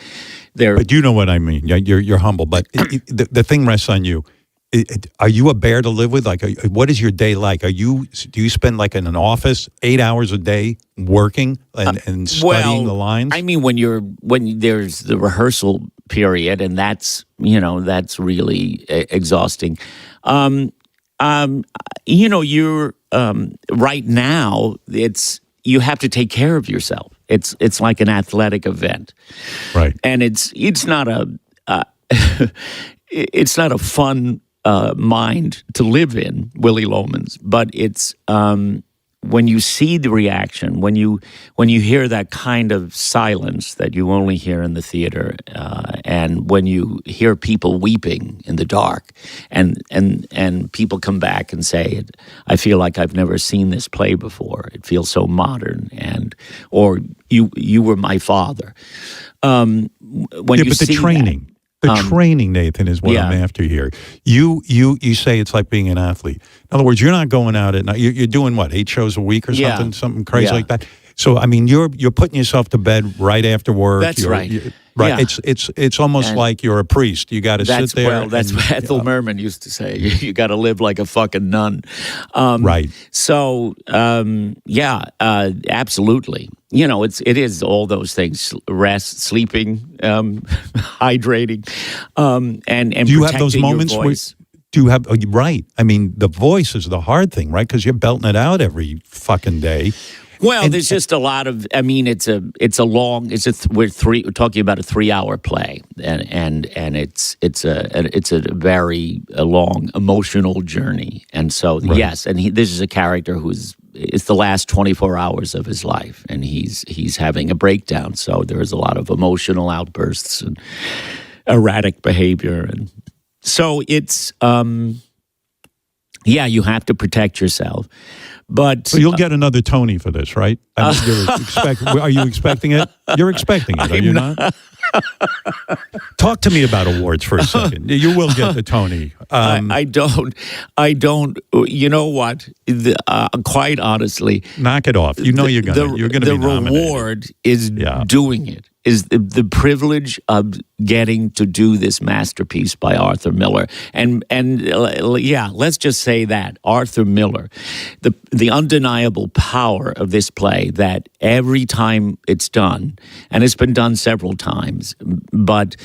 But you know what I mean. You're humble, but the thing rests on you. Are you a bear to live with? Like, what is your day like? Do you spend like in an office 8 hours a day working and studying the lines? I mean, when there's the rehearsal period, and that's really exhausting. You're right now. You have to take care of yourself. It's like an athletic event, right? And it's not a fun mind to live in, Willie Loman's, but it's when you see the reaction, when you hear that kind of silence that you only hear in the theater, and when you hear people weeping in the dark, and people come back and say, "I feel like I've never seen this play before. It feels so modern," or you were my father. The training. The training, Nathan, is what I'm after here. You say it's like being an athlete. In other words, you're not going out at night. You're doing what, 8 shows a week or something crazy like that. So I mean, you're putting yourself to bed right after work. That's right. Right. Yeah. It's almost like you're a priest. You got to sit there. Well, that's what Ethel Merman used to say. You got to live like a fucking nun. Right. So absolutely. It is all those things: rest, sleeping, hydrating, and do you have those protecting moments your voice. Do you have right? I mean, the voice is the hard thing, right? Because you're belting it out every fucking day. Well, there's just a lot of. I mean, we're talking about a 3-hour play, and it's a very long emotional journey, and so yes, and this is a character it's the last 24 hours of his life, and he's having a breakdown. So there is a lot of emotional outbursts and erratic behavior, and so it's you have to protect yourself. But so you'll get another Tony for this, right? Are you expecting it? You're expecting it, are you not? Talk to me about awards for a second. You will get the Tony. I don't. You know what? Quite honestly, knock it off. You know you're gonna be nominated. The reward is doing it. Is the privilege of getting to do this masterpiece by Arthur Miller, and let's just say that Arthur Miller, the undeniable power of this play, that every time it's done, and it's been done several times, but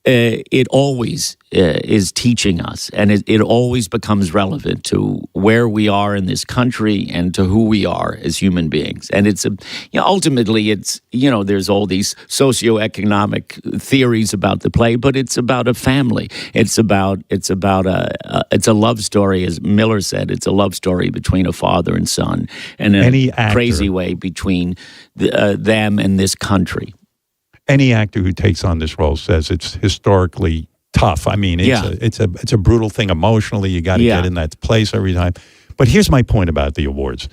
it always is teaching us, and it always becomes relevant to where we are in this country and to who we are as human beings, and it's ultimately it's there's all these socioeconomic theories about the play, but it's about a family. It's a love story, as Miller said. It's a love story between a father and son, and in a crazy way between them and this country. Any actor who takes on this role says it's historically tough. I mean, it's a brutal thing emotionally. You got to get in that place every time. But here's my point about the awards.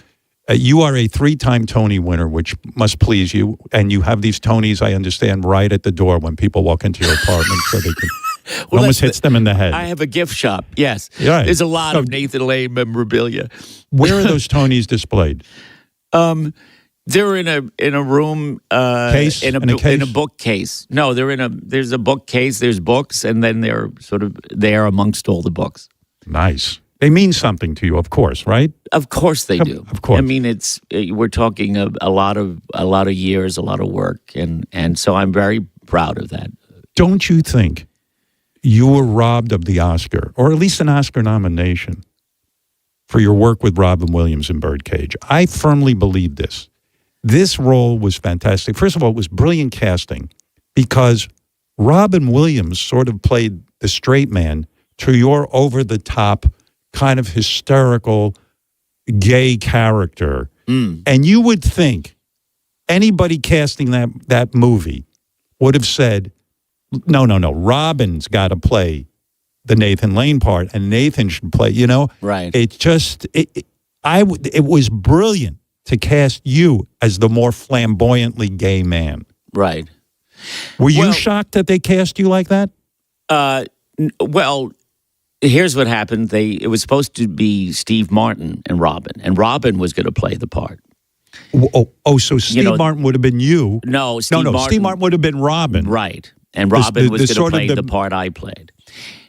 You are a 3-time Tony winner, which must please you. And you have these Tonys, I understand, right at the door when people walk into your apartment so they can... almost hits them in the head. I have a gift shop, yes. Right. There's a lot of Nathan Lane memorabilia. Where are those Tonys displayed? They're in a room case? in a bookcase. No, there's a bookcase, there's books, and then they're sort of there amongst all the books. Nice. They mean something to you, of course, right? Of course they do. Of course. I mean, we're talking a lot of years, a lot of work, and so I'm very proud of that. Don't you think you were robbed of the Oscar, or at least an Oscar nomination, for your work with Robin Williams in Birdcage? I firmly believe this. This role was fantastic. First of all, it was brilliant casting because Robin Williams sort of played the straight man to your over-the-top, kind of hysterical, gay character. And you would think anybody casting that movie would have said, no, Robin's got to play the Nathan Lane part, and Nathan should play, Right. It was brilliant to cast you as the more flamboyantly gay man. Right. Were you shocked that they cast you like that? Well, here's what happened. It was supposed to be Steve Martin and Robin was going to play the part. So Steve Martin would have been you. No, Steve Martin would have been Robin. Right. And Robin was going to play the part I played.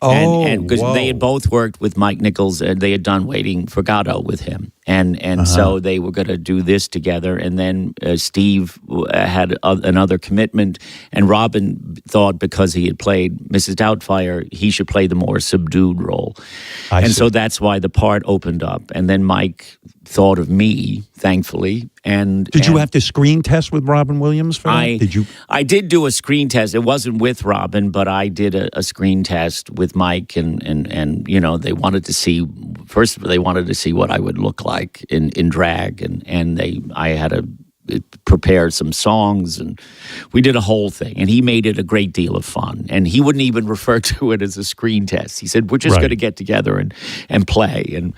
And because they had both worked with Mike Nichols, and they had done Waiting for Godot with him. And so they were going to do this together. And then Steve had another commitment. And Robin thought because he had played Mrs. Doubtfire, he should play the more subdued role. So that's why the part opened up. And then Mike thought of me, thankfully. Did you have to screen test with Robin Williams for that? I did do a screen test. It wasn't with Robin, but I did a screen test with Mike, and they wanted to see. First, they wanted to see what I would look like in drag, and I had to prepare some songs, and we did a whole thing. And he made it a great deal of fun. And he wouldn't even refer to it as a screen test. He said, "We're just going to get together and play."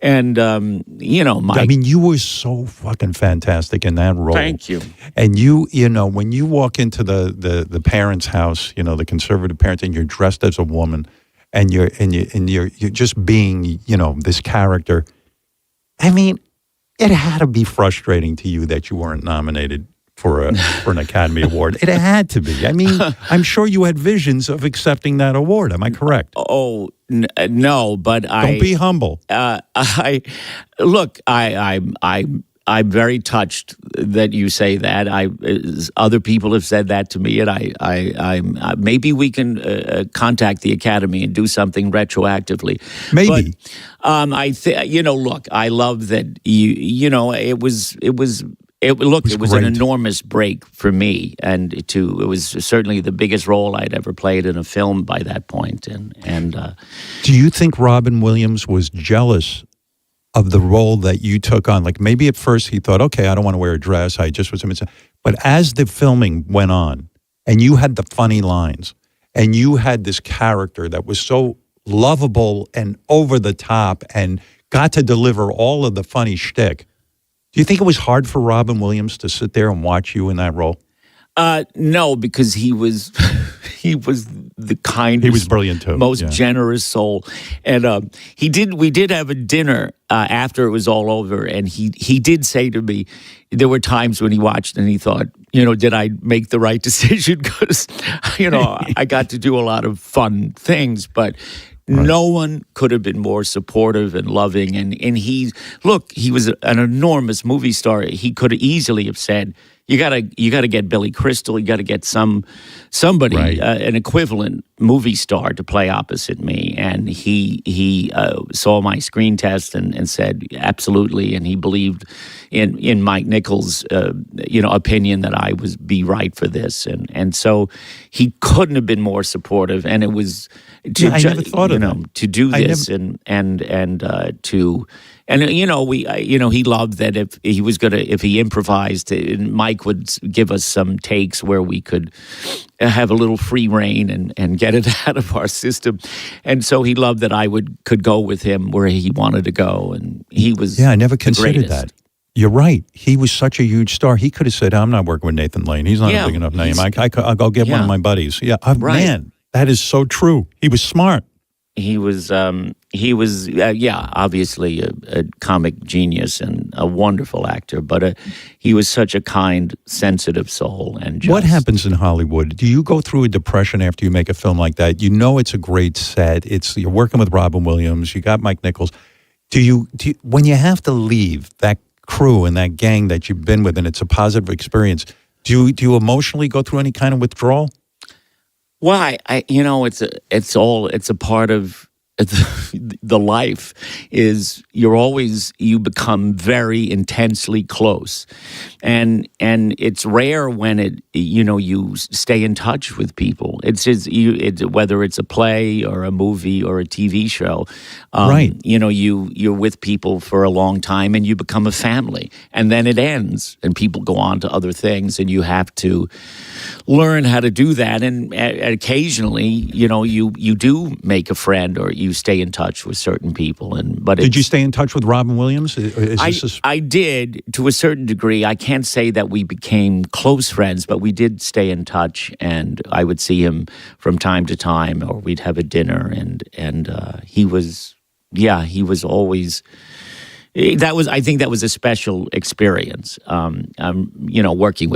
And Mike. I mean, you were so fucking fantastic in that role. Thank you. And when you walk into the parents' house, the conservative parents, and you're dressed as a woman, and you're just being, this character. I mean, it had to be frustrating to you that you weren't nominated for an Academy Award. It had to be. I mean, I'm sure you had visions of accepting that award. Am I correct? Oh, no, but don't be humble. I'm very touched that you say that. Other people have said that to me, and I maybe we can contact the Academy and do something retroactively. Maybe. But, look, I love that it was It was great. an enormous break for me, and it was certainly the biggest role I'd ever played in a film by that point. And do you think Robin Williams was jealous of the role that you took on? Like maybe at first he thought, okay, I don't want to wear a dress. I just was. But as the filming went on, and you had the funny lines, and you had this character that was so lovable and over the top, and got to deliver all of the funny shtick. Do you think it was hard for Robin Williams to sit there and watch you in that role? No, because he was the kindest, he was brilliant too, most generous soul, and we did have a dinner after it was all over, and he did say to me, there were times when he watched and he thought, did I make the right decision? Because I got to do a lot of fun things, but. Right. No one could have been more supportive and loving, and he was an enormous movie star. He could easily have said, "You gotta get Billy Crystal. You got to get somebody, right. An equivalent movie star to play opposite me." And he saw my screen test and said absolutely, and he believed in Mike Nichols' opinion that I was be right for this, and so he couldn't have been more supportive, and it was. I never thought of that. To do this he loved that if he improvised, Mike would give us some takes where we could have a little free reign and get it out of our system, and so he loved that I could go with him where he wanted to go, and he was I never considered that. You're right. He was such a huge star. He could have said, "I'm not working with Nathan Lane. He's not a big enough name. I'll go get one of my buddies." Yeah, right. Man. That is so true. He was smart. He was obviously a comic genius and a wonderful actor, but he was such a kind, sensitive soul. And what happens in Hollywood? Do you go through a depression after you make a film like that? It's a great set. You're working with Robin Williams. You got Mike Nichols. Do you when you have to leave that crew and that gang that you've been with, and it's a positive experience? Do you emotionally go through any kind of withdrawal? Why? It's a part of the life is you become very intensely close, and it's rare when you stay in touch with people. It's whether it's a play or a movie or a TV show, right? You're with people for a long time and you become a family, and then it ends and people go on to other things, and you have to learn how to do that. And occasionally, you do make a friend or you stay in touch with certain people. Did you stay in touch with Robin Williams? I did to a certain degree. I can't say that we became close friends, but we did stay in touch, and I would see him from time to time, or we'd have a dinner, and he was always. I think that was a special experience. We're working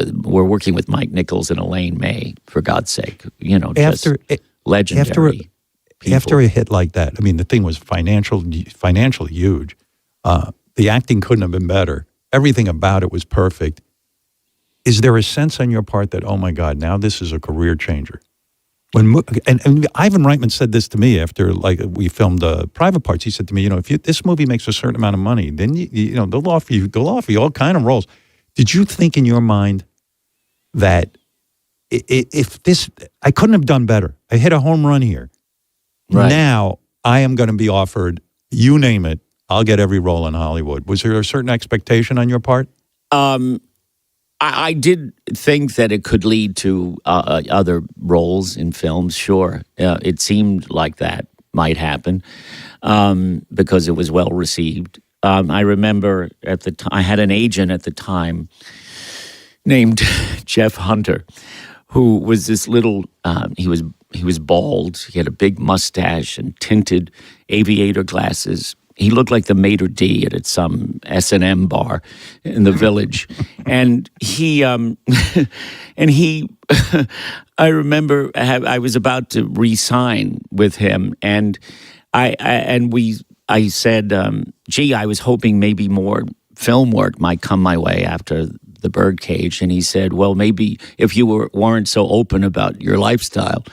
with Mike Nichols and Elaine May, for God's sake. Just legendary. After a hit like that, I mean, the thing was financially huge. The acting couldn't have been better. Everything about it was perfect. Is there a sense on your part that, oh my God, now this is a career changer? And Ivan Reitman said this to me after we filmed Private Parts. He said to me, if this movie makes a certain amount of money, then they'll offer you all kind of roles. Did you think in your mind that if this, I couldn't have done better. I hit a home run here. Right. Now I am going to be offered, you name it, I'll get every role in Hollywood. Was there a certain expectation on your part? I did think that it could lead to other roles in films, sure. It seemed like that might happen because it was well received. I remember I had an agent at the time named Jeff Hunter, who was this little, he was bald, he had a big mustache and tinted aviator glasses. He looked like the maitre d' at some S&M bar in the village, and he, I remember I was about to re-sign with him, and I said, "Gee, I was hoping maybe more film work might come my way after the Birdcage," and he said, "Well, maybe if you weren't so open about your lifestyle,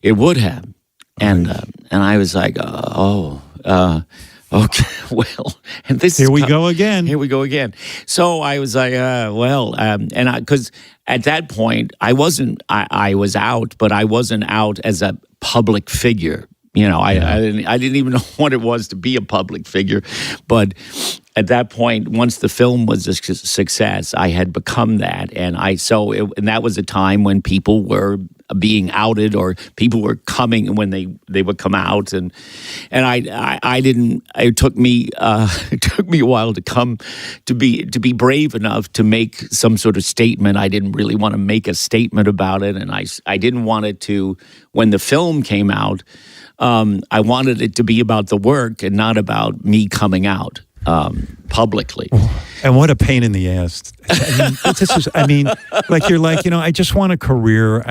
it would have," and I was like, Okay, well, and this Here we go again. Here we go again. So I was like, because at that point I wasn't. I was out, but I wasn't out as a public figure. I didn't even know what it was to be a public figure. But at that point, once the film was a success, I had become that, and that was a time when people were being outed or people were coming when they would come out, and I didn't. It took me a while to be brave enough to make some sort of statement. I didn't really want to make a statement about it, and I didn't want it to. When the film came out, I wanted it to be about the work and not about me coming out publicly. And what a pain in the ass. You're like, I just want a career.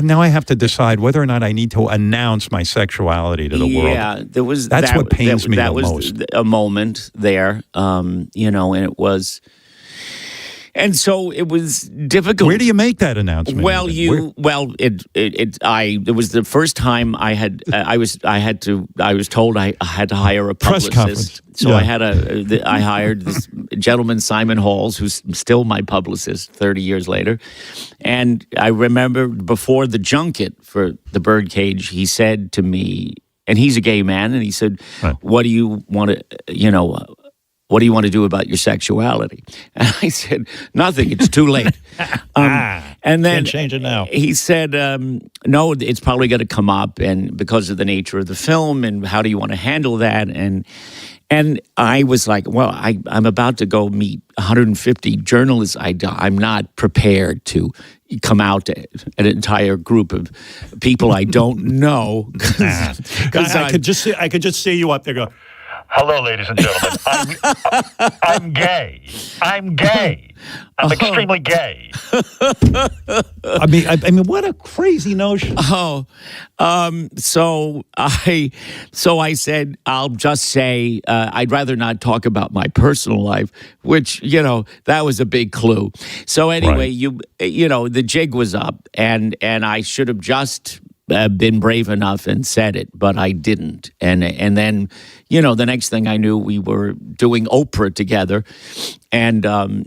Now I have to decide whether or not I need to announce my sexuality to the world. Yeah, That's what pains me the most. That was a moment there, and it was... And so it was difficult. Where do you make that announcement? Well, it was the first time I was told I had to hire a press publicist. conference. So Yeah. I hired this gentleman, Simon Halls, who's still my publicist 30 years later. And I remember before the junket for the Birdcage, he said to me, and he's a gay man, and he said, "What do you want to, what do you want to do about your sexuality?" And I said, "Nothing. It's too late." And then can't change it now. He said, "No, it's probably going to come up, and because of the nature of the film, and how do you want to handle that?" And I was like, "Well, I'm about to go meet 150 journalists. I'm not prepared to come out to an entire group of people I don't know." Because I could just see you up there go, "Hello, ladies and gentlemen. I'm gay. I'm gay. I'm extremely gay." I mean, what a crazy notion. So I said, "I'll just say I'd rather not talk about my personal life," which that was a big clue. So anyway, the jig was up, and I should have just been brave enough and said it, but I didn't. And then, the next thing I knew, we were doing Oprah together, and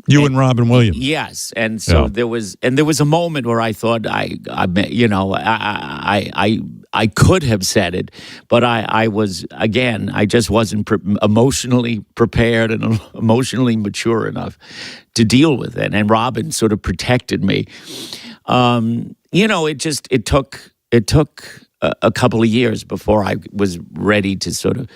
you and Robin Williams. Yes, and so there was a moment where I thought I could have said it, but I just wasn't emotionally prepared and emotionally mature enough to deal with it. And Robin sort of protected me. It took a couple of years before I was ready to sort of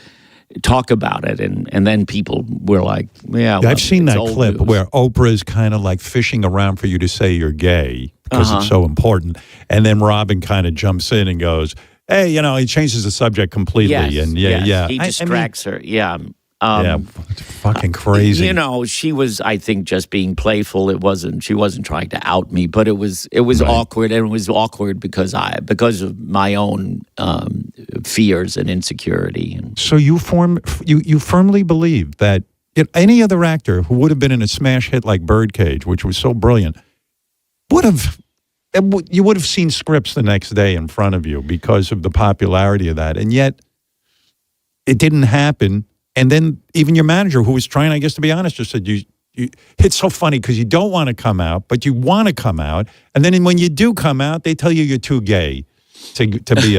talk about it, and then people were like, "Yeah, well, I've seen that old clip news." where Oprah is kind of like fishing around for you to say you're gay because it's so important, and then Robin kind of jumps in and goes, "Hey, he changes the subject completely." Yes, and he distracts her. Yeah. It's fucking crazy. She was, I think, just being playful. She wasn't trying to out me, but it was awkward, and it was awkward because of my own fears and insecurity. So you firmly believe that any other actor who would have been in a smash hit like Birdcage, which was so brilliant, you would have seen scripts the next day in front of you because of the popularity of that, and yet it didn't happen. And then even your manager, who was trying, I guess, to be honest, just said, it's so funny because you don't want to come out, but you want to come out. And then when you do come out, they tell you you're too gay to be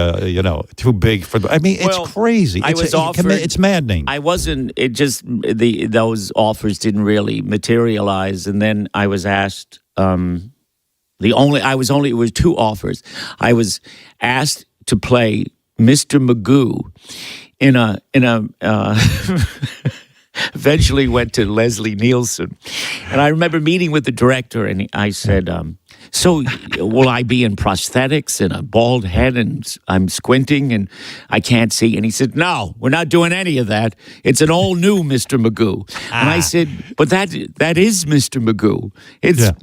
too big for it's crazy. It's maddening. I wasn't, those offers didn't really materialize. And then I was asked, it was two offers. I was asked to play Mr. Magoo in a eventually went to Leslie Nielsen. And I remember meeting with the director, and I said, "So will I be in prosthetics and a bald head and I'm squinting and I can't see?" And he said, "No, we're not doing any of that. It's an all new Mr. Magoo." And I said, "But that is Mr. Magoo.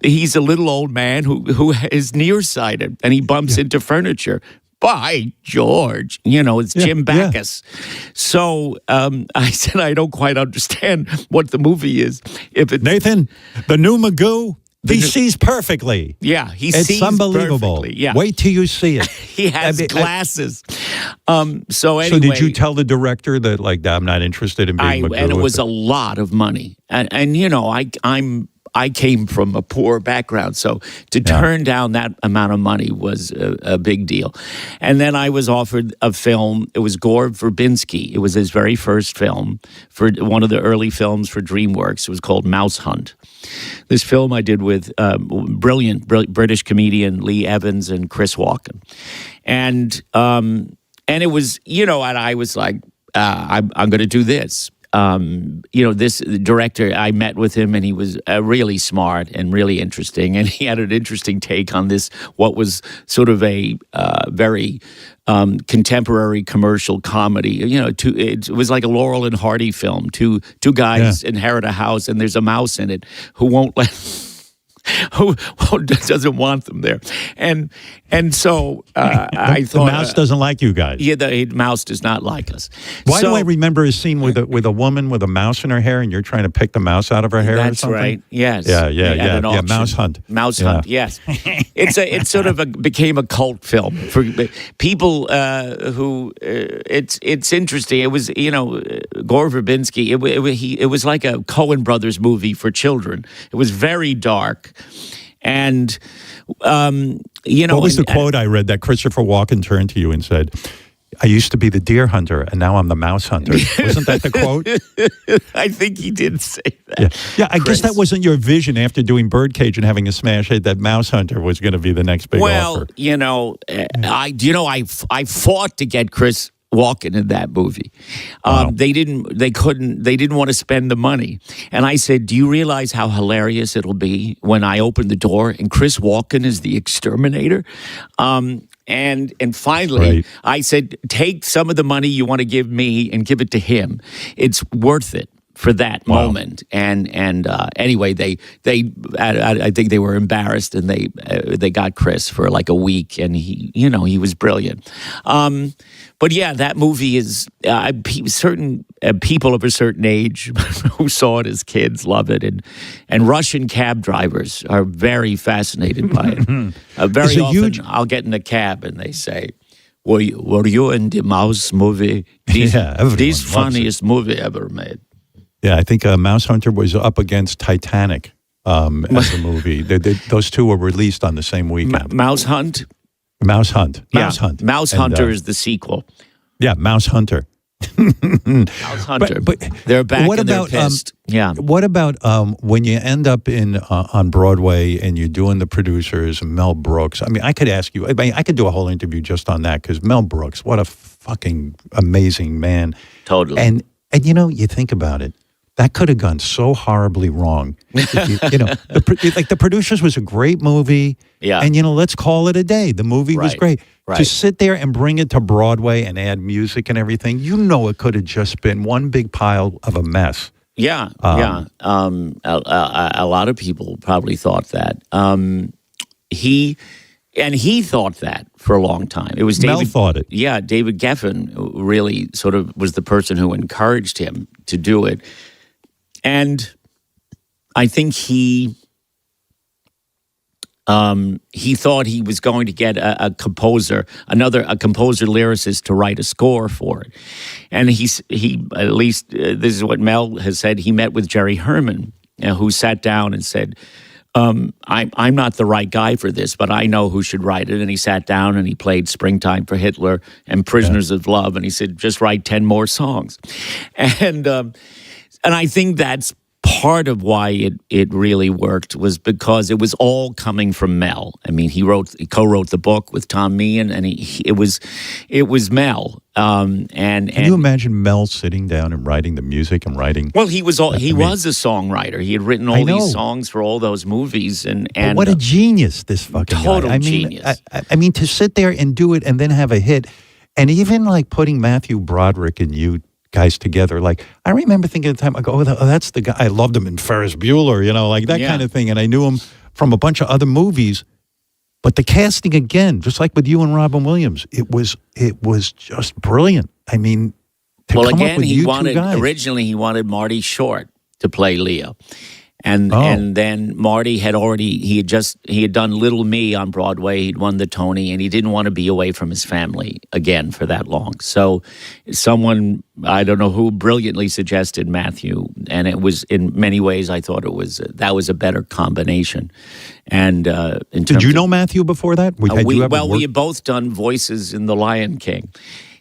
He's a little old man who is nearsighted and he bumps into furniture. By George, it's Jim Backus." So I said, "I don't quite understand what the movie is." Nathan, the new Magoo He sees perfectly. Yeah, he it's sees unbelievable. perfectly. Yeah. Wait till you see it. He has glasses. So anyway, so did you tell the director that like I'm not interested in being McGrew? And it was a lot of money, and you know I came from a poor background, so to turn down that amount of money was a big deal. And then I was offered a film. It was Gore Verbinski. It was his very first film, for one of the early films for DreamWorks. It was called Mouse Hunt. This film I did with brilliant British comedian Lee Evans and Chris Walken. And it was, you know, and I was like, I'm going to do this. You know, this director, I met with him and he was really smart and really interesting. And he had an interesting take on this, what was sort of a very contemporary commercial comedy. You know, it was like a Laurel and Hardy film. Two guys inherit a house and there's a mouse in it who won't let... who doesn't want them there. And so I thought... The mouse doesn't like you guys. Yeah, the mouse does not like us. Why do I remember a scene with a woman with a mouse in her hair and you're trying to pick the mouse out of her hair or something? That's right, yes. Yeah, Mouse Hunt. Mouse Hunt, yes. It's sort of became a cult film for people who... It's interesting. It was, you know, Gore Verbinski, it was like a Coen Brothers movie for children. It was very dark. And, you know... What was the quote I read that Christopher Walken turned to you and said, I used to be the deer hunter, and now I'm the mouse hunter. Wasn't that the quote? I think he did say that. Yeah, I guess that wasn't your vision after doing Birdcage and having a smash hit, that mouse hunter was going to be the next big offer. Well, you know, I fought to get Chris Walken in that movie. They didn't want to spend the money. And I said, do you realize how hilarious it'll be when I open the door and Chris Walken is the exterminator? And finally, I said, take some of the money you want to give me and give it to him. It's worth it for that moment. And anyway, I think they were embarrassed and they got Chris for like a week and he was brilliant. But yeah, that movie is certain people of a certain age who saw it as kids love it, and Russian cab drivers are very fascinated by it. Very often, I'll get in a cab and they say, "Were you in the Mouse movie? This funniest movie ever made." Yeah, I think Mouse Hunter was up against Titanic as a movie. Those two were released on the same weekend. Mouse Hunt. Mouse Hunt. Mouse Hunter is the sequel. Yeah, Mouse Hunter. Mouse Hunter. But they're back and they're pissed. What about when you end up on Broadway and you're doing the producers, Mel Brooks? I mean, I could ask you. I could do a whole interview just on that because Mel Brooks, what a fucking amazing man. Totally. And you know, you think about it. That could have gone so horribly wrong. The Producers was a great movie. Yeah. And, let's call it a day. The movie was great. Right. To sit there and bring it to Broadway and add music and everything, it could have just been one big pile of a mess. Yeah, a lot of people probably thought that. He thought that for a long time. It was Mel thought it. Yeah, David Geffen really sort of was the person who encouraged him to do it. And I think he thought he was going to get a composer lyricist to write a score for it. And he at least this is what Mel has said. He met with Jerry Herman, who sat down and said, I'm not the right guy for this, but I know who should write it. And he sat down and he played Springtime for Hitler and Prisoners of Love. And he said, just write 10 more songs. And I think that's part of why it really worked, was because it was all coming from Mel. I mean, he co-wrote the book with Tom Meehan, and it was Mel. Can you imagine Mel sitting down and writing the music and writing? Well, he was a songwriter. He had written all these songs for all those movies, and what a genius this fucking total guy. genius. I mean, to sit there and do it and then have a hit, and even like putting Matthew Broderick and you guys together. Like, I remember thinking at the time, I go, that's the guy. I loved him in Ferris Bueller, like that kind of thing. And I knew him from a bunch of other movies. But the casting, again, just like with you and Robin Williams, it was just brilliant. I mean, originally he wanted Marty Short to play Leo. And then Marty had done Little Me on Broadway. He'd won the Tony, and he didn't want to be away from his family again for that long. So someone, I don't know who, brilliantly suggested Matthew, and it was, in many ways, I thought that was a better combination. And did you know Matthew before that? We had both done voices in The Lion King.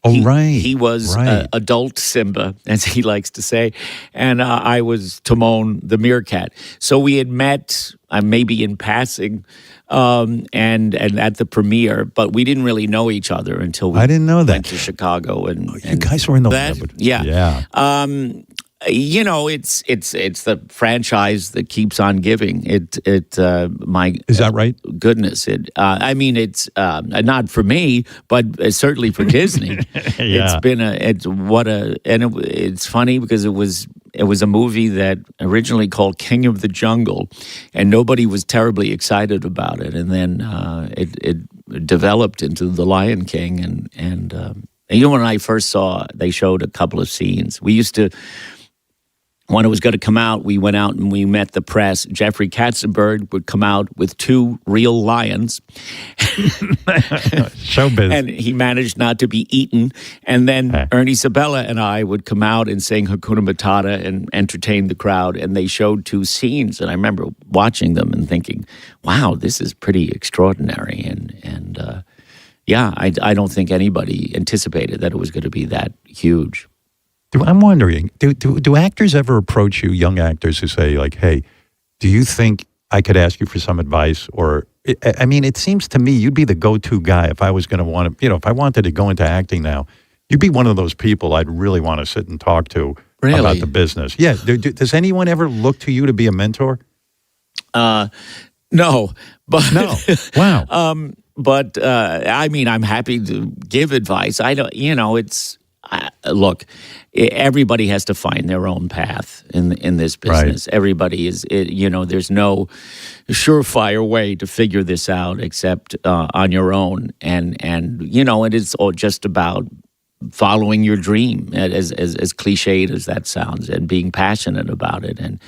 Right. He was adult Simba, as he likes to say, and I was Timon the meerkat. So we had met maybe in passing and at the premiere, but we didn't really know each other until we I didn't know that. went to Chicago. And you guys were in the that. Yeah. It's the franchise that keeps on giving. Is that right? Goodness, it's not for me, but certainly for Disney. Yeah. It's funny because it was a movie that originally called King of the Jungle, and nobody was terribly excited about it, and then it developed into The Lion King, and when I first saw, they showed a couple of scenes. We used to. When it was going to come out, we went out and we met the press. Jeffrey Katzenberg would come out with 2 real lions. Showbiz. And he managed not to be eaten. And then Ernie Sabella and I would come out and sing Hakuna Matata and entertain the crowd. And they showed 2 scenes. And I remember watching them and thinking, wow, this is pretty extraordinary. I don't think anybody anticipated that it was going to be that huge. I'm wondering, do actors ever approach you, young actors, who say, like, hey, do you think I could ask you for some advice? Or, it seems to me you'd be the go-to guy if I was going to want to, if I wanted to go into acting now, you'd be one of those people I'd really want to sit and talk to about the business. Yeah. Does anyone ever look to you to be a mentor? No. But no. Wow. I'm happy to give advice. I don't, look, everybody has to find their own path in this business. Right. Everybody is, there's no surefire way to figure this out except on your own. And it is all just about following your dream, as cliched as that sounds, and being passionate about it and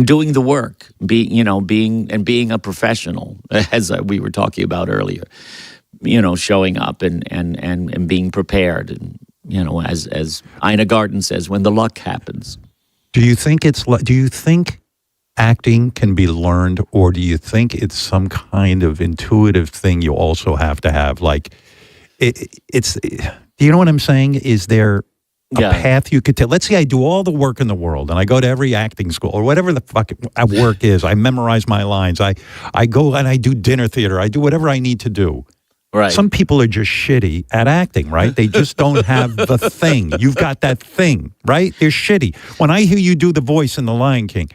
doing the work, being a professional, as we were talking about earlier, showing up and being prepared and, as Ina Garten says, when the luck happens. Do you think acting can be learned, or do you think it's some kind of intuitive thing you also have to have? Like, do you know what I'm saying? Is there a path you could take? Let's say I do all the work in the world and I go to every acting school or whatever the fuck work is. I memorize my lines. I go and I do dinner theater. I do whatever I need to do. Right. Some people are just shitty at acting, right? They just don't have the thing. You've got that thing, right? They're shitty. When I hear you do the voice in The Lion King,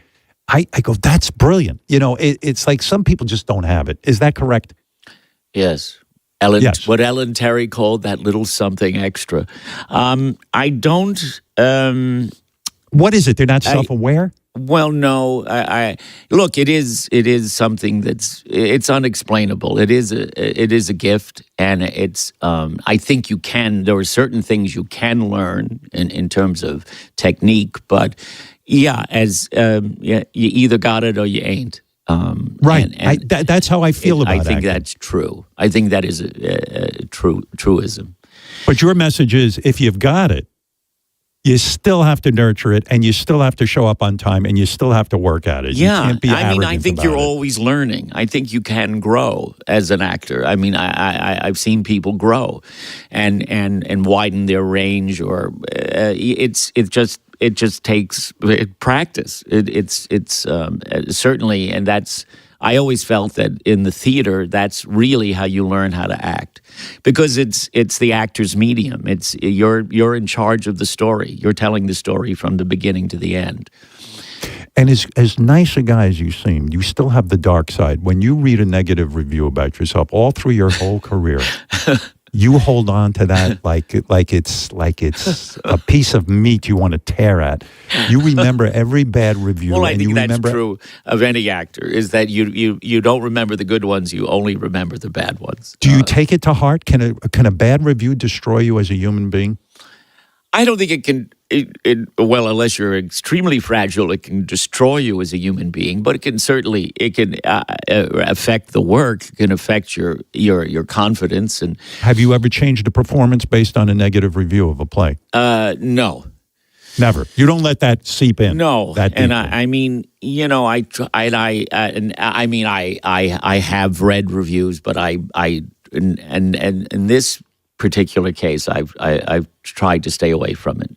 I go, that's brilliant. It's like some people just don't have it. Is that correct? Yes. What Ellen Terry called that little something extra. I don't... what is it? They're not self-aware? Well, no. Look. It is something it's unexplainable. It is a gift, and it's. I think there are certain things you can learn in terms of technique, but you either got it or you ain't. Right. That's how I feel about it. I think that's true. I think that is a truism. But your message is, if you've got it, you still have to nurture it, and you still have to show up on time, and you still have to work at it. Yeah, you can't be I think you're it. always learning. I think you can grow as an actor. I've seen people grow, and widen their range, or it just takes practice. It's certainly, and that's. I always felt that in the theater, that's really how you learn how to act, because it's the actor's medium. It's you're in charge of the story. You're telling the story from the beginning to the end. And as nice a guy as you seem, you still have the dark side. When you read a negative review about yourself, all through your whole career, you hold on to that like it's a piece of meat you want to tear at. You remember every bad review. Well, I think that's true of any actor, is that you don't remember the good ones, you only remember the bad ones. Do you take it to heart? Can a bad review destroy you as a human being? I don't think it can. well, unless you're extremely fragile, it can destroy you as a human being. But it can certainly affect the work. It can affect your confidence. And have you ever changed a performance based on a negative review of a play? No. Never. You don't let that seep in. No, that and I mean, I have read reviews, but in this particular case, I've tried to stay away from it.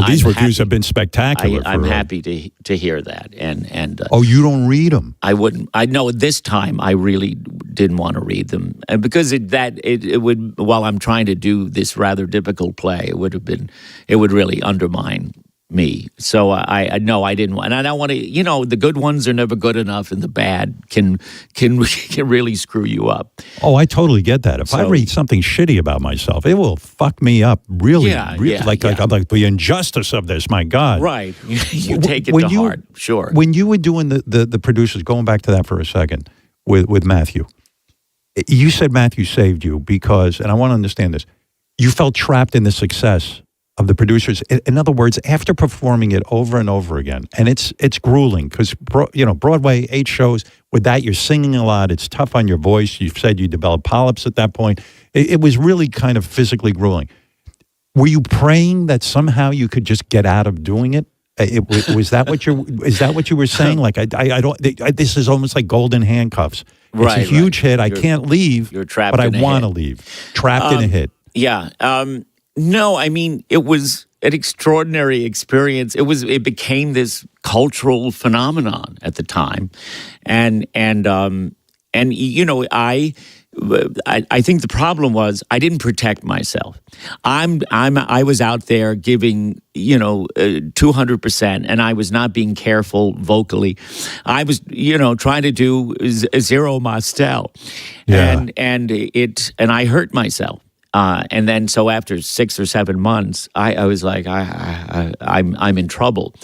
These reviews have been spectacular. I'm happy to hear that, and you don't read them? I wouldn't. I know this time I really didn't want to read them, and because it would, while I'm trying to do this rather difficult play, it would really undermine me. So I didn't want, and I don't want to. The good ones are never good enough, and the bad can really screw you up. Oh, I totally get that. If I read something shitty about myself, it will fuck me up. Really, like I'm like the injustice of this. My God, right? You take it to heart. Sure. When you were doing the producers, going back to that for a second with Matthew, you said Matthew saved you because, and I want to understand this. You felt trapped in the success of the producers. In other words, after performing it over and over again, and it's grueling because Broadway, 8 shows. With that, you're singing a lot. It's tough on your voice. You've said you developed polyps at that point. It was really kind of physically grueling. Were you praying that somehow you could just get out of doing it? Is that what you were saying? Like I don't. This is almost like golden handcuffs. It's a huge hit. I can't leave. You're trapped. But I want to leave. Trapped in a hit. Yeah. No, I mean, it was an extraordinary experience. It became this cultural phenomenon at the time, and I think the problem was I didn't protect myself. I was out there giving 200%, and I was not being careful vocally. I was trying to do zero Mostel, and I hurt myself. And then, so after 6 or 7 months, I was like, I'm in trouble.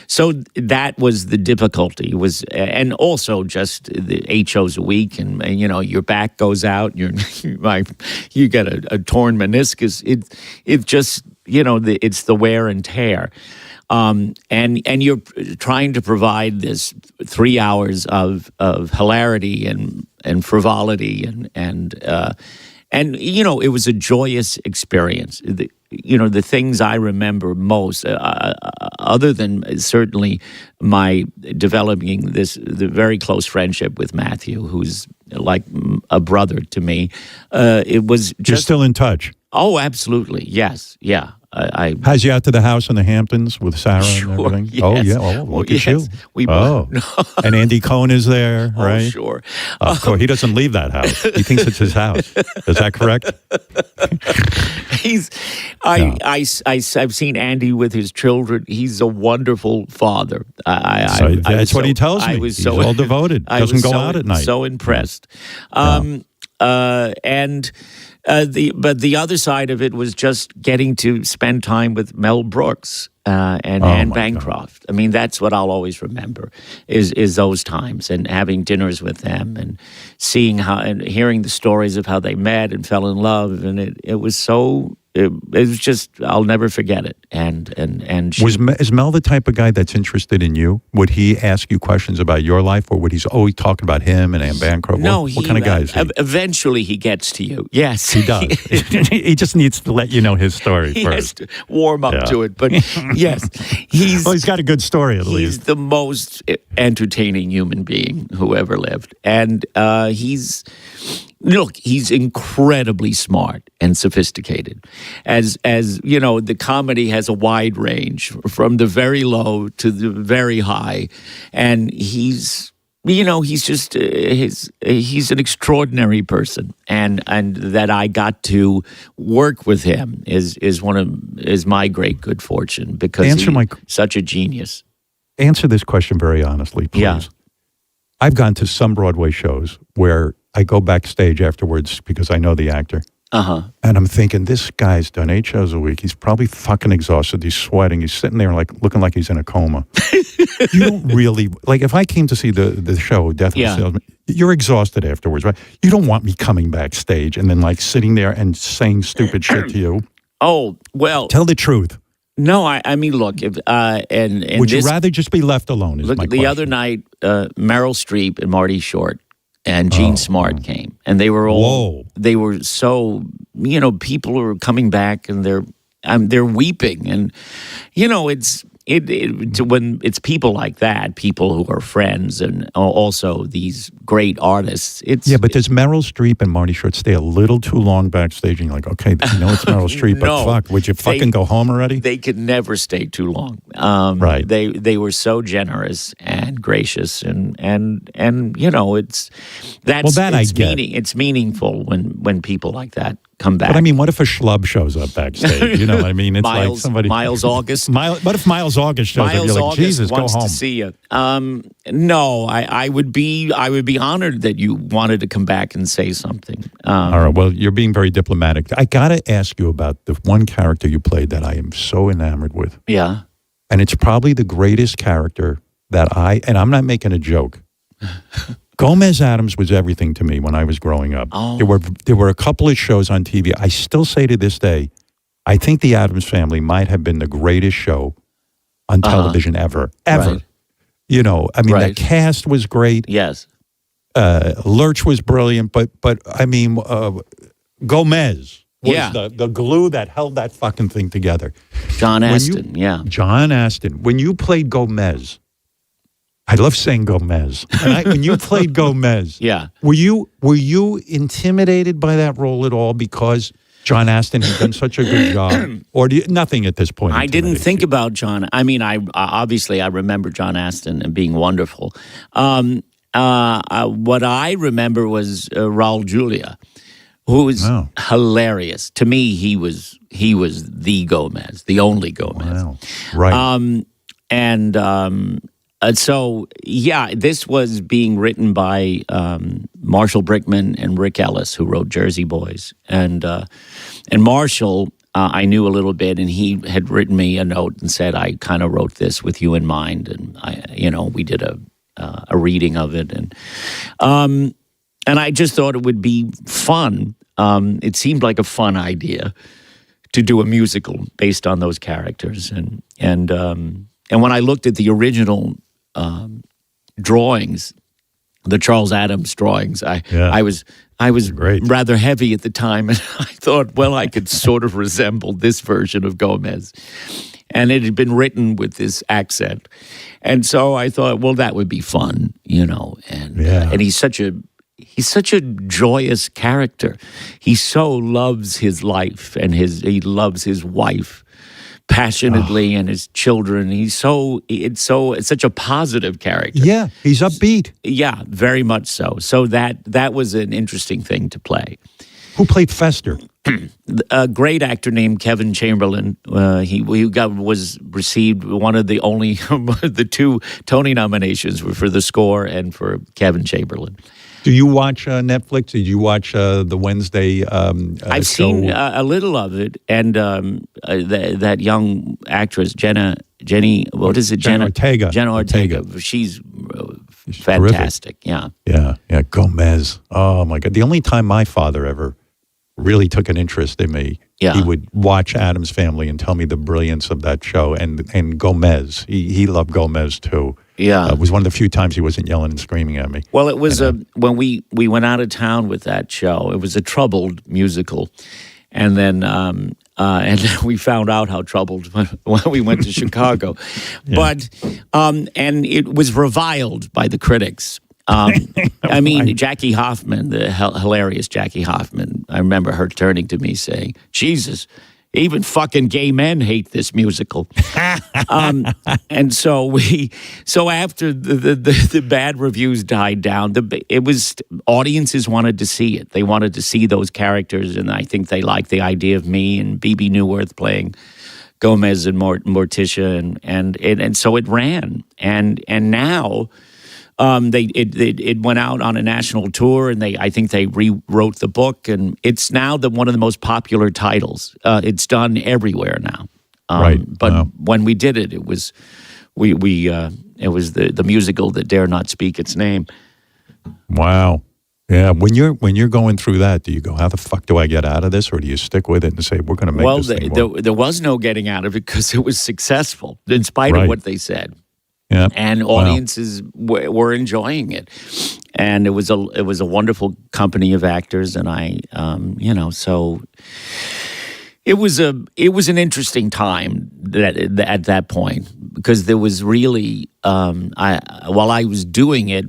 So that was the difficulty. And also just the 8 shows a week, and your back goes out, you get a torn meniscus. It just it's the wear and tear. And you're trying to provide this 3 hours of hilarity and frivolity and it was a joyous experience. The things I remember most, other than certainly my developing the very close friendship with Matthew, who's like a brother to me. It was just. You're still in touch? Oh, absolutely. Yes. Yeah. Has you out to the house in the Hamptons with Sarah and everything? Yes. Oh, yeah. Oh, look at you. And Andy Cohen is there, right? Oh, sure. Of course. He doesn't leave that house. He thinks it's his house. Is that correct? I've seen Andy with his children. He's a wonderful father. That's what he tells me. He's all devoted. Doesn't go out at night. So impressed. But the other side of it was just getting to spend time with Mel Brooks and Anne Bancroft. I mean, that's what I'll always remember is those times and having dinners with them and seeing how and hearing the stories of how they met and fell in love. And it was so. It was just, I'll never forget it. And is Mel the type of guy that's interested in you? Would he ask you questions about your life, or would he always talking about him and Anne Bancroft? No, what kind of guy is he? Eventually he gets to you. Yes, he does. He just needs to let you know his story he first. Has to warm up to it, but yes, he's got a good story at least. He's the most entertaining human being who ever lived, and he's incredibly smart and sophisticated. As the comedy has a wide range from the very low to the very high, and he's just he's an extraordinary person, and that I got to work with him is my great good fortune because he's such a genius. Answer this question very honestly, please. Yeah. I've gone to some Broadway shows where I go backstage afterwards because I know the actor. Uh-huh. And I'm thinking, this guy's done 8 shows a week. He's probably fucking exhausted. He's sweating. He's sitting there looking like he's in a coma. You don't really, if I came to see the show, Death of the Salesman, you're exhausted afterwards, right? You don't want me coming backstage and then sitting there and saying stupid shit to you. Oh, well. Tell the truth. No, I mean, look, if and Would you this, rather just be left alone? Is look, my the question. other night, Meryl Streep and Marty Short and Gene Smart came, and they were all they were so people are coming back and they're weeping, and it's. When it's people like that, people who are friends, and also these great artists, but does Meryl Streep and Marty Short stay a little too long backstage? And you're like, okay, it's Meryl Streep, but No, fuck, would you fucking go home already? They could never stay too long. Right. They were so generous and gracious, and it's that's I get. It's meaningful when people like that come back. But I mean, what if a schlub shows up backstage? You know what I mean? It's like Miles, somebody. Miles August. What if Miles August shows up? Miles You're like, August Jesus, go wants home. to see you. No, I would be honored that you wanted to come back and say something. All right. Well, you're being very diplomatic. I got to ask you about the one character you played that I am so enamored with. Yeah. And it's probably the greatest character that and I'm not making a joke. Gomez Addams was everything to me when I was growing up. Oh. There were a couple of shows on TV. I still say to this day, I think The Addams Family might have been the greatest show on television ever. Right. The cast was great. Yes. Lurch was brilliant, but I mean, Gomez was the glue that held that fucking thing together. John Astin, John Astin. When you played Gomez, I love saying Gomez. When you played Gomez, were you intimidated by that role at all because John Astin had done such a good job, or nothing at this point? I didn't think about John. I mean, I obviously remember John Astin and being wonderful. What I remember was Raul Julia, who was hilarious. To me, he was the Gomez, the only Gomez. Wow. Right. So, this was being written by Marshall Brickman and Rick Ellis, who wrote Jersey Boys. And Marshall, I knew a little bit, and he had written me a note and said, I kind of wrote this with you in mind. And, we did a reading of it. And I just thought it would be fun. It seemed like a fun idea to do a musical based on those characters. And when I looked at the original drawings, the Charles Addams drawings, I was rather heavy at the time, and I thought, well, I could sort of resemble this version of Gomez, and it had been written with this accent, and so I thought, well, that would be fun, and he's such a joyous character. He so loves his life, and he loves his wife passionately, and his children. It's such a positive character. Yeah, he's upbeat. Yeah, very much so. So that was an interesting thing to play. Who played Fester? A great actor named Kevin Chamberlain. He received one of the only the 2 Tony nominations were for the score and for Kevin Chamberlain. Do you watch Netflix? Did you watch the Wednesday I've show? seen a little of it, and that young actress, Jenna Ortega. Jenna Ortega. She's fantastic. Terrific. Yeah. Gomez. Oh, my God. The only time my father ever really took an interest in me, he would watch Addams Family and tell me the brilliance of that show. And Gomez. He loved Gomez, too. Yeah. It was one of the few times he wasn't yelling and screaming at me. Well, it was when we went out of town with that show. It was a troubled musical, and then we found out how troubled when we went to Chicago. But and it was reviled by the critics. I mean, Jackie Hoffman, the hilarious Jackie Hoffman. I remember her turning to me saying, "Jesus, even fucking gay men hate this musical." And so after the bad reviews died down, audiences wanted to see it. They wanted to see those characters, and I think they liked the idea of me and B.B. Newworth playing Gomez and Morticia, and so it ran. And now it went out on a national tour, and I think they rewrote the book, and it's now one of the most popular titles. It's done everywhere now. Right. But when we did it, it was it was the musical that dare not speak its name. Wow. Yeah, when you're going through that, do you go, how the fuck do I get out of this? Or do you stick with it and say, we're going to make this thing work? There was no getting out of it because it was successful in spite of what they said. Yeah. And audiences were enjoying it. And it was a wonderful company of actors. And I, so it was an interesting time at that point because there was really, while I was doing it,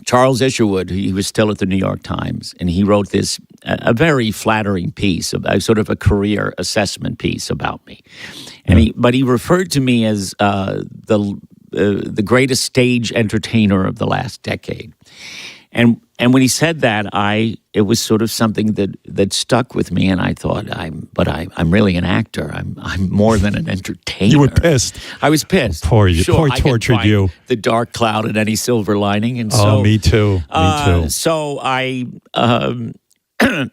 Charles Isherwood, he was still at the New York Times, and he wrote a very flattering piece, sort of a career assessment piece about me. And but he referred to me as the greatest stage entertainer of the last decade. And when he said that, it was sort of something that stuck with me, and I thought, I'm really an actor. I'm more than an entertainer. You were pissed. I was pissed. Poor I tortured can you. The dark cloud and any silver lining, and me too. Me too. So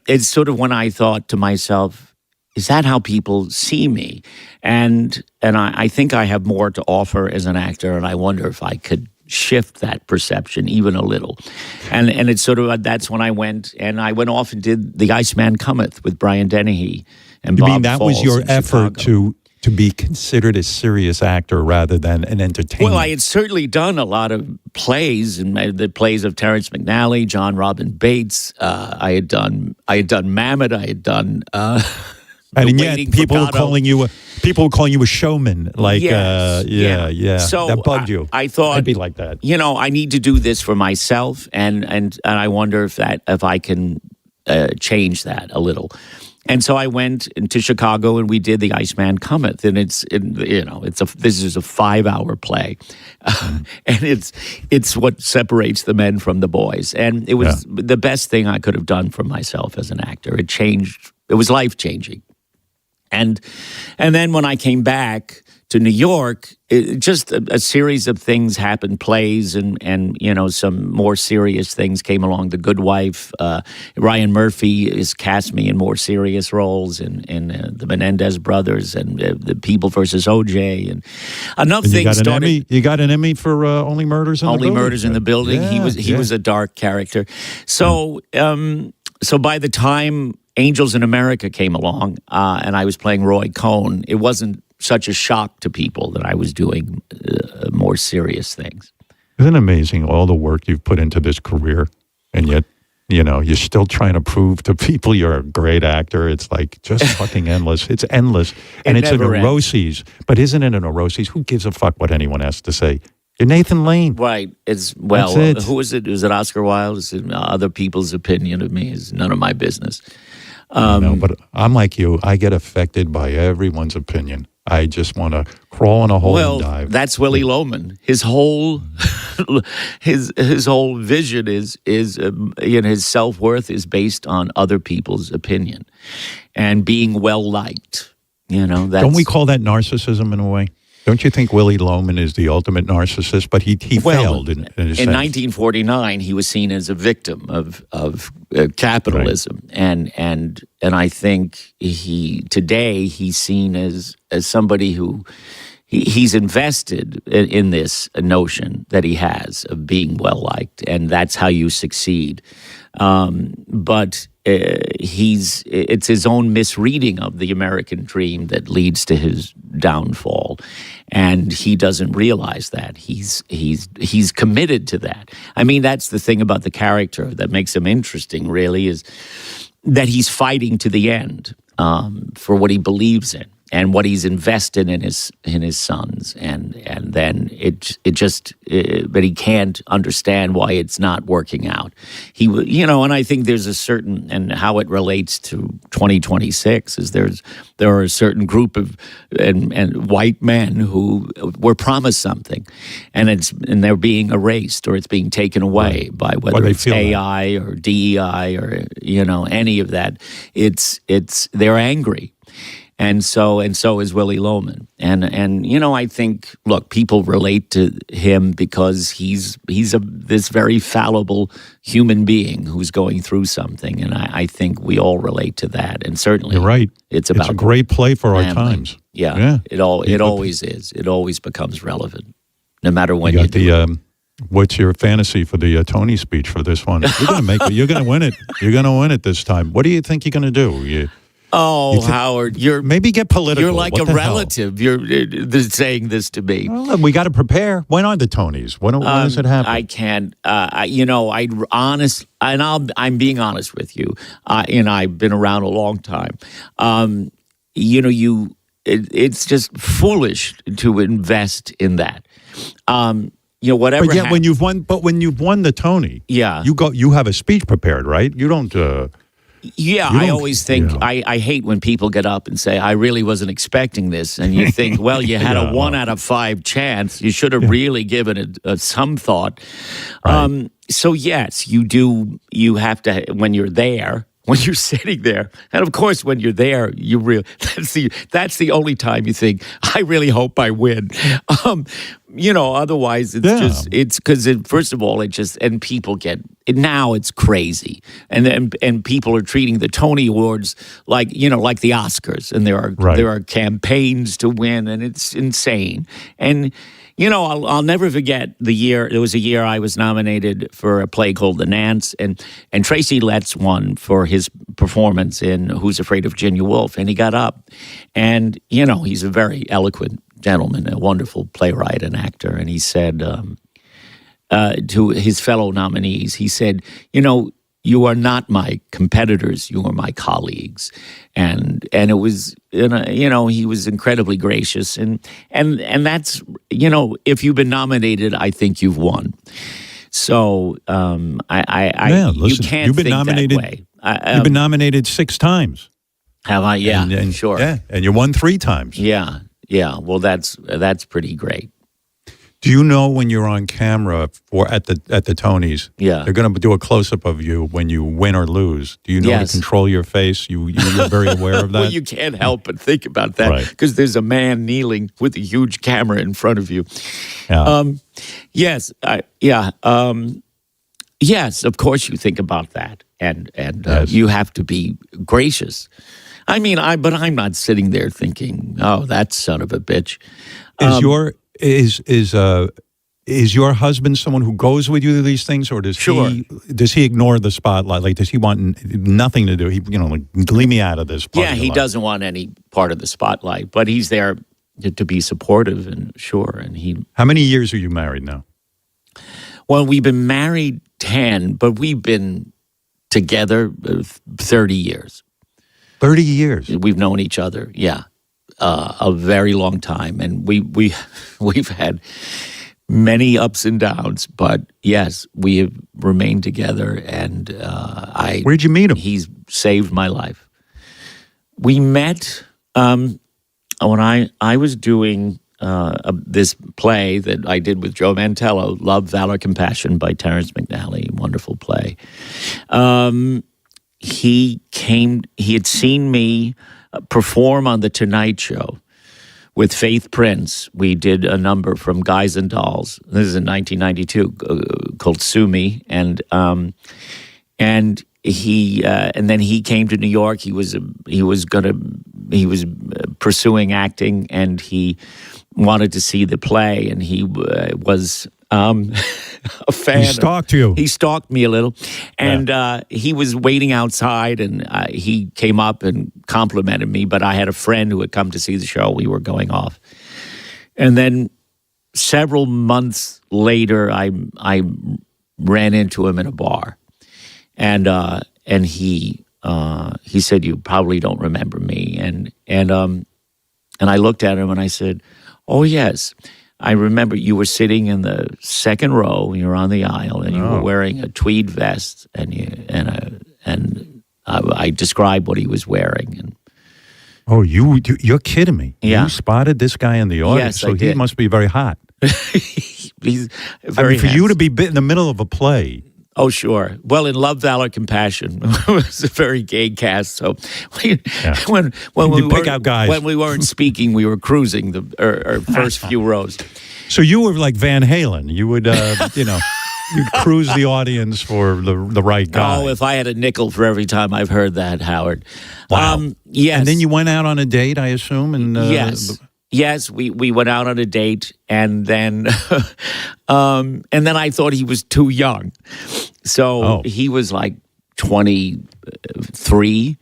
it's sort of when I thought to myself, is that how people see me? And I think I have more to offer as an actor, and I wonder if I could shift that perception even a little. And it's sort of, that's when I went off and did The Iceman Cometh with Brian Dennehy and Bob mean that Falls was your in effort Chicago. to be considered a serious actor rather than an entertainer? Well, I had certainly done a lot of plays, and the plays of Terrence McNally, John Robin Bates. I had done Mamet. I had done. And yet, people were calling you a showman. Like, yeah. So that bugged you. I thought I'd be like that. I need to do this for myself, and I wonder if I can change that a little. And so I went into Chicago, and we did The Iceman Cometh, and this is a 5-hour play, and it's what separates the men from the boys, and it was the best thing I could have done for myself as an actor. It was life changing. And then when I came back to New York, just a series of things happened, plays and some more serious things came along. The Good Wife, Ryan Murphy has cast me in more serious roles in the Menendez Brothers and the People versus OJ, and enough things started. You got an Emmy for Only Murders in the Building. Only Murders in the Building. Yeah, he was a dark character. So so by the time Angels in America came along, and I was playing Roy Cohn, it wasn't such a shock to people that I was doing more serious things. Isn't it amazing all the work you've put into this career, and yet, you're still trying to prove to people you're a great actor? It's like just fucking endless. It's endless. And it's a neuroses. But isn't it a neuroses? Who gives a fuck what anyone has to say? You're Nathan Lane. Right. Who is it? Is it Oscar Wilde? Is it other people's opinion of me? Is none of my business. But I'm like you. I get affected by everyone's opinion. I just want to crawl in a hole and dive. That's Willie Loman. His whole his whole vision is his self-worth is based on other people's opinion and being well liked. Don't we call that narcissism in a way? Don't you think Willie Loman is the ultimate narcissist? But he failed in a sense. In 1949, he was seen as a victim of capitalism, right. and I think today he's seen as somebody who he's invested in this notion that he has of being well liked, and that's how you succeed. But it's his own misreading of the American dream that leads to his downfall, and he doesn't realize that he's committed to that. I mean, that's the thing about the character that makes him interesting, really, is that he's fighting to the end for what he believes in and what he's invested in his sons, and then but he can't understand why it's not working out. And I think there's a certain, and how it relates to 2026 is there are a certain group of and white men who were promised something, and they're being erased or it's being taken away by whether it's AI or DEI or any of that. They're angry. And so is Willie Loman, and I think, look, people relate to him because he's this very fallible human being who's going through something, and I think we all relate to that. And certainly, you're right. It's a great play for family. Our times. Yeah. It always is. It always becomes relevant, no matter when you do it. What's your fantasy for the Tony speech for this one? You're going to make it. You're going to win it. You're going to win it this time. What do you think you're going to do? You Howard, you're maybe get political. You're like What a the relative. You're saying this to me. Well, we got to prepare. When are the Tonys? When does it happen? I can't. I'm being honest with you. And I've been around a long time. It's just foolish to invest in that. Whatever. But when you've won the Tony, you have a speech prepared, right? You don't. I always think I hate when people get up and say, I really wasn't expecting this. And you think, well, you had a 1 out of 5 chance. You should have really given it some thought. Right. So, yes, you do. You have to, when you're there, when you're sitting there, and of course, when you're there, that's the only time you think, I really hope I win. Otherwise it's because first of all, and people now it's crazy. And people are treating the Tony Awards like the Oscars, and there are campaigns to win, and it's insane. And I'll never forget the year. There was a year I was nominated for a play called The Nance, and Tracy Letts won for his performance in Who's Afraid of Virginia Woolf, and he got up, and he's a very eloquent gentleman, a wonderful playwright and actor, and he said to his fellow nominees, he said, you are not my competitors, you are my colleagues. And it was, he was incredibly gracious. And that's, if you've been nominated, I think you've won. So you can't you've been think nominated, that way. You've been nominated 6 times. Have I? Yeah, sure. Yeah, and you won 3 times. Yeah. Well, that's pretty great. Do you know when you're on camera at the Tonys? Yeah, they're going to do a close up of you when you win or lose. Do you know to control your face? You're very aware of that. Well, you can't help but think about that because there's a man kneeling with a huge camera in front of you. Yeah. Yes. Yes. Of course, you think about that, and you have to be gracious. I mean, but I'm not sitting there thinking, "Oh, that son of a bitch." Is your husband someone who goes with you to these things, or does he ignore the spotlight? Like, does he want nothing to do? Leave me out of this. He doesn't want any part of the spotlight, but he's there to be supportive and How many years are you married now? Well, we've been married 10, but we've been together 30 years. 30 years. We've known each other. Yeah. A very long time, and we've had many ups and downs, but yes, we have remained together. And where'd you meet him? He's saved my life. We met when I was doing this play that I did with Joe Mantello, Love, Valor, Compassion by Terrence McNally, wonderful play. He had seen me perform on The Tonight Show with Faith Prince. We did a number from Guys and Dolls. This is in 1992 called Sue Me, and then he came to New York. He was pursuing acting, and he wanted to see the play, and he was a fan. He stalked you. He stalked me a little, and he was waiting outside, and he came up and complimented me. But I had a friend who had come to see the show. We were going off, and then several months later, I ran into him in a bar, and he said, "You probably don't remember me," and I looked at him and I said, "Oh yes. I remember you were sitting in the second row. You were on the aisle, and you were wearing a tweed vest, and I described what he was wearing." And you're kidding me? Yeah. You spotted this guy in the audience, yes, so he must be very hot. He's very. For you to be in the middle of a play. Oh, sure. Well, in Love, Valor, Compassion, it was a very gay cast. So when we weren't speaking, we were cruising our first few rows. So you were like Van Halen. You would, you'd cruise the audience for the right guy. Oh, if I had a nickel for every time I've heard that, Howard. Wow. Yes. And then you went out on a date, I assume? And yes. Yes, we went out on a date, and then I thought he was too young. So he was like 23.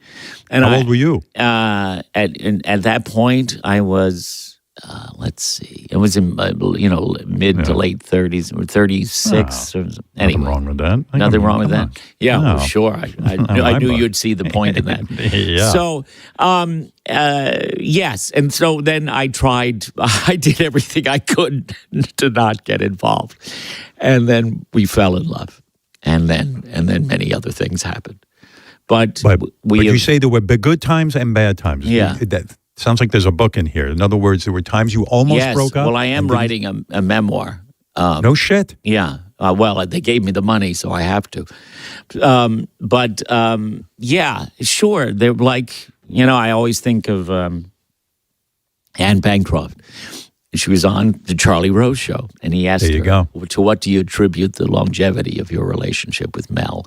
And How old were you? At that point, I was, let's see, it was in mid to late 30s, or 36. Or, anyway, nothing wrong with that. Nothing wrong with that. Yeah, No. well, sure. I knew you'd see the point in that. Yeah. So, yes. And so then I did everything I could to not get involved. And then we fell in love. And then many other things happened. But you say there were good times and bad times. Yeah. That sounds like there's a book in here. In other words, there were times you almost broke up. Well, I am writing a memoir. No shit. Yeah. Well, they gave me the money, so I have to. Yeah, sure. They're like, I always think of Anne Bancroft. She was on the Charlie Rose show, and he asked her, to what do you attribute the longevity of your relationship with Mel?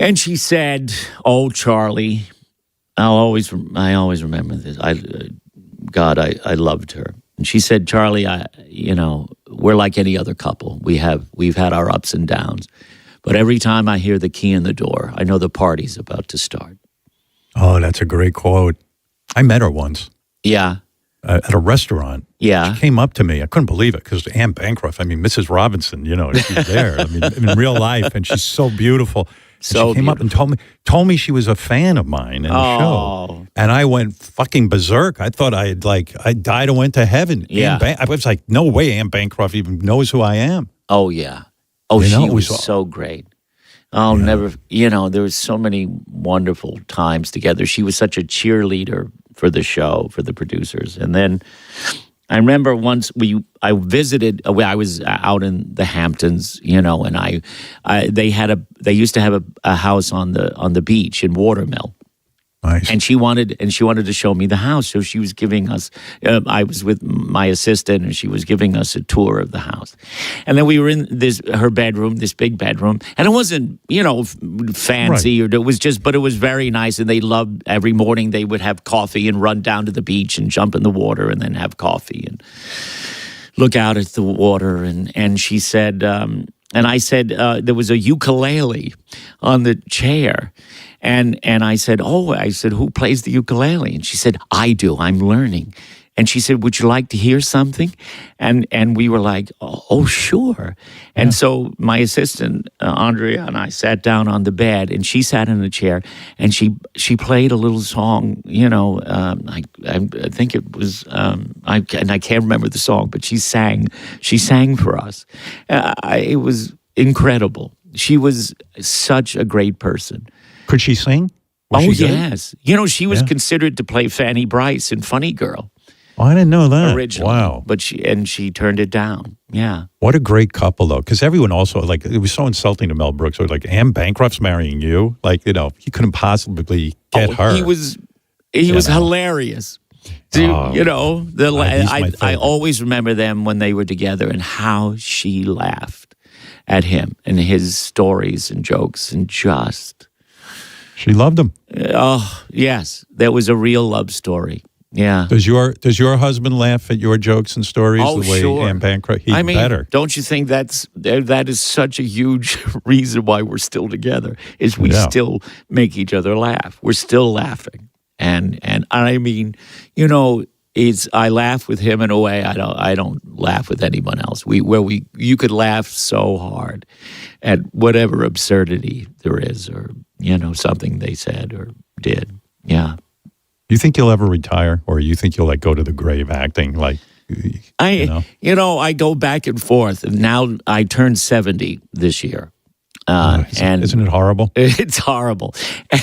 And she said, "Oh, Charlie, I always remember this. I loved her." And she said, "Charlie, we're like any other couple. We've had our ups and downs, but every time I hear the key in the door, I know the party's about to start." Oh, that's a great quote. I met her once. Yeah. At a restaurant. Yeah. She came up to me. I couldn't believe it because Anne Bancroft, Mrs. Robinson, she's there. In real life, and she's so beautiful. So she came up and told me she was a fan of mine in the show. And I went fucking berserk. I thought I died and went to heaven. Yeah. I was like, no way Anne Bancroft even knows who I am. Oh, yeah. Oh, she was so great. I'll never, there was so many wonderful times together. She was such a cheerleader for the show, for the producers. And then I remember once I visited, I was out in the Hamptons, and they used to have a house on the beach in Watermill. Nice. And she wanted to show me the house. So she was giving us, I was with my assistant, and she was giving us a tour of the house. And then we were in her bedroom, this big bedroom. And it wasn't, fancy, or it was but it was very nice. And they loved, every morning they would have coffee and run down to the beach and jump in the water and then have coffee and look out at the water. And she said, and I said, there was a ukulele on the chair. And I said, who plays the ukulele? And she said, I do. I'm learning. And she said, would you like to hear something? And we were like, oh, sure. And so my assistant, Andrea, and I sat down on the bed, and she sat in a chair, and she played a little song, I think it was, I can't remember the song, but she sang for us. It was incredible. She was such a great person. Could she sing? Yes. She was considered to play Fanny Bryce in Funny Girl. Oh, I didn't know that. Originally. Wow. But she turned it down. Yeah. What a great couple, though. Because everyone also, it was so insulting to Mel Brooks. Or Anne Bancroft's marrying you. He couldn't possibly get her. He was hilarious. I always remember them when they were together and how she laughed at him and his stories and jokes and just... She loved him. Oh, yes. That was a real love story. Yeah. Does your husband laugh at your jokes and stories the way sure. Anne Bancroft? He's better. Don't you think that is such a huge reason why we're still together? Is we still make each other laugh. We're still laughing, and I mean, I laugh with him in a way I don't laugh with anyone else. You could laugh so hard at whatever absurdity there is, or something they said or did. Yeah. You think you'll ever retire, or you think you'll go to the grave acting? I go back and forth, and now I turned 70 this year. Isn't it horrible? It's horrible,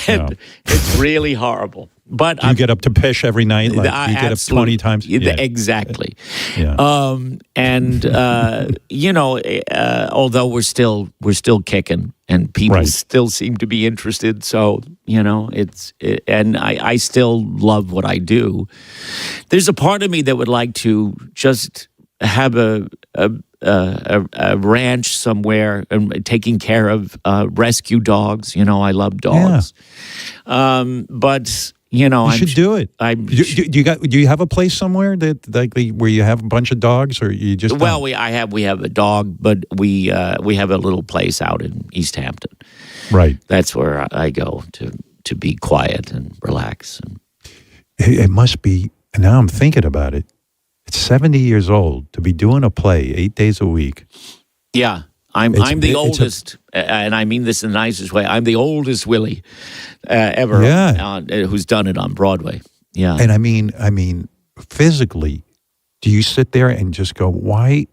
and it's really horrible. But you get up to pish every night. You get up 20 times. Yeah. Exactly. Yeah. Although we're still kicking, and people still seem to be interested. So and I still love what I do. There's a part of me that would like to just have a ranch somewhere and taking care of rescue dogs. I love dogs. But You know, You should do it. Do you have a place somewhere that where you have a bunch of dogs, or you just well, we have a dog, but we have a little place out in East Hampton. Right. That's where I go to be quiet and relax. And it must be. Now I'm thinking about it. It's 70 years old to be doing a play 8 days a week. Yeah. I'm the oldest, and I mean this in the nicest way. I'm the oldest Willie ever who's done it on Broadway. Yeah. And I mean, physically, do you sit there and just go, why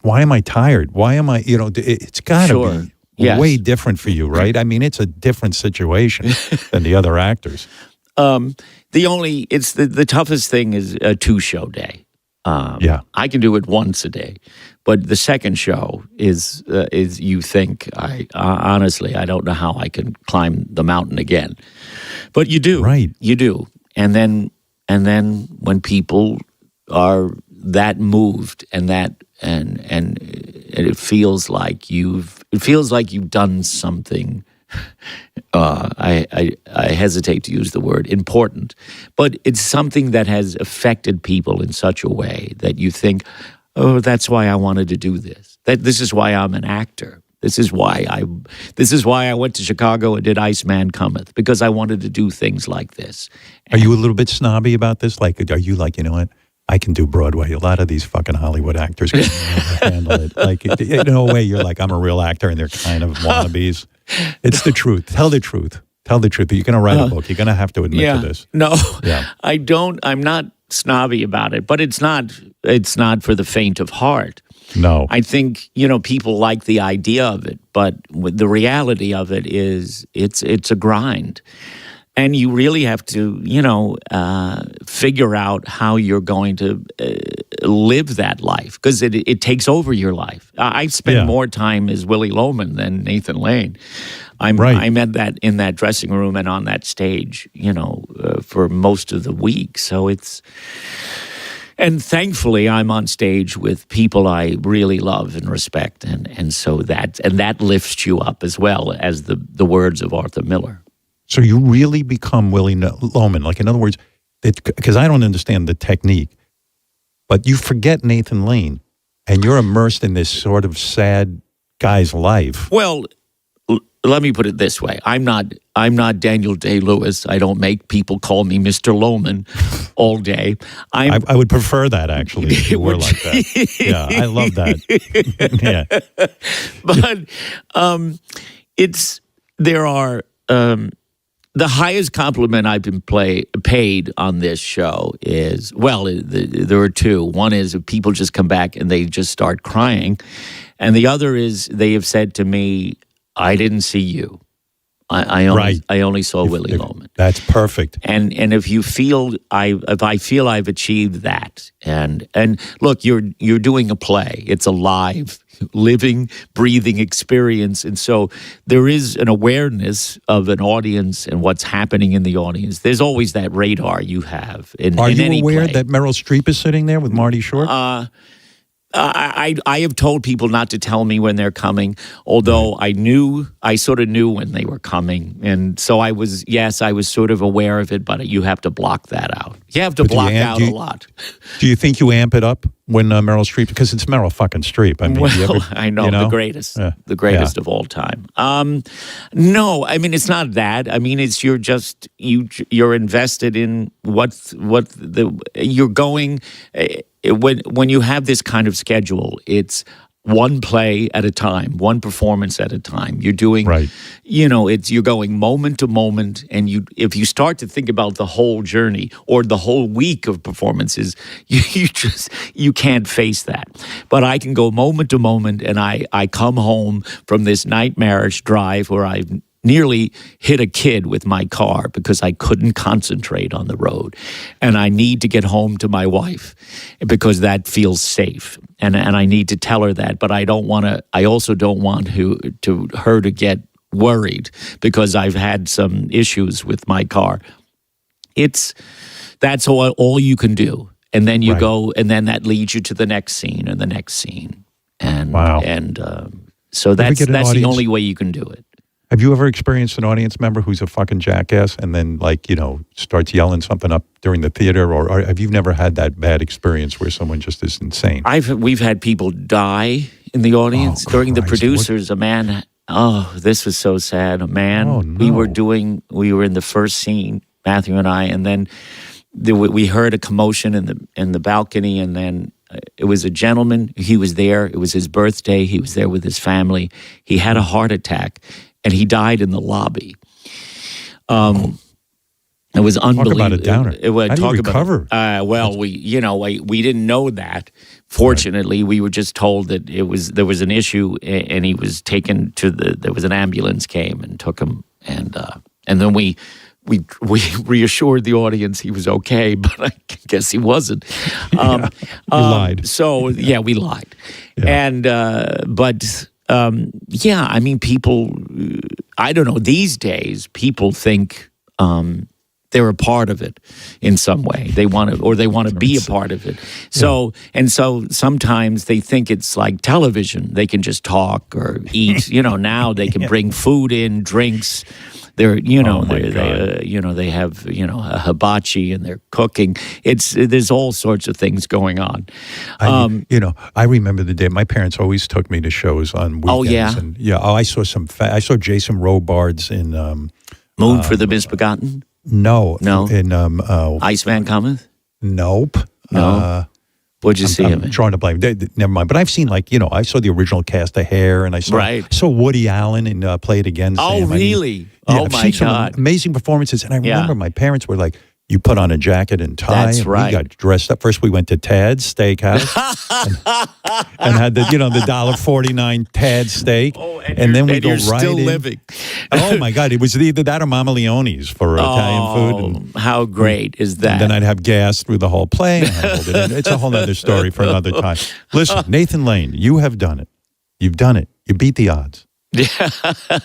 am I tired? Why am I, it's got to be way different for you, right? I mean, it's a different situation than the other actors. The toughest thing is a 2-show day. I can do it once a day, but the second show is you think honestly I don't know how I can climb the mountain again, but you do, right? You do, and then when people are that moved and it feels like you've done something. I hesitate to use the word important, but it's something that has affected people in such a way that you think, oh, that's why I wanted to do this. This is why I'm an actor. This is why I went to Chicago and did Iceman Cometh, because I wanted to do things like this. Are you a little bit snobby about this? Like, are you like, you know what? I can do Broadway. A lot of these fucking Hollywood actors can handle it. Like, in a way, you're like, I'm a real actor, and they're kind of wannabes. It's the truth. Tell the truth. Tell the truth. You're going to write a book. You're going to have to admit to this. No, I don't. I'm not snobby about it, but it's not for the faint of heart. No. I think, people like the idea of it, but the reality of it is it's a grind. And you really have to, figure out how you're going to live that life, because it takes over your life. I spend more time as Willie Loman than Nathan Lane. I'm at that in that dressing room and on that stage, for most of the week. So and thankfully I'm on stage with people I really love and respect, and so that lifts you up as well as the words of Arthur Miller. So you really become Willie Loman. Like, in other words, because I don't understand the technique, but you forget Nathan Lane, and you're immersed in this sort of sad guy's life. Well, let me put it this way: I'm not Daniel Day-Lewis. I don't make people call me Mr. Loman all day. I would prefer that, actually, if you were like that. Yeah, I love that. Yeah, but there are. The highest compliment I've been paid on this show is, there are two. One is if people just come back and they just start crying. And the other is they have said to me, I didn't see you. I only saw Willie Loman. That's perfect. And if I feel I've achieved that, and look, you're doing a play. It's a live, living, breathing experience, and so there is an awareness of an audience and what's happening in the audience. There's always that radar you have. Are you any aware play. that Meryl Streep is sitting there with Marty Short? I have told people not to tell me when they're coming, although I sort of knew when they were coming. And so I was sort of aware of it, but you have to block that out. You have to block out a lot. Do you think you amp it up when Meryl Streep, because it's Meryl fucking Streep. I mean, I know, the greatest of all time. No, I mean, it's not that. I mean, it's you're invested in you're going. When you have this kind of schedule, it's one play at a time, one performance at a time. You're doing, you're going moment to moment, and if you start to think about the whole journey or the whole week of performances, you can't face that. But I can go moment to moment, and I come home from this nightmarish drive where I've nearly hit a kid with my car because I couldn't concentrate on the road. And I need to get home to my wife because that feels safe. And I need to tell her that, but I also don't want her to get worried because I've had some issues with my car. That's all you can do. And then you go, and then that leads you to the next scene and the next scene. And so that's the only way you can do it. Have you ever experienced an audience member who's a fucking jackass and then, like, starts yelling something up during the theater? Or have you never had that bad experience where someone just is insane? We've had people die in the audience during the producers. A man, this was so sad. A man, we were in the first scene, Matthew and I, and then we heard a commotion in the balcony, and then it was a gentleman. He was there. It was his birthday. He was there with his family. He had a heart attack, and he died in the lobby. It was unbelievable. Talk about a downer. How do you recover? We didn't know that. Fortunately, we were just told that there was an issue, and he was taken to there was an ambulance came and took him, and then we reassured the audience he was okay, but I guess he wasn't. You lied. So we lied, and I mean, people. I don't know. These days, people think they're a part of it in some way. They want to be a part of it. So sometimes they think it's like television. They can just talk or eat. Now they can bring food in, drinks. They have a hibachi and they're cooking. There's all sorts of things going on. I remember the day my parents always took me to shows on weekends. Oh yeah, and I saw I saw Jason Robards in Moon for the Misbegotten. No. In Iceman Cometh. Nope. No. What'd you see him in? I'm trying to blame. Never mind. But I've seen I saw the original cast of Hair, and I saw Woody Allen and Play It Again. Oh, Sam. really? I've My seen some God! amazing performances, and I remember my parents were like, "You put on a jacket and tie." That's right. We got dressed up. First, we went to Tad's Steakhouse and had the $1.49 Tad steak, and then we go right still in. living. Oh my God! It was either that or Mama Leone's for Italian food. And how great is that? And then I'd have gas through the whole play. It's a whole other story for another time. Listen, Nathan Lane, you have done it. You've done it. You beat the odds. Yeah,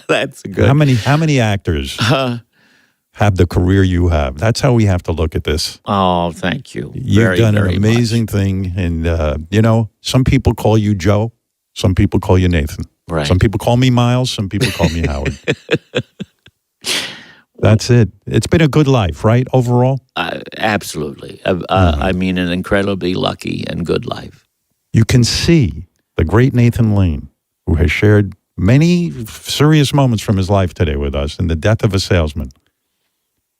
that's good. How many actors have the career you have? That's how we have to look at this. Oh, thank you. You've done an amazing thing. And, some people call you Joe. Some people call you Nathan. Right. Some people call me Miles. Some people call me Howard. That's it. It's been a good life, right, overall? Absolutely. I mean, an incredibly lucky and good life. You can see the great Nathan Lane, who has shared many serious moments from his life today with us in the death of a salesman.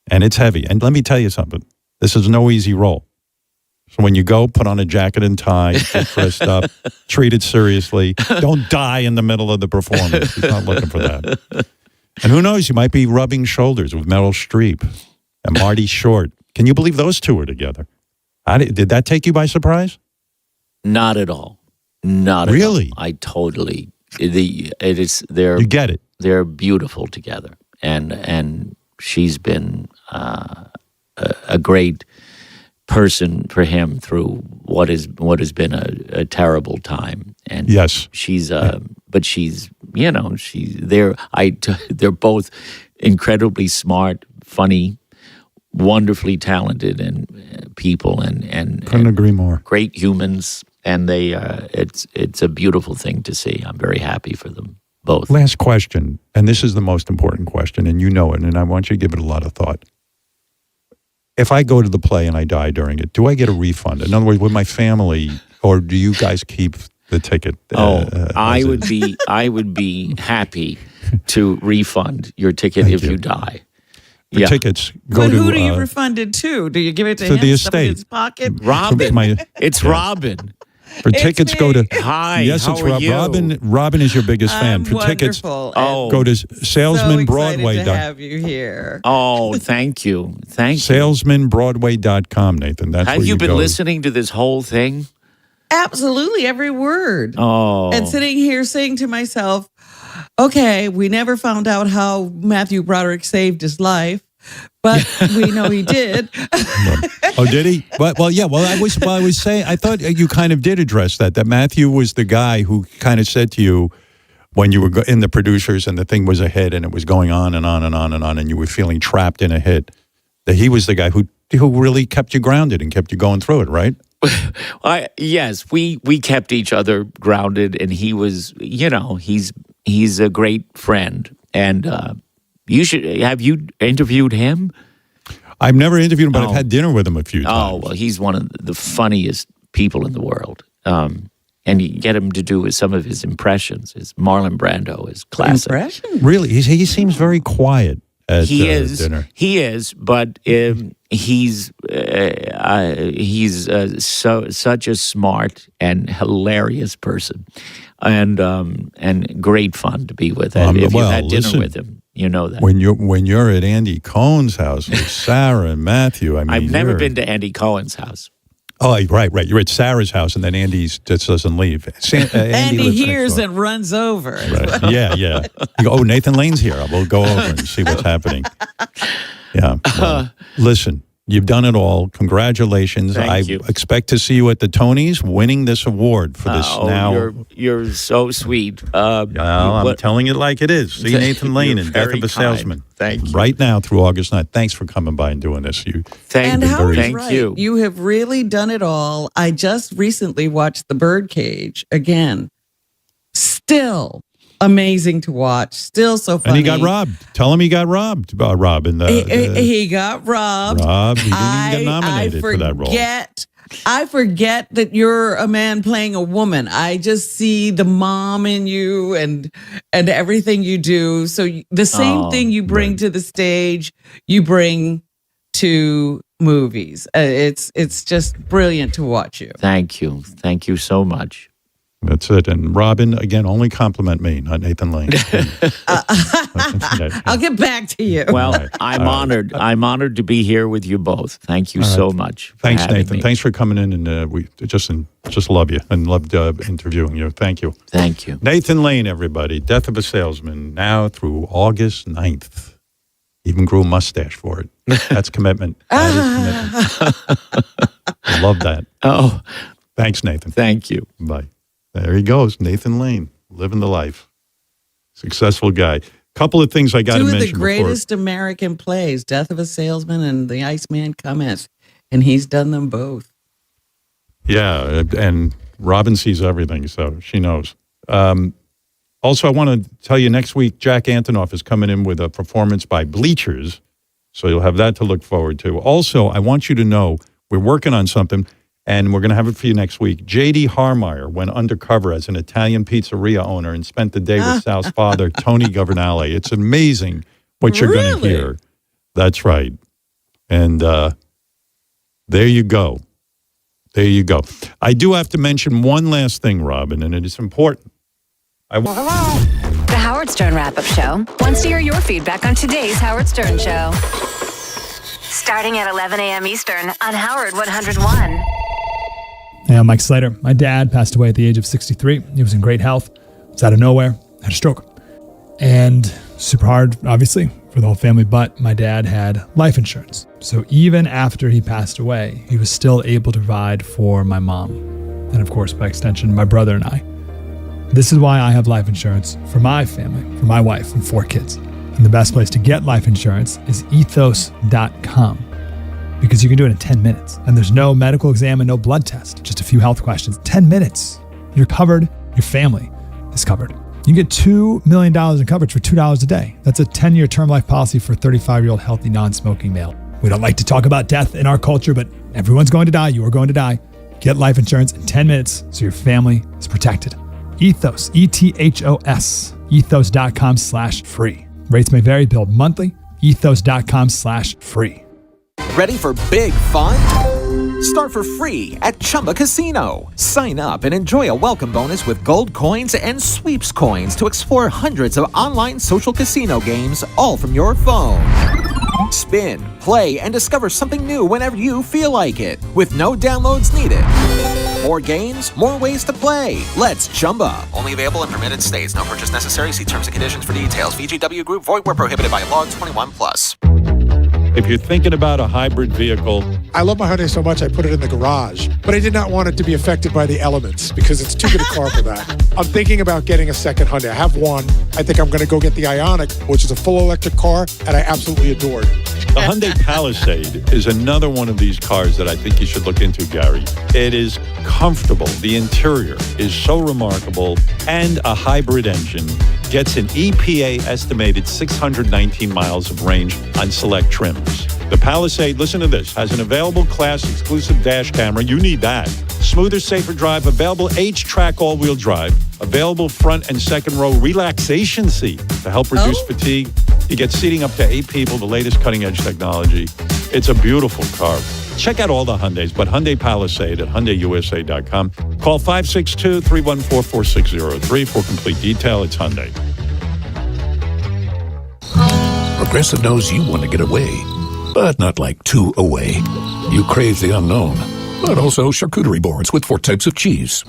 And it's heavy. And let me tell you something. This is no easy role. So when you go, put on a jacket and tie, get dressed up, treat it seriously. Don't die in the middle of the performance. He's not looking for that. And who knows, you might be rubbing shoulders with Meryl Streep and Marty Short. Can you believe those two are together? Did that take you by surprise? Not at all. Not at all. Really? I totally. You get it. They're beautiful together, and she's been a great person for him through what has been a terrible time. And yes, she's but she's they're both incredibly smart, funny, wonderfully talented and people and couldn't agree more. Great humans. And it's a beautiful thing to see. I'm very happy for them both. Last question, and this is the most important question, and you know it, and I want you to give it a lot of thought. If I go to the play and I die during it, do I get a refund? In other words, with my family, or do you guys keep the ticket? I would be happy to refund your ticket if you die. The tickets go but to... who do you refund it to? Do you give it to him? the estate. His pocket? Robin. It's Robin. For tickets, go to... Hi, yes, it's how are you? Robin is your biggest fan. For tickets, go to Salesman Broadway. To have you here. Oh, thank you. Thank you. SalesmanBroadway.com, Nathan. That's have where you been go. listening to this whole thing? Absolutely, every word. Oh. And sitting here saying to myself, okay, we never found out how Matthew Broderick saved his life, but we know he did. Oh, did he? I was saying, I thought you kind of did address that Matthew was the guy who kind of said to you when you were in the producers and the thing was a hit and it was going on and on and on and on and you were feeling trapped in a hit, that he was the guy who really kept you grounded and kept you going through it, right? Yes, we kept each other grounded, and he was, he's a great friend, you should have you interviewed him? I've never interviewed him, but I've had dinner with him a few times. Oh, well, he's one of the funniest people in the world. And you get him to do some of his impressions. His Marlon Brando is classic. Impression? Really? He seems very quiet at dinner. He is, but he's such a smart and hilarious person, and great fun to be with. If you've had dinner with him, you know that. When you're at Andy Cohen's house with Sarah and Matthew, I mean, I've never been to Andy Cohen's house. Oh, right. You're at Sarah's house, and then Andy just doesn't leave. Andy hears and runs over. Right. Yeah. You go, oh, Nathan Lane's here. We'll go over and see what's happening. Yeah. Well, listen, you've done it all. Congratulations. Thank you. Expect to see you at the Tonys winning this award for this now. You're so sweet. I'm telling it like it is. See Nathan Lane in Death of a Salesman. Thank you. Right now through August 9th. Thanks for coming by and doing this. Thank you. You have really done it all. I just recently watched The Birdcage again. Still amazing to watch. Still so funny. And he got robbed. Tell him he got robbed, Rob. He got robbed. Rob, he didn't even get nominated for that role. I forget that you're a man playing a woman. I just see the mom in you and everything you do. So the same thing you bring to the stage, you bring to movies. It's just brilliant to watch you. Thank you. Thank you so much. That's it. And Robin, again, only compliment me, not Nathan Lane. I'll get back to you. Well, I'm honored. I'm honored to be here with you both. Thank you so much. Thanks, Nathan. Thanks for coming in, and we just love you and loved interviewing you. Thank you. Thank you. Nathan Lane, everybody. Death of a Salesman, now through August 9th. Even grew a mustache for it. That's commitment. That is commitment. I love that. Oh. Thanks, Nathan. Thank you. Bye. There he goes, Nathan Lane, living the life. Successful guy. Couple of things I got to mention Two of the greatest American plays, Death of a Salesman and The Iceman Cometh, and he's done them both. Yeah, and Robin sees everything, so she knows. Also, I want to tell you, next week, Jack Antonoff is coming in with a performance by Bleachers, so you'll have that to look forward to. Also, I want you to know we're working on something, and we're going to have it for you next week. J.D. Harmeyer went undercover as an Italian pizzeria owner and spent the day with Sal's father, Tony Governale. It's amazing what you're going to hear. That's right. And there you go. There you go. I do have to mention one last thing, Robin, and it is important. The Howard Stern Wrap-Up Show wants to hear your feedback on today's Howard Stern Show. Starting at 11 a.m. Eastern on Howard 101. Hey, I'm Mike Slater. My dad passed away at the age of 63. He was in great health. Was out of nowhere. Had a stroke. And super hard, obviously, for the whole family. But my dad had life insurance. So even after he passed away, he was still able to provide for my mom. And of course, by extension, my brother and I. This is why I have life insurance for my family, for my wife and 4 kids. And the best place to get life insurance is ethos.com. Because you can do it in 10 minutes. And there's no medical exam and no blood test. Just a few health questions. 10 minutes. You're covered. Your family is covered. You can get $2 million in coverage for $2 a day. That's a 10-year term life policy for a 35-year-old healthy, non-smoking male. We don't like to talk about death in our culture, but everyone's going to die. You are going to die. Get life insurance in 10 minutes so your family is protected. Ethos, E-T-H-O-S, ethos.com/free. Rates may vary, billed monthly. Ethos.com/free. Ready for big fun? Start for free at Chumba Casino. Sign up and enjoy a welcome bonus with gold coins and sweeps coins to explore hundreds of online social casino games, all from your phone. Spin, play, and discover something new whenever you feel like it, with no downloads needed. More games, more ways to play. Let's Chumba. Only available in permitted states. No purchase necessary. See terms and conditions for details. VGW Group. Void where prohibited by law. 21+. If you're thinking about a hybrid vehicle, I love my Hyundai so much I put it in the garage, but I did not want it to be affected by the elements because it's too good a car for that. I'm thinking about getting a second Hyundai. I have one. I think I'm going to go get the Ioniq, which is a full electric car, and I absolutely adore it. The Hyundai Palisade is another one of these cars that I think you should look into, Gary. It is comfortable. The interior is so remarkable, and a hybrid engine gets an EPA estimated 619 miles of range on select trims. The Palisade, listen to this, has an available class-exclusive dash camera. You need that. Smoother, safer drive, available H-Track all-wheel drive, available front and second row relaxation seat to help reduce fatigue. You get seating up to 8 people, the latest cutting-edge technology. It's a beautiful car. Check out all the Hyundais, but Hyundai Palisade at HyundaiUSA.com. Call 562-314-4603 for complete detail. It's Hyundai. Progressive knows you want to get away, but not like 2 away. You crave the unknown, but also charcuterie boards with 4 types of cheese.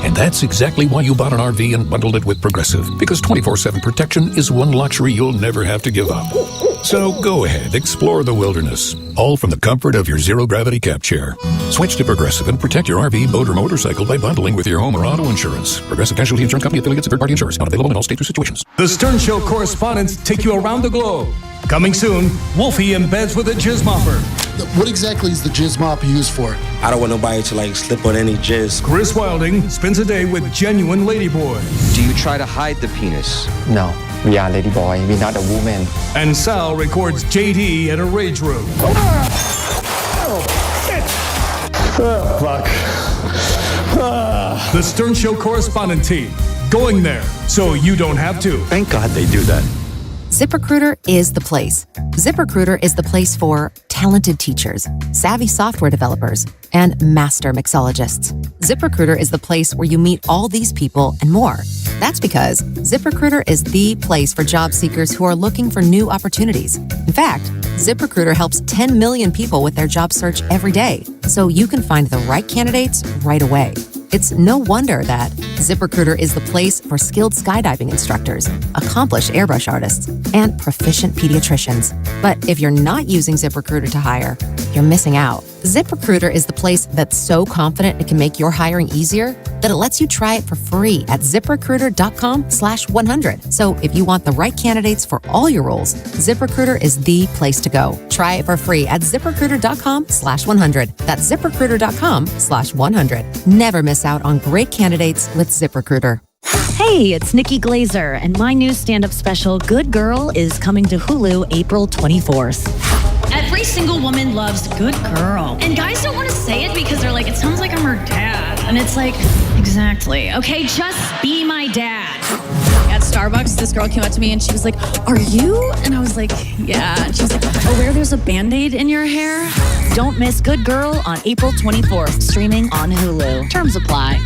And that's exactly why you bought an RV and bundled it with Progressive, because 24/7 protection is one luxury you'll never have to give up. So go ahead, explore the wilderness, all from the comfort of your zero-gravity cap chair. Switch to Progressive and protect your RV, boat, or motorcycle by bundling with your home or auto insurance. Progressive Casualty Insurance Company affiliates and third-party insurers. Not available in all states or situations. The Stern Show correspondents take you around the globe. Coming soon, Wolfie in beds with a jizz mopper. What exactly is the jizz mop used for? I don't want nobody to slip on any jizz. Chris Wilding spends a day with genuine ladyboy. Do you try to hide the penis? No, we are ladyboy. We're not a woman. And Sal records JD at a rage room. Fuck. The Stern Show correspondent team going there so you don't have to. Thank God they do that. ZipRecruiter is the place. ZipRecruiter is the place for talented teachers, savvy software developers, and master mixologists. ZipRecruiter is the place where you meet all these people and more. That's because ZipRecruiter is the place for job seekers who are looking for new opportunities. In fact, ZipRecruiter helps 10 million people with their job search every day, so you can find the right candidates right away. It's no wonder that ZipRecruiter is the place for skilled skydiving instructors, accomplished airbrush artists, and proficient pediatricians. But if you're not using ZipRecruiter to hire, you're missing out. ZipRecruiter is the place that's so confident it can make your hiring easier that it lets you try it for free at ZipRecruiter.com/100. So if you want the right candidates for all your roles, ZipRecruiter is the place to go. Try it for free at ZipRecruiter.com/100. That's ZipRecruiter.com/100. Never miss out on great candidates with ZipRecruiter. Hey, it's Nikki Glazer, and my new stand-up special, Good Girl, is coming to Hulu April 24th. Every single woman loves Good Girl. And guys don't want to say it because they're like, it sounds like I'm her dad. And it's like, exactly. Okay, just be my dad. At Starbucks, this girl came up to me and she was like, "Are you?" And I was like, "Yeah." And she was like, "Aware there's a Band-Aid in your hair?" Don't miss Good Girl on April 24th, streaming on Hulu. Terms apply.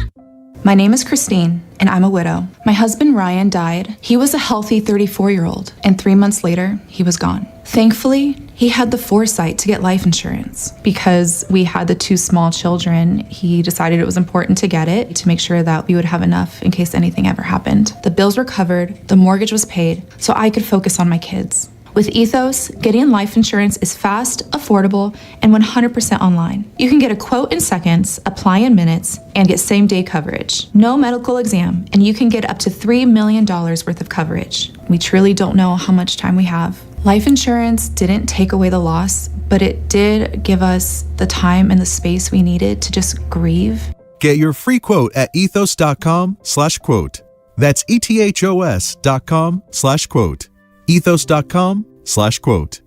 My name is Christine, and I'm a widow. My husband, Ryan, died. He was a healthy 34-year-old, and 3 months later, he was gone. Thankfully, he had the foresight to get life insurance. Because we had the 2 small children, he decided it was important to get it to make sure that we would have enough in case anything ever happened. The bills were covered, the mortgage was paid, so I could focus on my kids. With Ethos, getting life insurance is fast, affordable, and 100% online. You can get a quote in seconds, apply in minutes, and get same-day coverage. No medical exam, and you can get up to $3 million worth of coverage. We truly don't know how much time we have. Life insurance didn't take away the loss, but it did give us the time and the space we needed to just grieve. Get your free quote at ethos.com/quote. That's ethos.com/quote. ethos.com/quote.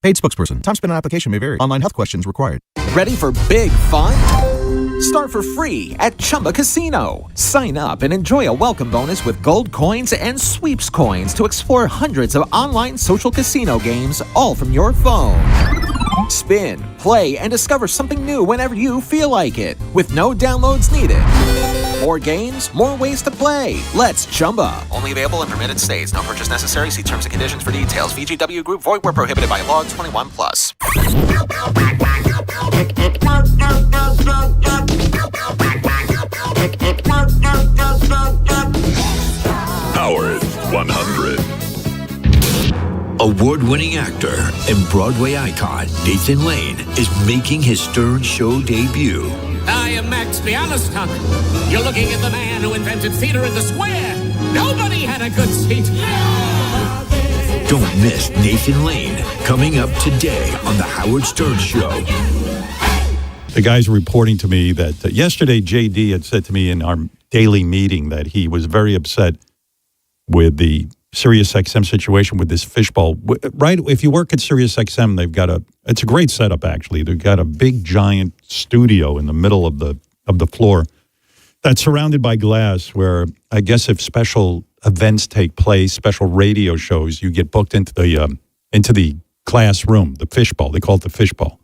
Paid spokesperson. Time spent on application may vary. Online health questions required. Ready for big fun? Start for free at Chumba Casino. Sign up and enjoy a welcome bonus with gold coins and sweeps coins to explore hundreds of online social casino games, all from your phone. Spin, play, and discover something new whenever you feel like it, with no downloads needed. More games, more ways to play. Let's Chumba. Only available in permitted states. No purchase necessary. See terms and conditions for details. VGW Group. Void where prohibited by law. 21+. Howard 100. Award-winning actor and Broadway icon Nathan Lane is making his Stern Show debut. I am Max the Honest Hunk. You're looking at the man who invented theater in the square. Nobody had a good seat. Don't miss Nathan Lane coming up today on The Howard Stern Show. The guys reporting to me that yesterday JD had said to me in our daily meeting that he was very upset with the SiriusXM situation with this fishbowl. Right? If you work at SiriusXM, they've got it's a great setup, actually. They've got a big, giant studio in the middle of the floor that's surrounded by glass where I guess if special events take place, special radio shows, you get booked into the classroom, the fishbowl. They call it the fishbowl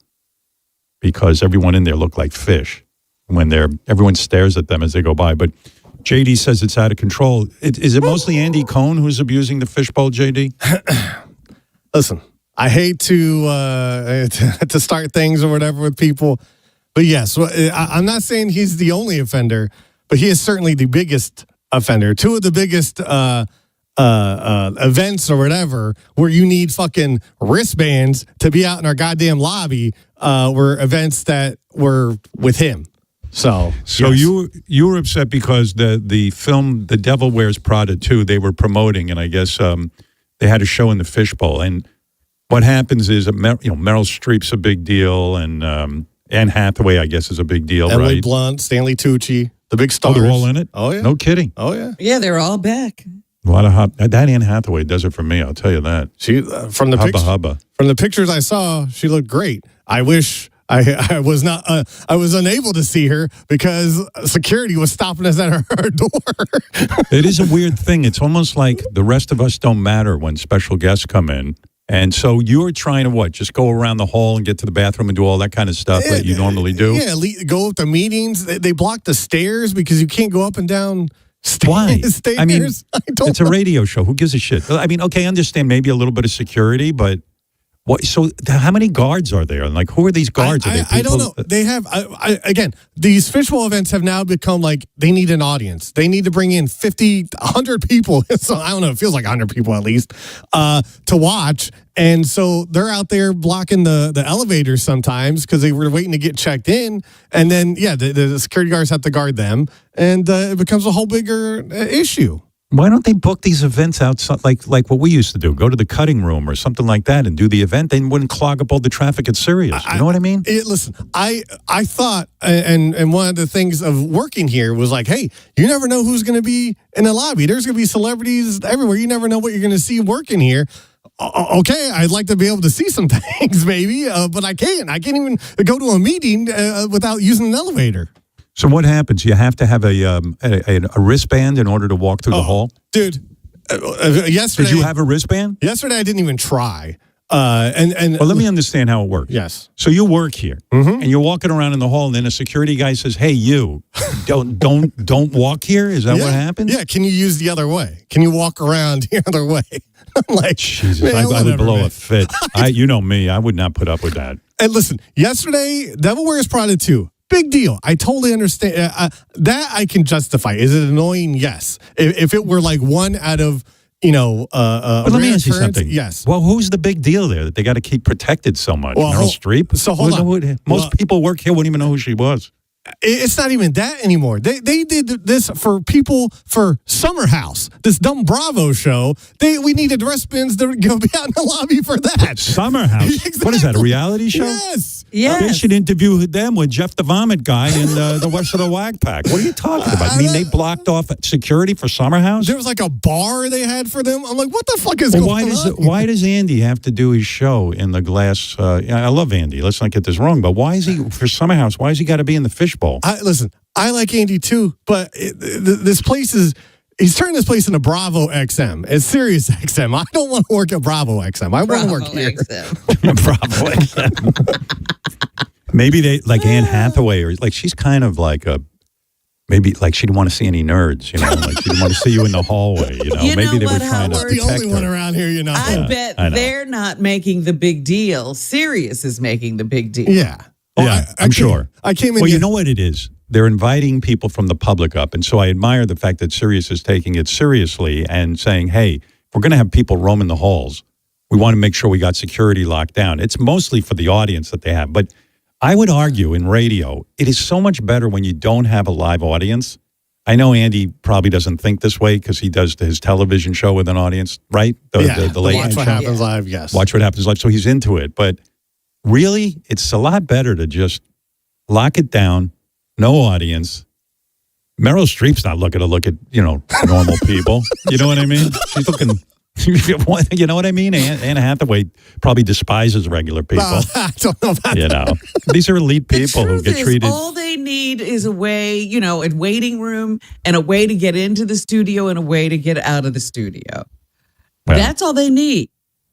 because everyone in there looked like fish when everyone stares at them as they go by. But JD says it's out of control. Is it mostly Andy Cohen who's abusing the fishbowl, JD? Listen, I hate to start things or whatever with people, but yes, I'm not saying he's the only offender, but he is certainly the biggest offender. Two of the biggest events or whatever where you need fucking wristbands to be out in our goddamn lobby were events that were with him. So yes. you were upset because the film The Devil Wears Prada 2 they were promoting, and I guess they had a show in the fishbowl. And what happens is Meryl Streep's a big deal, and Anne Hathaway I guess is a big deal, Emily right? Blunt, Stanley Tucci, the big stars. Oh, they're all in it? Oh yeah, no kidding. Oh yeah, yeah, they're all back. A lot of that Anne Hathaway does it for me. I'll tell you that. She from the pictures I saw, she looked great. I wish. I was not. I was unable to see her because security was stopping us at her door. It is a weird thing. It's almost like the rest of us don't matter when special guests come in. And so you're trying to what? Just go around the hall and get to the bathroom and do all that kind of stuff that you normally do? Yeah, go up to meetings. They block the stairs because you can't go up and down stairs. Why? Stairs. I mean, it's a radio show. Who gives a shit? I mean, okay, I understand maybe a little bit of security, but what? So how many guards are there? Like, who are these guards? I don't know. They have, again, these fishbowl events have now become like they need an audience. They need to bring in 50, 100 people. So I don't know. It feels like 100 people at least to watch. And so they're out there blocking the elevators sometimes because they were waiting to get checked in. And then, yeah, the security guards have to guard them. And it becomes a whole bigger issue. Why don't they book these events outside, like what we used to do? Go to the cutting room or something like that and do the event. They wouldn't clog up all the traffic at Sirius. You know what I mean? Listen, I thought, and one of the things of working here was like, hey, you never know who's going to be in the lobby. There's going to be celebrities everywhere. You never know what you're going to see working here. Okay, I'd like to be able to see some things maybe, but I can't. I can't even go to a meeting without using an elevator. So what happens? You have to have a wristband in order to walk through the hall? Dude, yesterday... Did you have a wristband? Yesterday, I didn't even try. Well, let me understand how it works. Yes. So you work here, and you're walking around in the hall, and then a security guy says, "Hey, you, don't walk here." Is that what happens? Yeah. Can you use the other way? Can you walk around the other way? I'm like, Jesus, I would blow a fit. You know me, I would not put up with that. And listen, yesterday, Devil Wears Prada 2. Big deal. I totally understand that. I can justify. Is it annoying? Yes. If it were like one out of, but let me ask you something. Yes. Well, who's the big deal there that they got to keep protected so much? Well, Meryl Streep? So hold on. Most people work here wouldn't even know who she was. It's not even that anymore. They did this for people for Summer House, this dumb Bravo show. We needed wristbands to go be out in the lobby for that. Summer House? Exactly. What is that, a reality show? Yes. They should interview them with Jeff the Vomit Guy and the West of the Wag Pack. What are you talking about? I mean, they blocked off security for Summer House? There was like a bar they had for them. I'm like, what the fuck is going on? Why does Andy have to do his show in the glass? I love Andy. Let's not get this wrong. But why is he, for Summer House, why has he got to be in the fishbowl? Listen, I like Andy too, but this place he's turning this place into Bravo XM. It's Sirius XM. I don't want to work at Bravo XM. I want to work here. Bravo XM. Maybe they, like Anne Hathaway, or like she's kind of like maybe like she didn't want to see any nerds, like she didn't want to see you in the hallway, Maybe they were trying to protect the only one around here, I bet they're not making the big deal. Sirius is making the big deal. Yeah. I'm sure. I came in. Well, you know what it is? They're inviting people from the public up. And so I admire the fact that Sirius is taking it seriously and saying, hey, if we're going to have people roaming the halls, we want to make sure we got security locked down. It's mostly for the audience that they have. But I would argue in radio, it is so much better when you don't have a live audience I know Andy probably doesn't think this way because he does his television show with an audience, right? The late Watch night What show. Happens Live, yes. Watch What Happens Live. So he's into it. But really, it's a lot better to just lock it down, no audience. Meryl Streep's not looking to look at, normal people. You know what I mean? She's looking... You know what I mean? Anne Hathaway probably despises regular people. Well, I don't know about that. These are elite people who get treated. All they need is a way, a waiting room and a way to get into the studio and a way to get out of the studio. Well, that's all they need.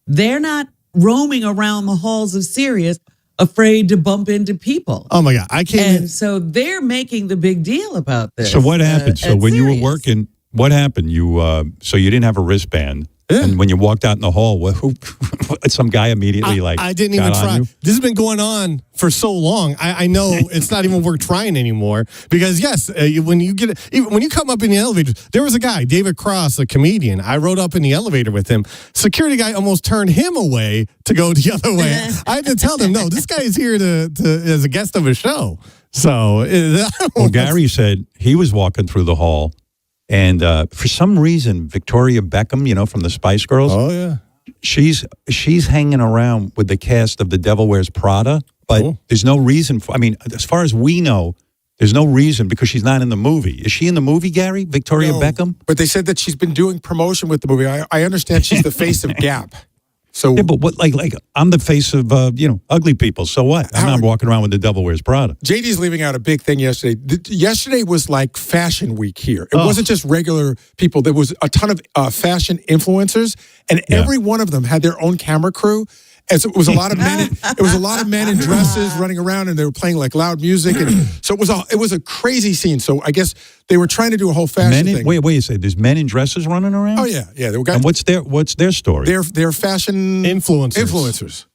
They're not roaming around the halls of Sirius afraid to bump into people. Oh my God, I can't. And so they're making the big deal about this. So what happened? So when Sirius. you were working, what happened? So you didn't have a wristband. Yeah. And when you walked out in the hall, some guy immediately I didn't even try. This has been going on for so long. I know it's not even worth trying anymore because yes, when you come up in the elevator, there was a guy, David Cross, a comedian. I rode up in the elevator with him. Security guy almost turned him away to go the other way. I had to tell them, no, this guy is here to as a guest of a show. So Gary said he was walking through the hall. And for some reason, Victoria Beckham, from the Spice Girls, oh yeah, she's hanging around with the cast of The Devil Wears Prada, but there's no reason for. I mean, as far as we know, there's no reason because she's not in the movie. Is she in the movie, Gary? Victoria Beckham? But they said that she's been doing promotion with the movie. I understand she's the face of Gap. So yeah, but what? Like I'm the face of ugly people. So what? I'm not walking around with The Devil Wears Prada. JD's leaving out a big thing yesterday. Yesterday was like Fashion Week here. It wasn't just regular people. There was a ton of fashion influencers, and every one of them had their own camera crew. And so it was a lot of men. It was a lot of men in dresses running around, and they were playing like loud music. And so it was a crazy scene. So I guess they were trying to do a whole fashion thing. Wait, you say there's men in dresses running around? Oh yeah. And what's their story? They're fashion influencers.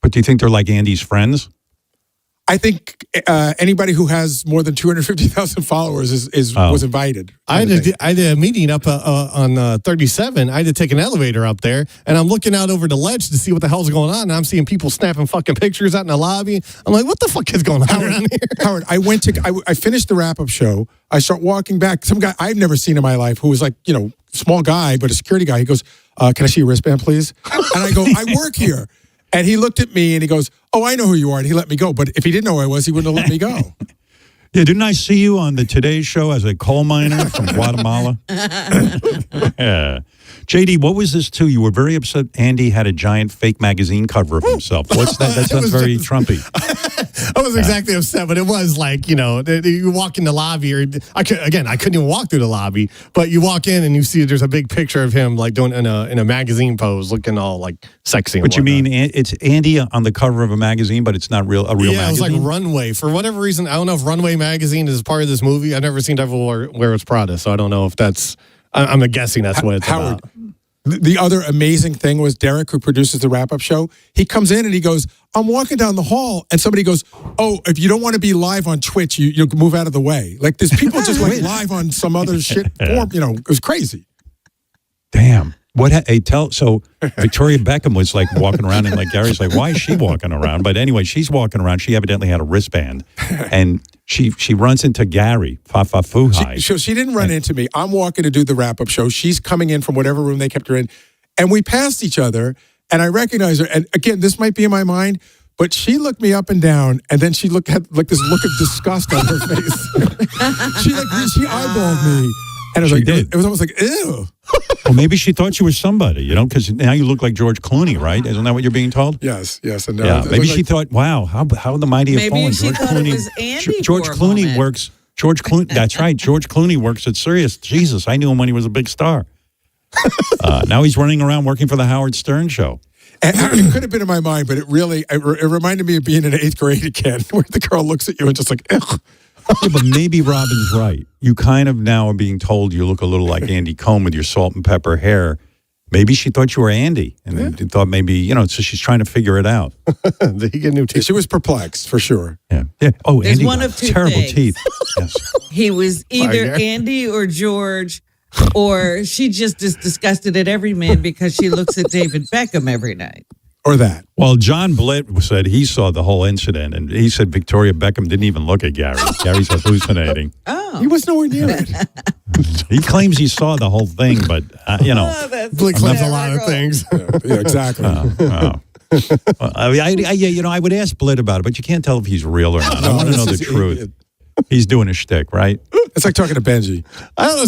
But do you think they're like Andy's friends? I think anybody who has more than 250,000 followers was invited. I had a meeting up on 37. I had to take an elevator up there, and I'm looking out over the ledge to see what the hell's going on. And I'm seeing people snapping fucking pictures out in the lobby. I'm like, what the fuck is going on around here? Howard, I finished the wrap-up show. I start walking back. Some guy I've never seen in my life who was like, small guy, but a security guy. He goes, can I see your wristband, please? And I go, I work here. And he looked at me and he goes, oh, I know who you are. And he let me go. But if he didn't know who I was, he wouldn't have let me go. Yeah, didn't I see you on the Today Show as a coal miner from Guatemala? Yeah. JD, what was this too? You were very upset Andy had a giant fake magazine cover of himself. What's that? That sounds very Trumpy. I was exactly upset, but it was like, you walk in the lobby, or I couldn't even walk through the lobby, but you walk in and you see there's a big picture of him like doing in a magazine pose, looking all like sexy. But you mean it's Andy on the cover of a magazine, but it's not a real magazine? Yeah, it was like Runway. For whatever reason, I don't know if Runway magazine is part of this movie. I've never seen Devil Wears Prada, so I don't know if that's, I'm guessing that's what it's Howard, about. The other amazing thing was Derek, who produces the wrap-up show, he comes in and he goes, I'm walking down the hall, and somebody goes, oh, if you don't want to be live on Twitch, you move out of the way. Like, there's people just like live on some other shit form, it was crazy. Damn. So Victoria Beckham was like walking around, and like Gary's like, why is she walking around? But anyway, she's walking around. She evidently had a wristband, and she runs into Gary, Fa-Fa-Fu-Hi. She didn't run into me. I'm walking to do the wrap-up show. She's coming in from whatever room they kept her in, and we passed each other, and I recognize her. And again, this might be in my mind, but she looked me up and down, and then she had like this look of disgust on her face. she eyeballed me. And it was almost like, ew. Well, maybe she thought you were somebody, because now you look like George Clooney, right? Isn't that what you're being told? Yes. And maybe she thought, wow, how the mighty have fallen. Maybe she thought it was Andy George Clooney works. George Clooney. That's right. George Clooney works at Sirius. Jesus, I knew him when he was a big star. Now he's running around working for the Howard Stern show. And it could have been in my mind, but it reminded me of being in 8th grade again, where the girl looks at you and just like, ugh. Yeah, but maybe Robin's right. You kind of now are being told you look a little like Andy Cohen with your salt and pepper hair. Maybe she thought you were Andy, and then thought maybe, so she's trying to figure it out. Did he get new teeth? She was perplexed, for sure. Yeah. Oh, There's Andy one of two terrible things. teeth. Yes. He was either Andy or George, or she just is disgusted at every man because she looks at David Beckham every night. or that? Well, John Blitt said he saw the whole incident, and he said Victoria Beckham didn't even look at Gary. Gary's hallucinating. He was nowhere near it. He claims he saw the whole thing, but, Blitt claims a lot of things. Yeah, exactly. I would ask Blitt about it, but you can't tell if he's real or not. I want to know the truth. He's doing a shtick, right? It's like talking to Benji. I don't know.